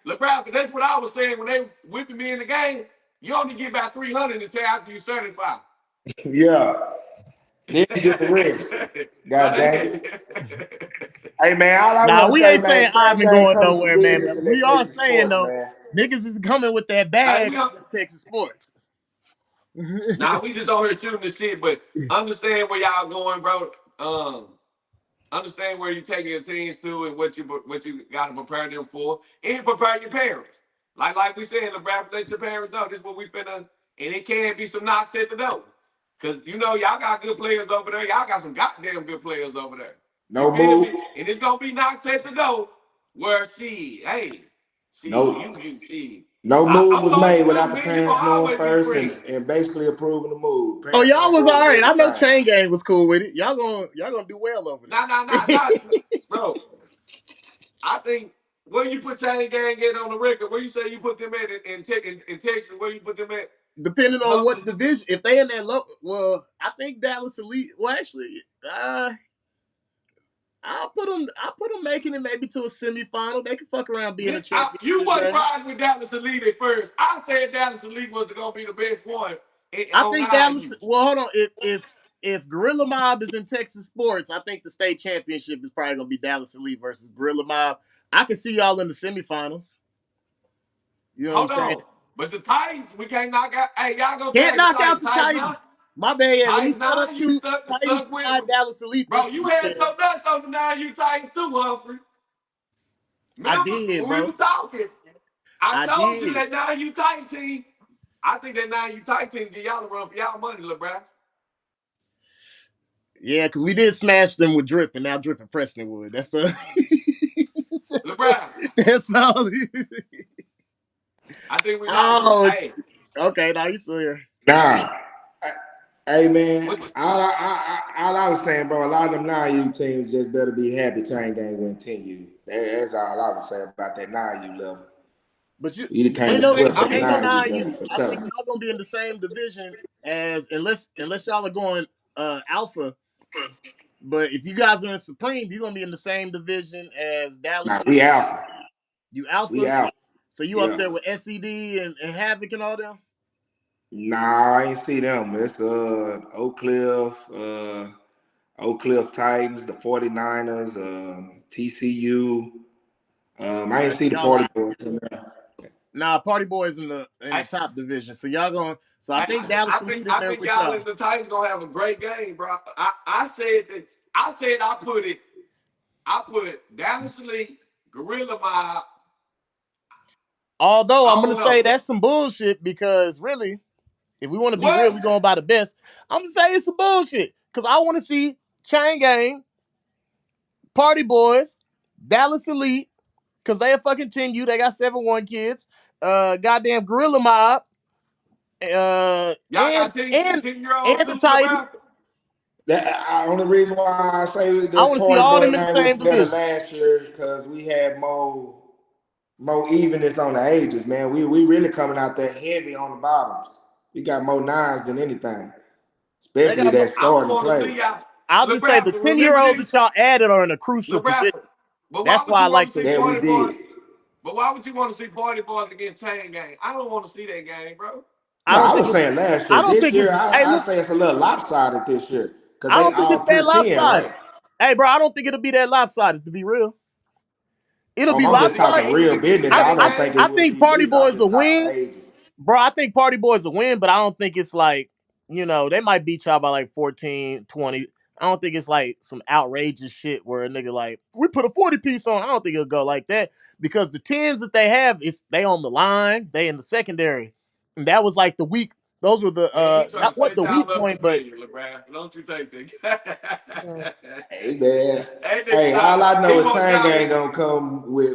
LeBron, that's what I was saying when they whipping me in the game. You only get about 300 until after you certify. Yeah. Then you get the rest. So God dang it. they Hey, man, all I Nah, want to we say, ain't man, saying same Ivan thing going coming for nowhere, man. business But in we that are Texas saying sports, though, man. niggas is coming with that hey, bag we over up. to Texas sports. Now we just on here shooting the shit, but understand where y'all going, bro. Understand where you're taking your teams to and what you got to prepare them for, and prepare your parents. Like we said, LeBron, let your parents know this is what we finna, and it can be some knocks at the door. Cause you know y'all got good players over there. Y'all got some goddamn good players over there. You No feel move. me? And it's gonna be knocks at the door where No. she. No move I'm was going made with you, without the man. You parents gonna knowing always be first friends. and basically approving the move. Oh, Parents y'all on was board all with right. I know everything. Chain Gang was cool with it. Y'all gonna do well over there. Nah, bro. I think where you put Chain Gang at on the record, where you say you put them at in Texas, where you put them at? Depending on Humphrey? what division, if they in that low, well, I think Dallas Elite. Well, actually, I'll put them. Making it maybe to a semifinal. They can fuck around being a You championship wasn't game. riding with Dallas Elite at first. I said Dallas Elite was going to be the best one I on think Dallas. IU. Well, hold on. If Gorilla Mob is in Texas sports, I think the state championship is probably gonna be Dallas Elite versus Gorilla Mob. I can see y'all in the semifinals. You know what I'm Hold saying? on. But the Titans, we can't knock out. Hey, y'all go Can't tag the knock out Titans. the Titans now? Titans. My bad. Yeah, let me Titans shut now? up. You You Titans stuck with tied Dallas Elite Bro, this you had weekend. some nuts on the 9U Titans too, Humphrey. I Remember did, when we bro. were talking? I I told you did. that 9U Titan team. I think that 9U Titan team get y'all a run for y'all money, LeBron. Yeah, because we did smash them with Drip, and now Drip and Prestonwood. That's the. LeBron, That's all. I think we lost. Oh, Hey, okay. Now you still here. Nah. Hey, what, man, all I was saying, bro, a lot of them now-you teams just better be happy Chain Gang win 10U. That's all I was saying about that now-you level. But you You came ain't to no swept that ain't no now-you nine level you. for I think sure. y'all gonna be in the same division as unless y'all are going alpha. But if you guys are in Supreme, you're gonna be in the same division as Nah, Dallas. we alpha. You We alpha. alpha. So you up Yeah. there with SED and Havoc and all them? Nah, I ain't see them. It's Oak Cliff, Titans, the 49ers, TCU. I ain't see the Y'all Party lie. Boys in there. Nah, Party Boys in the I, top division. So y'all going. So I think Dallas Elite in I there think with y'all y'all. and the Titans gonna have a great game, bro. I put Dallas Elite, Gorilla Mob. Although I I'm gonna don't say know. that's some bullshit because really, if we want to be real, What? we going by the best. I'm gonna say it's some bullshit because I want to see Chain Gang, Party Boys, Dallas Elite because they a fucking 10U. They got 7-1 kids. Goddamn Gorilla Mob. Y'all got 10-year-olds And the too, Titans. LeBron? The only reason why I say I the want to see Party all Boy them in the game was same better division. last year because we had more evenness on the ages, man. We really coming out there heavy on the bottoms. We got more nines than anything, They especially got. that I don't starting want to play. see y'all. I'll Lil just say the Rapper, 10-year remember olds this? that y'all added are in a crucial Lil position. Rapper. But why That's would why I you want like to see the. That we Party Boys? did. But why would you want to see Party Boys against Chain Gang? I don't want to see that game, bro. I No, don't I think was it's. saying last I year. don't This think it's. year, Hey, I look. say it's a little lopsided this year because I they don't think all it's that pure 10, lopsided. right? Hey, bro, I don't think it'll be that lopsided. To be real, it'll Oh, be I'm You just think talking lopsided. King real could get the business. I, I Chain I, don't think Gang? it I will think be Party lethal. I'm Boys just will talking win, ages. bro. I think Party Boys will win, but I don't think it's like they might beat y'all by like 14, 20. I don't think it's like some outrageous shit where a nigga like we put a 40 piece on. I don't think it'll go like that because the 10s that they have is they on the line, they in the secondary, and that was like the weak. Those were the Man, he trying not to what set the y'all weak up point, to but failure, LeBron. Don't you take that? Hey man, That nigga hey, all trying to, I know he is want Chain y'all Gang to, gonna come with.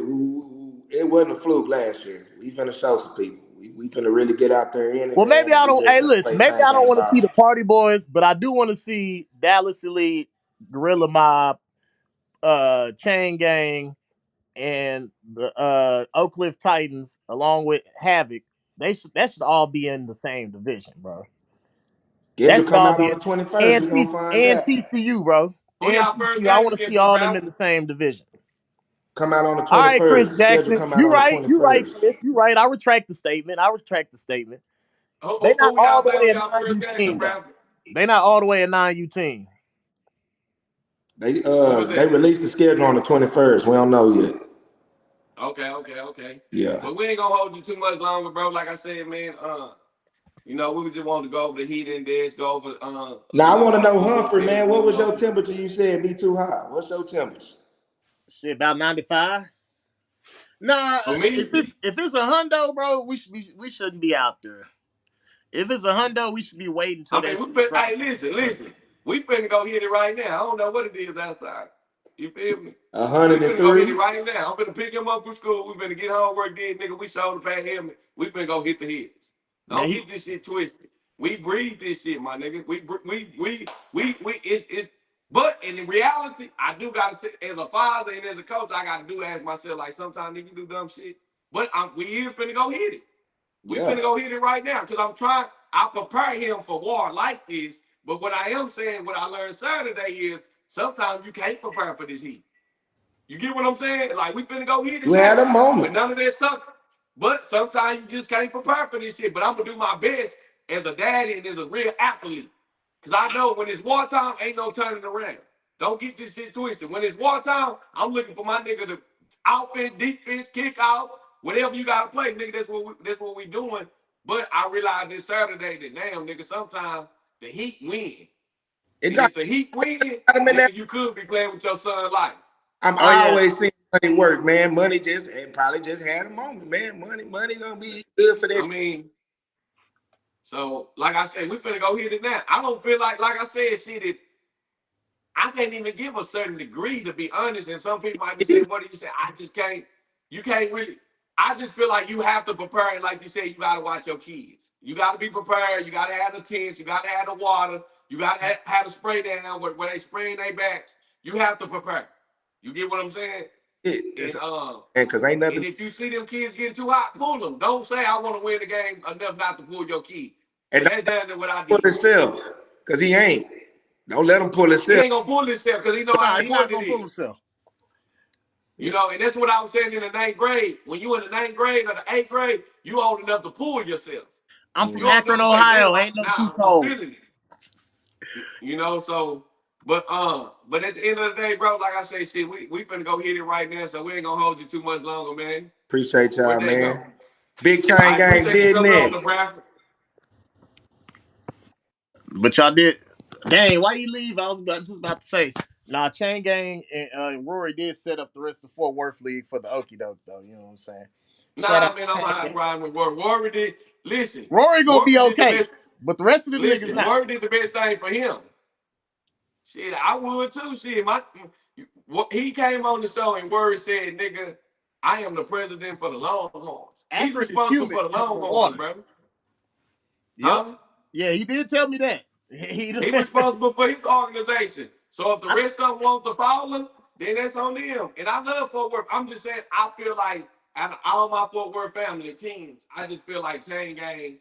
It wasn't a fluke last year. We finna show some people. We finna really get out there in it, well, maybe man. And I we don't. just Hey, finna listen, play maybe Chain I don't Gang want to see ball. the Party Boys, but I do want to see Dallas Elite, Gorilla Mob, Chain Gang, and the Oak Cliff Titans, along with Havoc. That should all be in the same division, bro. That Schedule should come all out be on in, the 21st. We gonna find and out. TCU, bro. who And y'all first TCU. I game want to see against, all them LeBron? in the same division. Come out on the All right, Chris 21st. Schedule Jackson. come out You on the right. You right, 21st. Chris. You right. I retract the statement. They not Who all y'all the play on way a y'all first 9U game, team though. LeBron? They not all the way a 9U team. Who was They that? released the schedule on the 21st. We don't know yet. Okay. Yeah. Well, we ain't gonna hold you too much longer, bro. Like I said, man, we just want to go over the Heat Index, go over, Now I want to know, what we Humphrey, think man. What going was your on. temperature? You said be too hot. What's your temperature? Shit, about 95. Nah, For me, if it's a hundo, bro, we shouldn't be out there. If it's a hundo, we should be waiting till I that mean, shit drop. hey, listen. We finna go hit it right now. I don't know what it is outside. You feel me? We finna go hit it 103. right now. I'm finna pick him up from school. We finna get homework did, nigga. We shoulder pad him. We finna go hit the hits. Man, Don't he get this shit twisted. We breathe this shit, my nigga. It's. But in reality, I do gotta say, as a father and as a coach, I gotta do ask myself, like, sometimes nigga do dumb shit. But we is finna go hit it. We Yeah. finna go hit it right now because I prepare him for war like this. But what I am saying, what I learned Saturday is sometimes you can't prepare for this heat. You get what I'm saying? Like we finna go hit it You had now, a but moment. none of that stuff. But sometimes you just can't prepare for this shit. But I'm gonna do my best as a daddy and as a real athlete. Cause I know when it's wartime, ain't no turning around. Don't get this shit twisted. When it's wartime, I'm looking for my nigga to offense, defense, kick off, whatever you gotta play, nigga. That's what we doing. But I realized this Saturday that damn nigga, sometimes the Heat win. It And got if the Heat win, him in there. nigga, you could be playing with your son's life. oh I yeah. always seen money work, man. Money just it probably just had a moment, man. Money gonna be good for I this. mean, so like I said, we finna go hit it now. I don't feel like I said, shit, I can't even give a certain degree to be honest. And some people might be saying, what do you say? I just can't, you can't really, I just feel like you have to prepare. And like you said, you gotta watch your kids. You gotta be prepared. You gotta have the tents, you gotta have the water, you gotta have the spray down where they spraying their backs. You have to prepare. You get what I'm saying? It's And because ain't and nothing. if you see them kids getting too hot, pull them. Don't say I want to win the game enough not to pull your kid. And Cause don't that's down to what I pull did. himself because he ain't. Don't let him pull He himself. ain't gonna pull himself because he know how Nah, he not important it gonna pull is. himself. And that's what I was saying in the ninth grade. When you in the ninth grade or the eighth grade, you old enough to pull yourself. I'm from You ought to Akron, never say damn. Ohio. Ain't no too I'm cold. feeling it. You know, so but at the end of the day, bro, like I say, shit, we finna go hit it right now, so we ain't gonna hold you too much longer, man. Appreciate y'all, Where'd they go? man. Big I Chain Gang appreciate you coming on the business. Bradford. But y'all did. Dang, why you leave? I was just about to say. Nah, Chain Gang and Rory did set up the rest of the Fort Worth League for the Okie Doke, though. You know what I'm saying? Shout out Nah, man, I'm to high Chain Gang. riding with Rory. Rory did. Listen, Rory gonna be Rory did the okay, best. but the rest of the niggas Listen, not. Rory did the best thing for him. Shit, I would too. Shit, he came on the show and Rory said, "Nigga, I am the president for the Longhorns. He's Akron is responsible humid for the for Longhorns, water. bro. Yep. Huh? Yeah, he did tell me that. He responsible for his organization. So if the I, rest of them want to follow him, then that's on them. And I love Fort Worth. I'm just saying, I feel like out of all my Fort Worth family teams, I just feel like Chain Gang.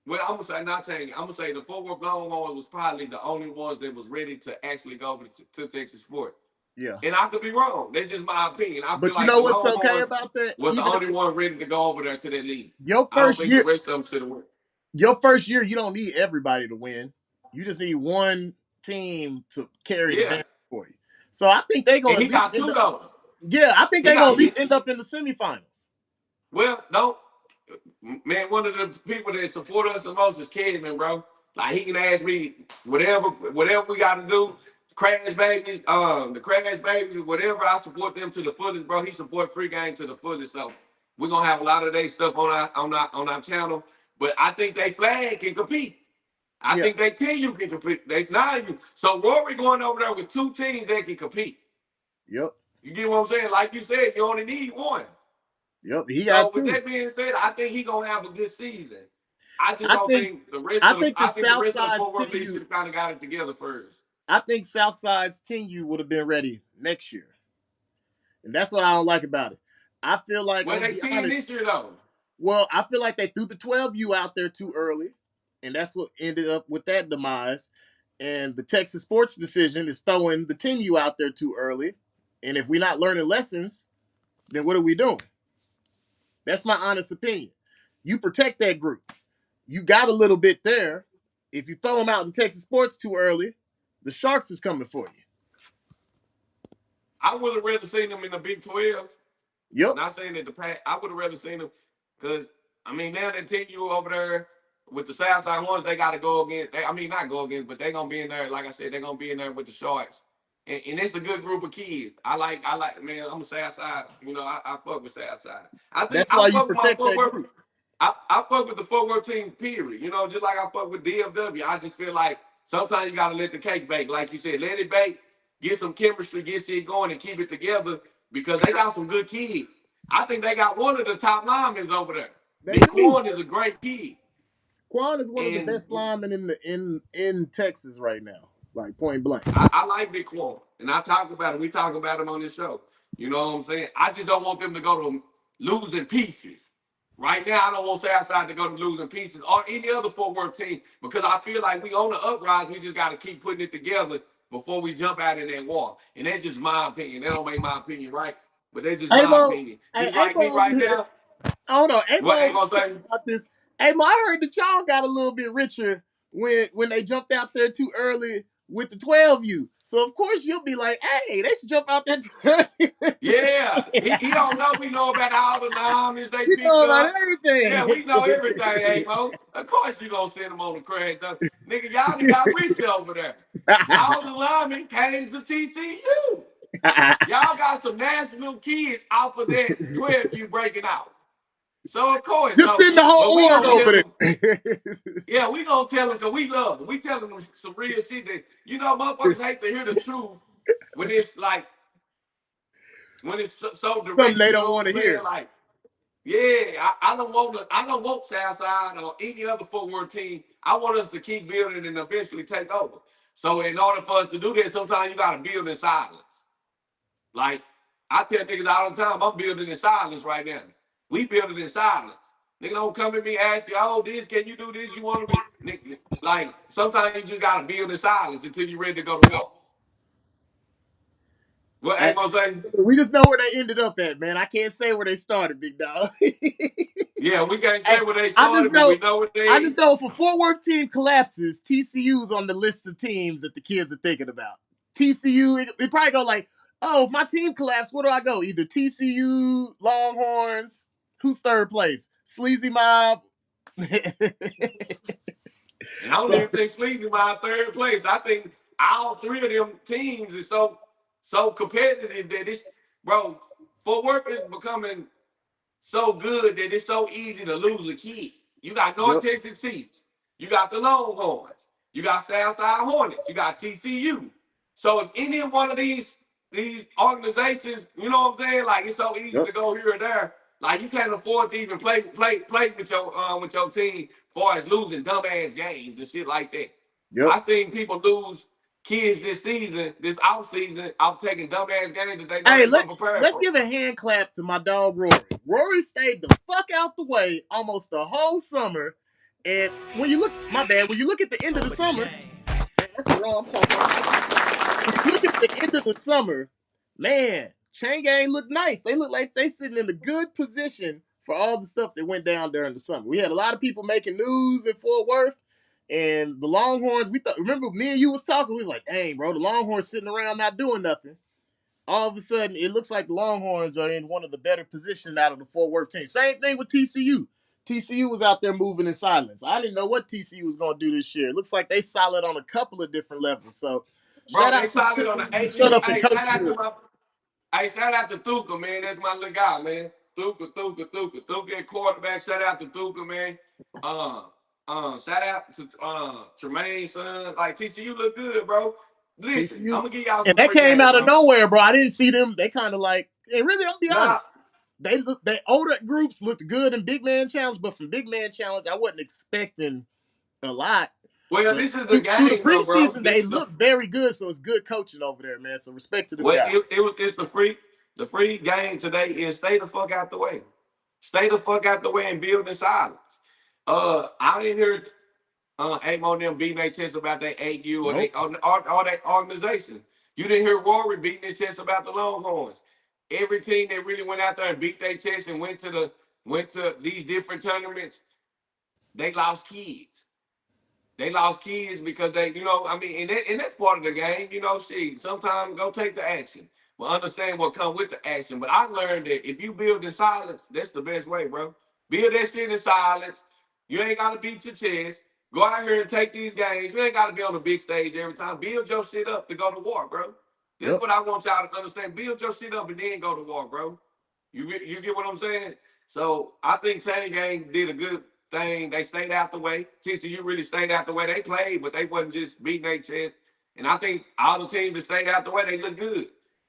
Well, I'm gonna say not Chain Gang. I'm gonna say the Fort Worth Longhorns was probably the only ones that was ready to actually go over to Texas Sport. yeah. And I could be wrong. That's just my opinion. I feel But you like know the what's okay Longhorns about that? was the Even only one ready to go over there to that league. your I don't first think the year, rest of them should have went. your first year, you don't need everybody to win. You just need one team to carry the Yeah. banner for you. So I think they're And gonna he at least got end two up. though. Yeah, I think He they're gonna got at least end up in the semifinals. well, no, man. One of the people that support us the most is Kidman, bro. Like he can ask me whatever we got to do. Crash babies, the Crash babies, whatever. I support them to the fullest, bro. He support free game to the fullest. So we're gonna have a lot of their stuff on our channel. But I think they flag can compete. I Yeah. think they 10U can compete. They 9U. So Rory going over there with two teams that can compete. Yep. You get what I'm saying? Like you said, you only need one. Yep. He So got with two. that being said, I think he gonna have a good season. I just I don't think think the rest I of the think the I think the South rest of the Side's Fort Worth League should 10U. have kind of got it together first. I think Southside's 10U would have been ready next year. And that's what I don't like about it. I feel like I'm Well, gonna they be 10 honest. this year though. Well, I feel like they threw the 12U out there too early, and that's what ended up with that demise. And the Texas sports decision is throwing the 10U out there too early. And if we're not learning lessons, then what are we doing? That's my honest opinion. You protect that group. You got a little bit there. If you throw them out in Texas sports too early, the Sharks is coming for you. I would have rather seen them in the Big 12. Yep. Not saying that the pack. I would have rather seen them because I mean now they 10U over there with the Southside Hornets, they got to go against. I mean not go against, but they're gonna be in there. Like I said, they're gonna be in there with the Sharks. And it's a good group of kids. I like, man, I'm a Southside. You know, I fuck with Southside. I think That's I why you fuck with my protect Fort that Worth. group. I fuck with the Fort Worth team, period. You know, just like I fuck with DFW. I just feel like sometimes you gotta let the cake bake. Like you said, let it bake, get some chemistry, get shit going, and keep it together because they got some good kids. I think they got one of the top linemen over there. They Big do. Quan is a great kid. Quan is one of the And best linemen in Texas right now, like point blank. I like Big Quan, and I talk about him. We talk about him on this show. You know what I'm saying? I just don't want them to go to losing pieces. Right now, I don't want Southside to go to losing pieces or any other Fort Worth team because I feel like we on the uprise. We just got to keep putting it together before we jump out in that wall. And that's just my opinion. That don't make my opinion right, but that's just my Amo, opinion. hey, Just like me Amo over right here. now. Hold on, What Amo ain't gonna say? about this. Amo, I heard that y'all got a little bit richer when they jumped out there too early with the 12U. So of course you'll be like, hey, they should jump out there too early. Yeah, he don't know we know about all the nominals they You picked know about up. Yeah, everything. we know everything, Amo. Of course you gonna send them on the crash though. Nigga, y'all done got rich over there. All the linemen came to TCU. Y'all got some national kids off of that 12 you breaking out. So of course, Just so send the but whole we org gonna tell over them, there. yeah, we gonna tell them because we love them. We telling them some real shit that motherfuckers hate to hear the truth when it's like when it's so Something direct, they you don't know want what to I'm saying? hear. Like, yeah, I don't want Southside or any other Fort Worth team. I want us to keep building and eventually take over. So in order for us to do that, sometimes you gotta build in silence. Like I tell niggas all the time, I'm building in silence right now. We building in silence. Nigga don't come at me ask you, oh, this, can you do this? You want to be nigga, like sometimes you just gotta build in silence until you're ready to go to war. What Hey, ain't gonna say? we just know where they ended up at, man. I can't say where they started, big dog. Yeah, we can't say where they I just started, but know we know what I they just is. know if a Fort Worth team collapses, TCU's on the list of teams that the kids are thinking about. TCU, it probably go like, oh, if my team collapsed, where do I go? Either TCU, Longhorns, who's third place? Sleazy Mob. And I don't So, even think Sleepy my third place. I think all three of them teams is so competitive that it's bro. Fort Worth is becoming so good that it's so easy to lose a kid. You got North yep, Texas Chiefs, you got the Longhorns, you got Southside Hornets, you got TCU. So if any one of these organizations, you know what I'm saying, like it's so easy yep, to go here or there. Like you can't afford to even play with your team, as far as losing dumbass games and shit like that. yep. I seen people lose kids this season, this off season, off taking dumbass games that they know Hey, they weren't prepared let's for. give a hand clap to my dog Rory. Rory stayed the fuck out the way almost the whole summer. And when you look, my bad, when you look at the end of the Public summer, game. that's the wrong pump. When you look at the end of the summer, man, Chain Gang looked nice. They look like they sitting in a good position for all the stuff that went down during the summer. We had a lot of people making news in Fort Worth. And the Longhorns, we thought, remember me and you was talking, we was like, dang, bro, the Longhorns sitting around not doing nothing. All of a sudden, it looks like the Longhorns are in one of the better positions out of the Fort Worth team. Same thing with TCU. TCU was out there moving in silence. I didn't know what TCU was going to do this year. It looks like they solid on a couple of different levels. So shout Bro, they out to the solid people on the who shut AU. up and coach good. Hey, shout out to Thuka, man. That's my little guy, man. Thuka at quarterback. Shout out to Thuka, man. Shout out to Tremaine, son. Like TCU look good, bro. Listen, I'm TCU. gonna give y'all And some that quick came game, out of bro. nowhere, bro. I didn't see them. They kind of like, and really, I'm gonna be Nah, honest. They older groups looked good in Big Man Challenge, but from Big Man Challenge, I wasn't expecting a lot. well, But this is the through the game, though, bro. preseason, This they is the look very good. So it's good coaching over there, man. So respect to them well, guys. it's the free game today is stay the fuck out the way. Stay the fuck out the way and build in silence. I didn't hear Amo them beating their chest about their AU or they Nope. all that organization. You didn't hear Rory beating his chest about the Longhorns. Every team that really went out there and beat their chest and went to these different tournaments, they lost kids. They lost kids because they, I mean, and that's part of the game, shit. Sometimes go take the action. But understand what comes with the action. But I learned that if you build in silence, that's the best way, bro. Build that shit in silence. You ain't gotta beat your chest. Go out here and take these games. You ain't gotta be on the big stage every time. Build your shit up to go to war, bro. This is Yep. what I want y'all to understand. Build your shit up and then go to war, bro. You get what I'm saying? So I think Chain Gang did a good thing. They stayed out the way. TCU really stayed out the way. They played, but they wasn't just beating their chest. And I think all the teams that stayed out the way, they look good.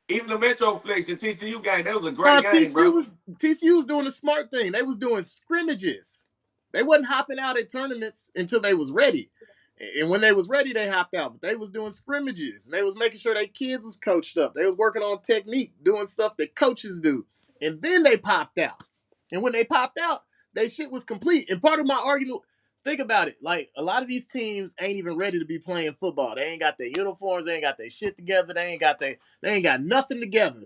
Even the Metro Flex and TCU game, that was a great game, bro. TCU was doing the smart thing. They was doing scrimmages. They wasn't hopping out at tournaments until they was ready. And when they was ready, they hopped out. But they was doing scrimmages. And they was making sure their kids was coached up. They was working on technique, doing stuff that coaches do. And then they popped out. And when they popped out, they shit was complete. And part of my argument, think about it. Like a lot of these teams ain't even ready to be playing football. They ain't got their uniforms. They ain't got their shit together. They ain't got nothing together.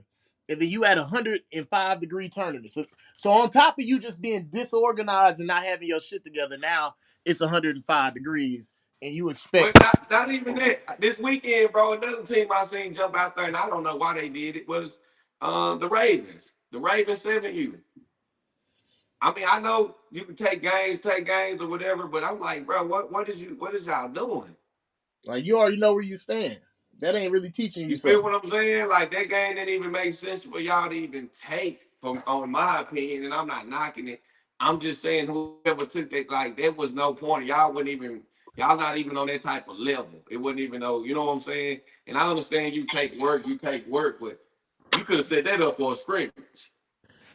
And then you had 105-degree tournament. So on top of you just being disorganized and not having your shit together, now it's 105 degrees, and you Well, expect not even that. This weekend, bro, another team I seen jump out there, and I don't know why they did it, was the Ravens. The Ravens 7U. I mean, I know you can take games or whatever, but I'm like, bro, what is y'all doing? like you already know where you stand. That ain't really teaching you You feel something. what I'm saying? Like that game didn't even make sense for y'all to even take, from on my opinion, and I'm not knocking it. I'm just saying whoever took that, like there was no point. Y'all not even on that type of level. It wasn't even no, you know what I'm saying? And I understand you take work, but you could have set that up for a scrimmage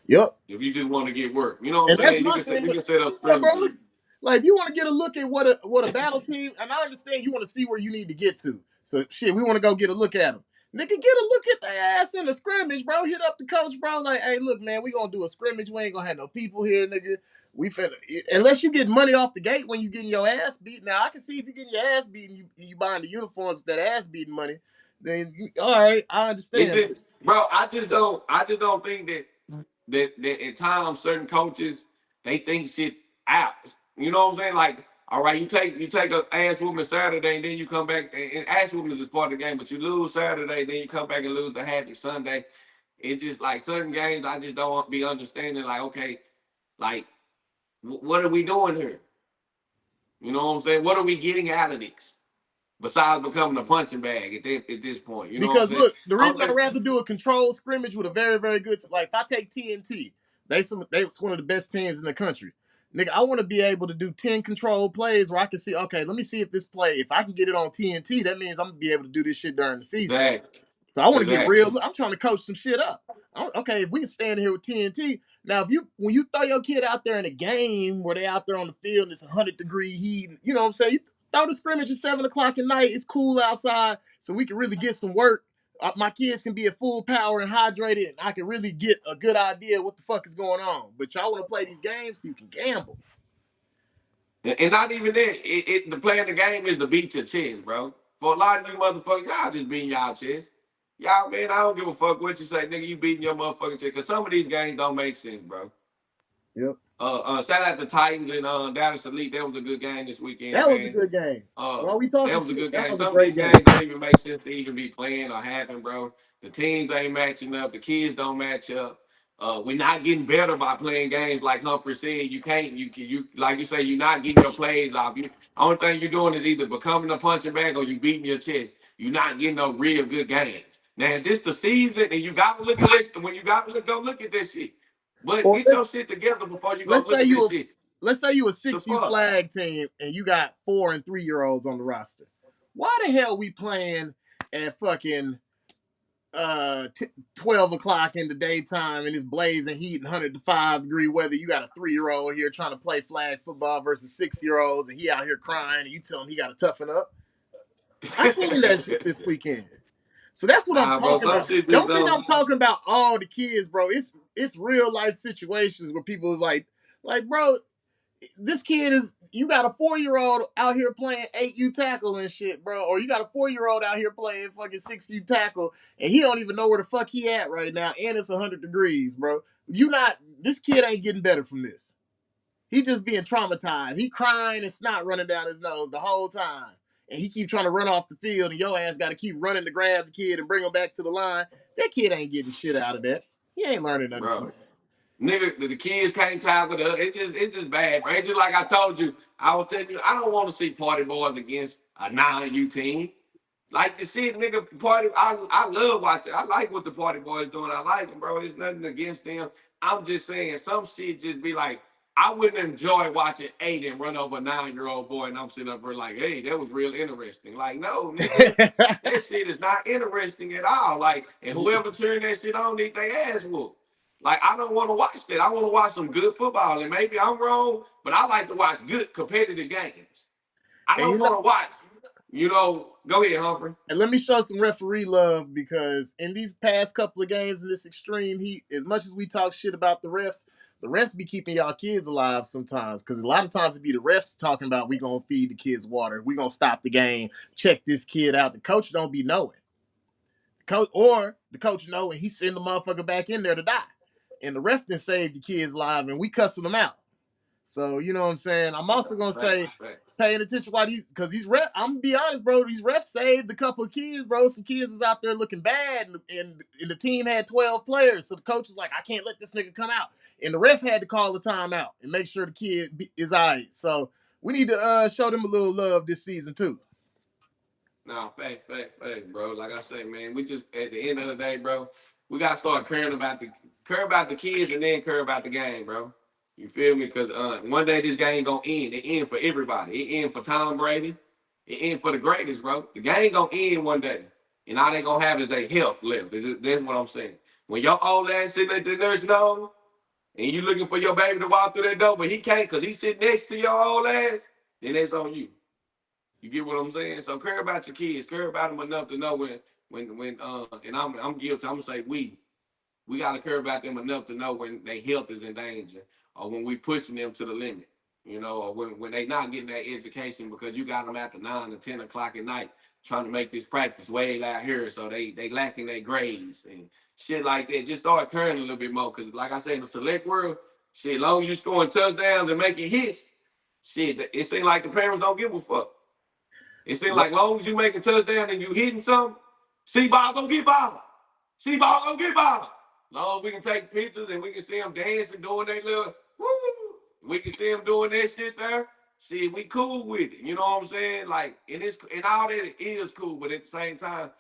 Yep. if you just want to get work. You know what And I'm that's saying? my thing. You can set up Yeah, bro. scrimmages. Like, if you want to get a look at what a battle team, and I understand you want to see where you need to get to. So, shit, we want to go get a look at them. Nigga, get a look at their ass in the scrimmage, bro. Hit up the coach, bro. Like, hey, look, man, we gonna do a scrimmage. We ain't gonna have no people here, nigga. We finna, unless you get money off the gate when you getting your ass beat. Now, I can see if you getting your ass beaten, you buying the uniforms with that ass beating money. Then, all right, I It understand. just, bro, I just don't think that at times certain coaches They think shit out. You know what I'm saying? Like, all right, you take a ass whooping Saturday, and then you come back and ass whooping is part of the game, but you lose Saturday, then you come back and lose the happy Sunday. It's just like certain games I just don't be understanding. Like, okay, like what are we doing here? You know what I'm saying? What are we getting out of this? Besides becoming a punching bag at this point. You know what I'm Because saying? look, the reason I'd rather do a controlled scrimmage with a very, very good, like if I take TNT, they one of the best teams in the country. Nigga, I want to be able to do 10 controlled plays where I can see, okay, let me see if this play, if I can get it on TNT, that means I'm gonna be able to do this shit during the season. Exactly. So I want to get real. Exactly. I'm trying to coach some shit up. Okay, if we can stand here with TNT. Now, when you throw your kid out there in a game where they out there on the field and it's 100-degree heat, you know what I'm saying? You throw the scrimmage at 7 o'clock at night. It's cool outside, so we can really get some work. My kids can be at full power and hydrated, and I can really get a good idea what the fuck is going on. But y'all want to play these games so you can gamble. And not even that. The playing the game is to beat your chest, bro. For a lot of you motherfuckers, y'all just beating y'all chest. Y'all, man, I don't give a fuck what you say, nigga. You beating your motherfucking chest. Because some of these games don't make sense, bro. Yep. Shout out to Titans and Dallas Elite. That was a good game this weekend, That man. was a good game. While we talking that was a shit, good game. that was a Some of great these game. games don't even make sense to even be playing or happen, bro. The teams ain't matching up. The kids don't match up. We're not getting better by playing games like Humphrey said. You can't. You like you say. You're not getting your plays off. Only thing you're doing is either becoming a punching bag or you beating your chest. You're not getting no real good games. Now, if this the season, and you got to look at this. When you got to go look at this shit. But Or get your shit together before you go let's look say at this shit. let's say you a 6U fuck? flag team and you got 4 and 3-year-olds on the roster. Why the hell we playing at fucking 12 o'clock in the daytime and it's blazing heat and 105-degree weather? You got a 3-year-old here trying to play flag football versus 6-year-olds, and he out here crying, and you tell him he got to toughen up. I seen that shit this weekend. So that's what I'm talking about. Don't think I'm talking about all the kids, bro. It's real life situations where people is like, bro, this kid is, you got a 4-year-old out here playing 8U tackle and shit, bro. Or you got a 4-year-old out here playing fucking 6U tackle, and he don't even know where the fuck he at right now, and it's 100 degrees, bro. This kid ain't getting better from this. He just being traumatized. He crying and snot running down his nose the whole time. And he keep trying to run off the field, and your ass got to keep running to grab the kid and bring him back to the line. That kid ain't getting shit out of that. He ain't learning nothing. Bro. Nigga, the kids can't tackle the. It's just bad, bro. It's just like I told you. I was telling you, I don't want to see party boys against a non-U team. Like the shit, nigga, party. I love watching. I like what the party boys doing. I like them, bro. It's nothing against them. I'm just saying some shit just be like, I wouldn't enjoy watching Aiden run over a 9-year-old boy, and I'm sitting up here like, hey, that was real interesting. Like, no, nigga, that shit is not interesting at all. Like, and whoever cheering that shit on, need their ass whooped. Like, I don't want to watch that. I want to watch some good football, and maybe I'm wrong, but I like to watch good competitive games. I don't want to watch. Go ahead, Humphrey. And let me show some referee love, because in these past couple of games in this extreme heat, as much as we talk shit about the refs be keeping y'all kids alive sometimes, because a lot of times it be the refs talking about, we going to feed the kids water, we going to stop the game, check this kid out. The coach don't be knowing. The coach know, and he send the motherfucker back in there to die. And the ref then saved the kids live, and we cussing them out. So, you know what I'm saying? I'm also going to say, paying attention why because these refs, I'm going to be honest, bro, these refs saved a couple of kids, bro. Some kids is out there looking bad, and the team had 12 players. So the coach was like, I can't let this nigga come out. And the ref had to call the timeout and make sure the kid is all right. So we need to show them a little love this season, too. No, facts, bro. Like I say, man, we just, at the end of the day, bro, we got to start caring about the kids and then care about the game, bro. You feel me? Because one day this game gonna end. It end for everybody. It end for Tom Brady. It end for the greatest, bro. The game gonna end one day, and all they gonna have is their health left. That's what I'm saying. When your old ass sitting at the nursing home, and you looking for your baby to walk through that door, but he can't because he's sitting next to your old ass, then that's on you. You get what I'm saying? So care about your kids. Care about them enough to know when and I'm guilty. I'm gonna say we gotta care about them enough to know when their health is in danger, or when we pushing them to the limit, or when they not getting that education because you got them after 9 or 10 o'clock at night trying to make this practice way out here, so they lacking their grades and shit like that. Just start caring a little bit more, because like I said, in the select world, Shit, as long as you scoring touchdowns and making hits, shit, it seems like the parents don't give a fuck. It seems like long as you making touchdown and you hitting something, C-ball gonna get ball. C-ball gonna get ball. Long as we can take pictures and we can see them dancing, doing their little woo. We can see them doing that shit there. Shit, we cool with it. You know what I'm saying? Like, and all that is cool, but at the same time,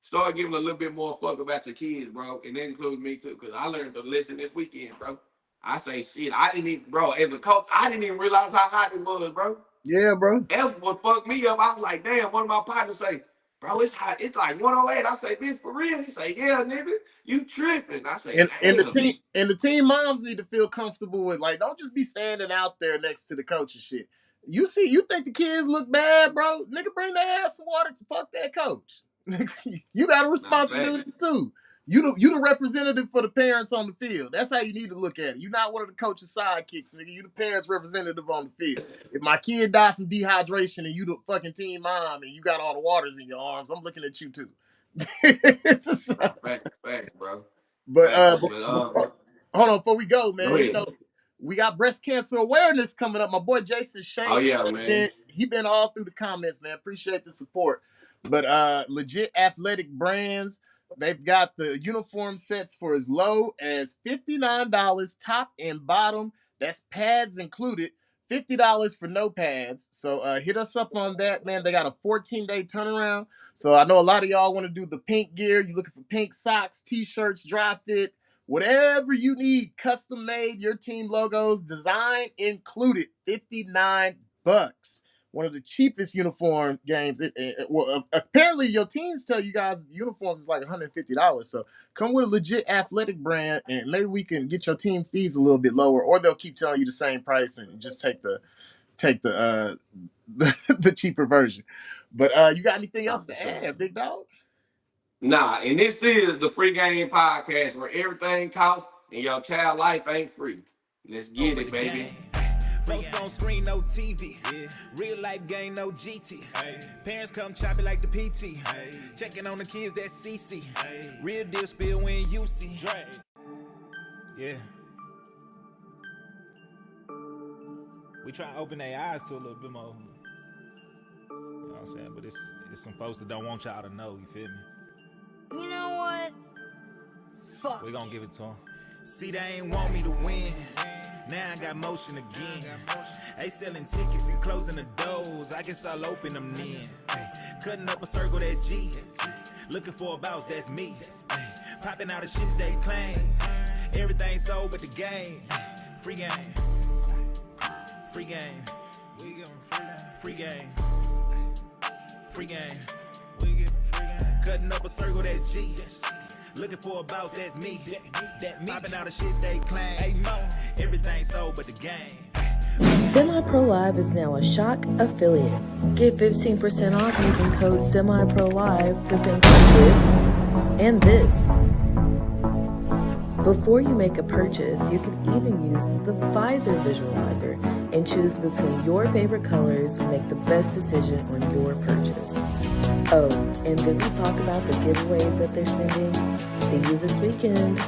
start giving a little bit more fuck about your kids, bro. And that includes me too, because I learned to listen this weekend, bro. I say shit. I didn't even, bro, as a coach, I didn't even realize how hot it was, bro. Yeah, bro. That's what fucked me up. I was like, damn, one of my partners say, bro, it's hot. It's like 108. I say, bitch, for real? He say, yeah, nigga, you tripping. I say, And damn. the team moms need to feel comfortable with, like, don't just be standing out there next to the coach and shit. You think the kids look bad, bro? Nigga, bring their ass some water. Fuck that coach. You got a responsibility too. You the representative for the parents on the field. That's how you need to look at it. You're not one of the coach's sidekicks, nigga. You the parents' representative on the field. If my kid died from dehydration and you the fucking team mom and you got all the waters in your arms, I'm looking at you too. Facts, bro. But Hold on, before we go, man, you know, we got breast cancer awareness coming up. My boy Jason Shanks, oh yeah, man. He been all through the comments, man. Appreciate the support. But Legit Athletic Brands, they've got the uniform sets for as low as $59, top and bottom. That's pads included. $50 for no pads. So hit us up on that, man. They got a 14-day turnaround. So I know a lot of y'all want to do the pink gear. You looking for pink socks, t-shirts, dry fit, whatever you need, custom made, your team logos, design included, $59. One of the cheapest uniform games. Well, apparently your teams tell you guys uniforms is like $150. So come with a Legit Athletic Brand, and maybe we can get your team fees a little bit lower, or they'll keep telling you the same price and just take the the cheaper version. But you got anything else to add, big dog? Nah, and this is the Free Game Podcast where everything costs and your child life ain't free. Let's get it, baby. Folks on screen, no TV. Yeah. Real life game, no GT. Ay. Parents come chop it like the PT. Ay. Checking on the kids, that's CC. Ay. Real deal spill when you see. Dre. Yeah. We try to open their eyes to a little bit more. You know what I'm saying? But it's some folks that don't want y'all to know, you feel me? You know what? Fuck. We gonna give it to them. See, they ain't want me to win. Now I got motion again. They selling tickets and closing the doors. I guess I'll open them then. Cutting up a circle, that G. Looking for a bounce, that's me. Popping out of shit they claim. Everything sold but the game. Free game. Free game. We give them free game. Free game. We give them free game. Cutting up a circle, that G. Looking for a bounce, that's me. That me. Popping out of shit they claim. Hey, Mo. Everything sold but the game. Semi-Pro Live is now a Shock affiliate. Get 15% off using code SEMIPROLIVE for things like this and this. Before you make a purchase, you can even use the visor visualizer and choose between your favorite colors and make the best decision on your purchase. Oh, and did we talk about the giveaways that they're sending? See you this weekend.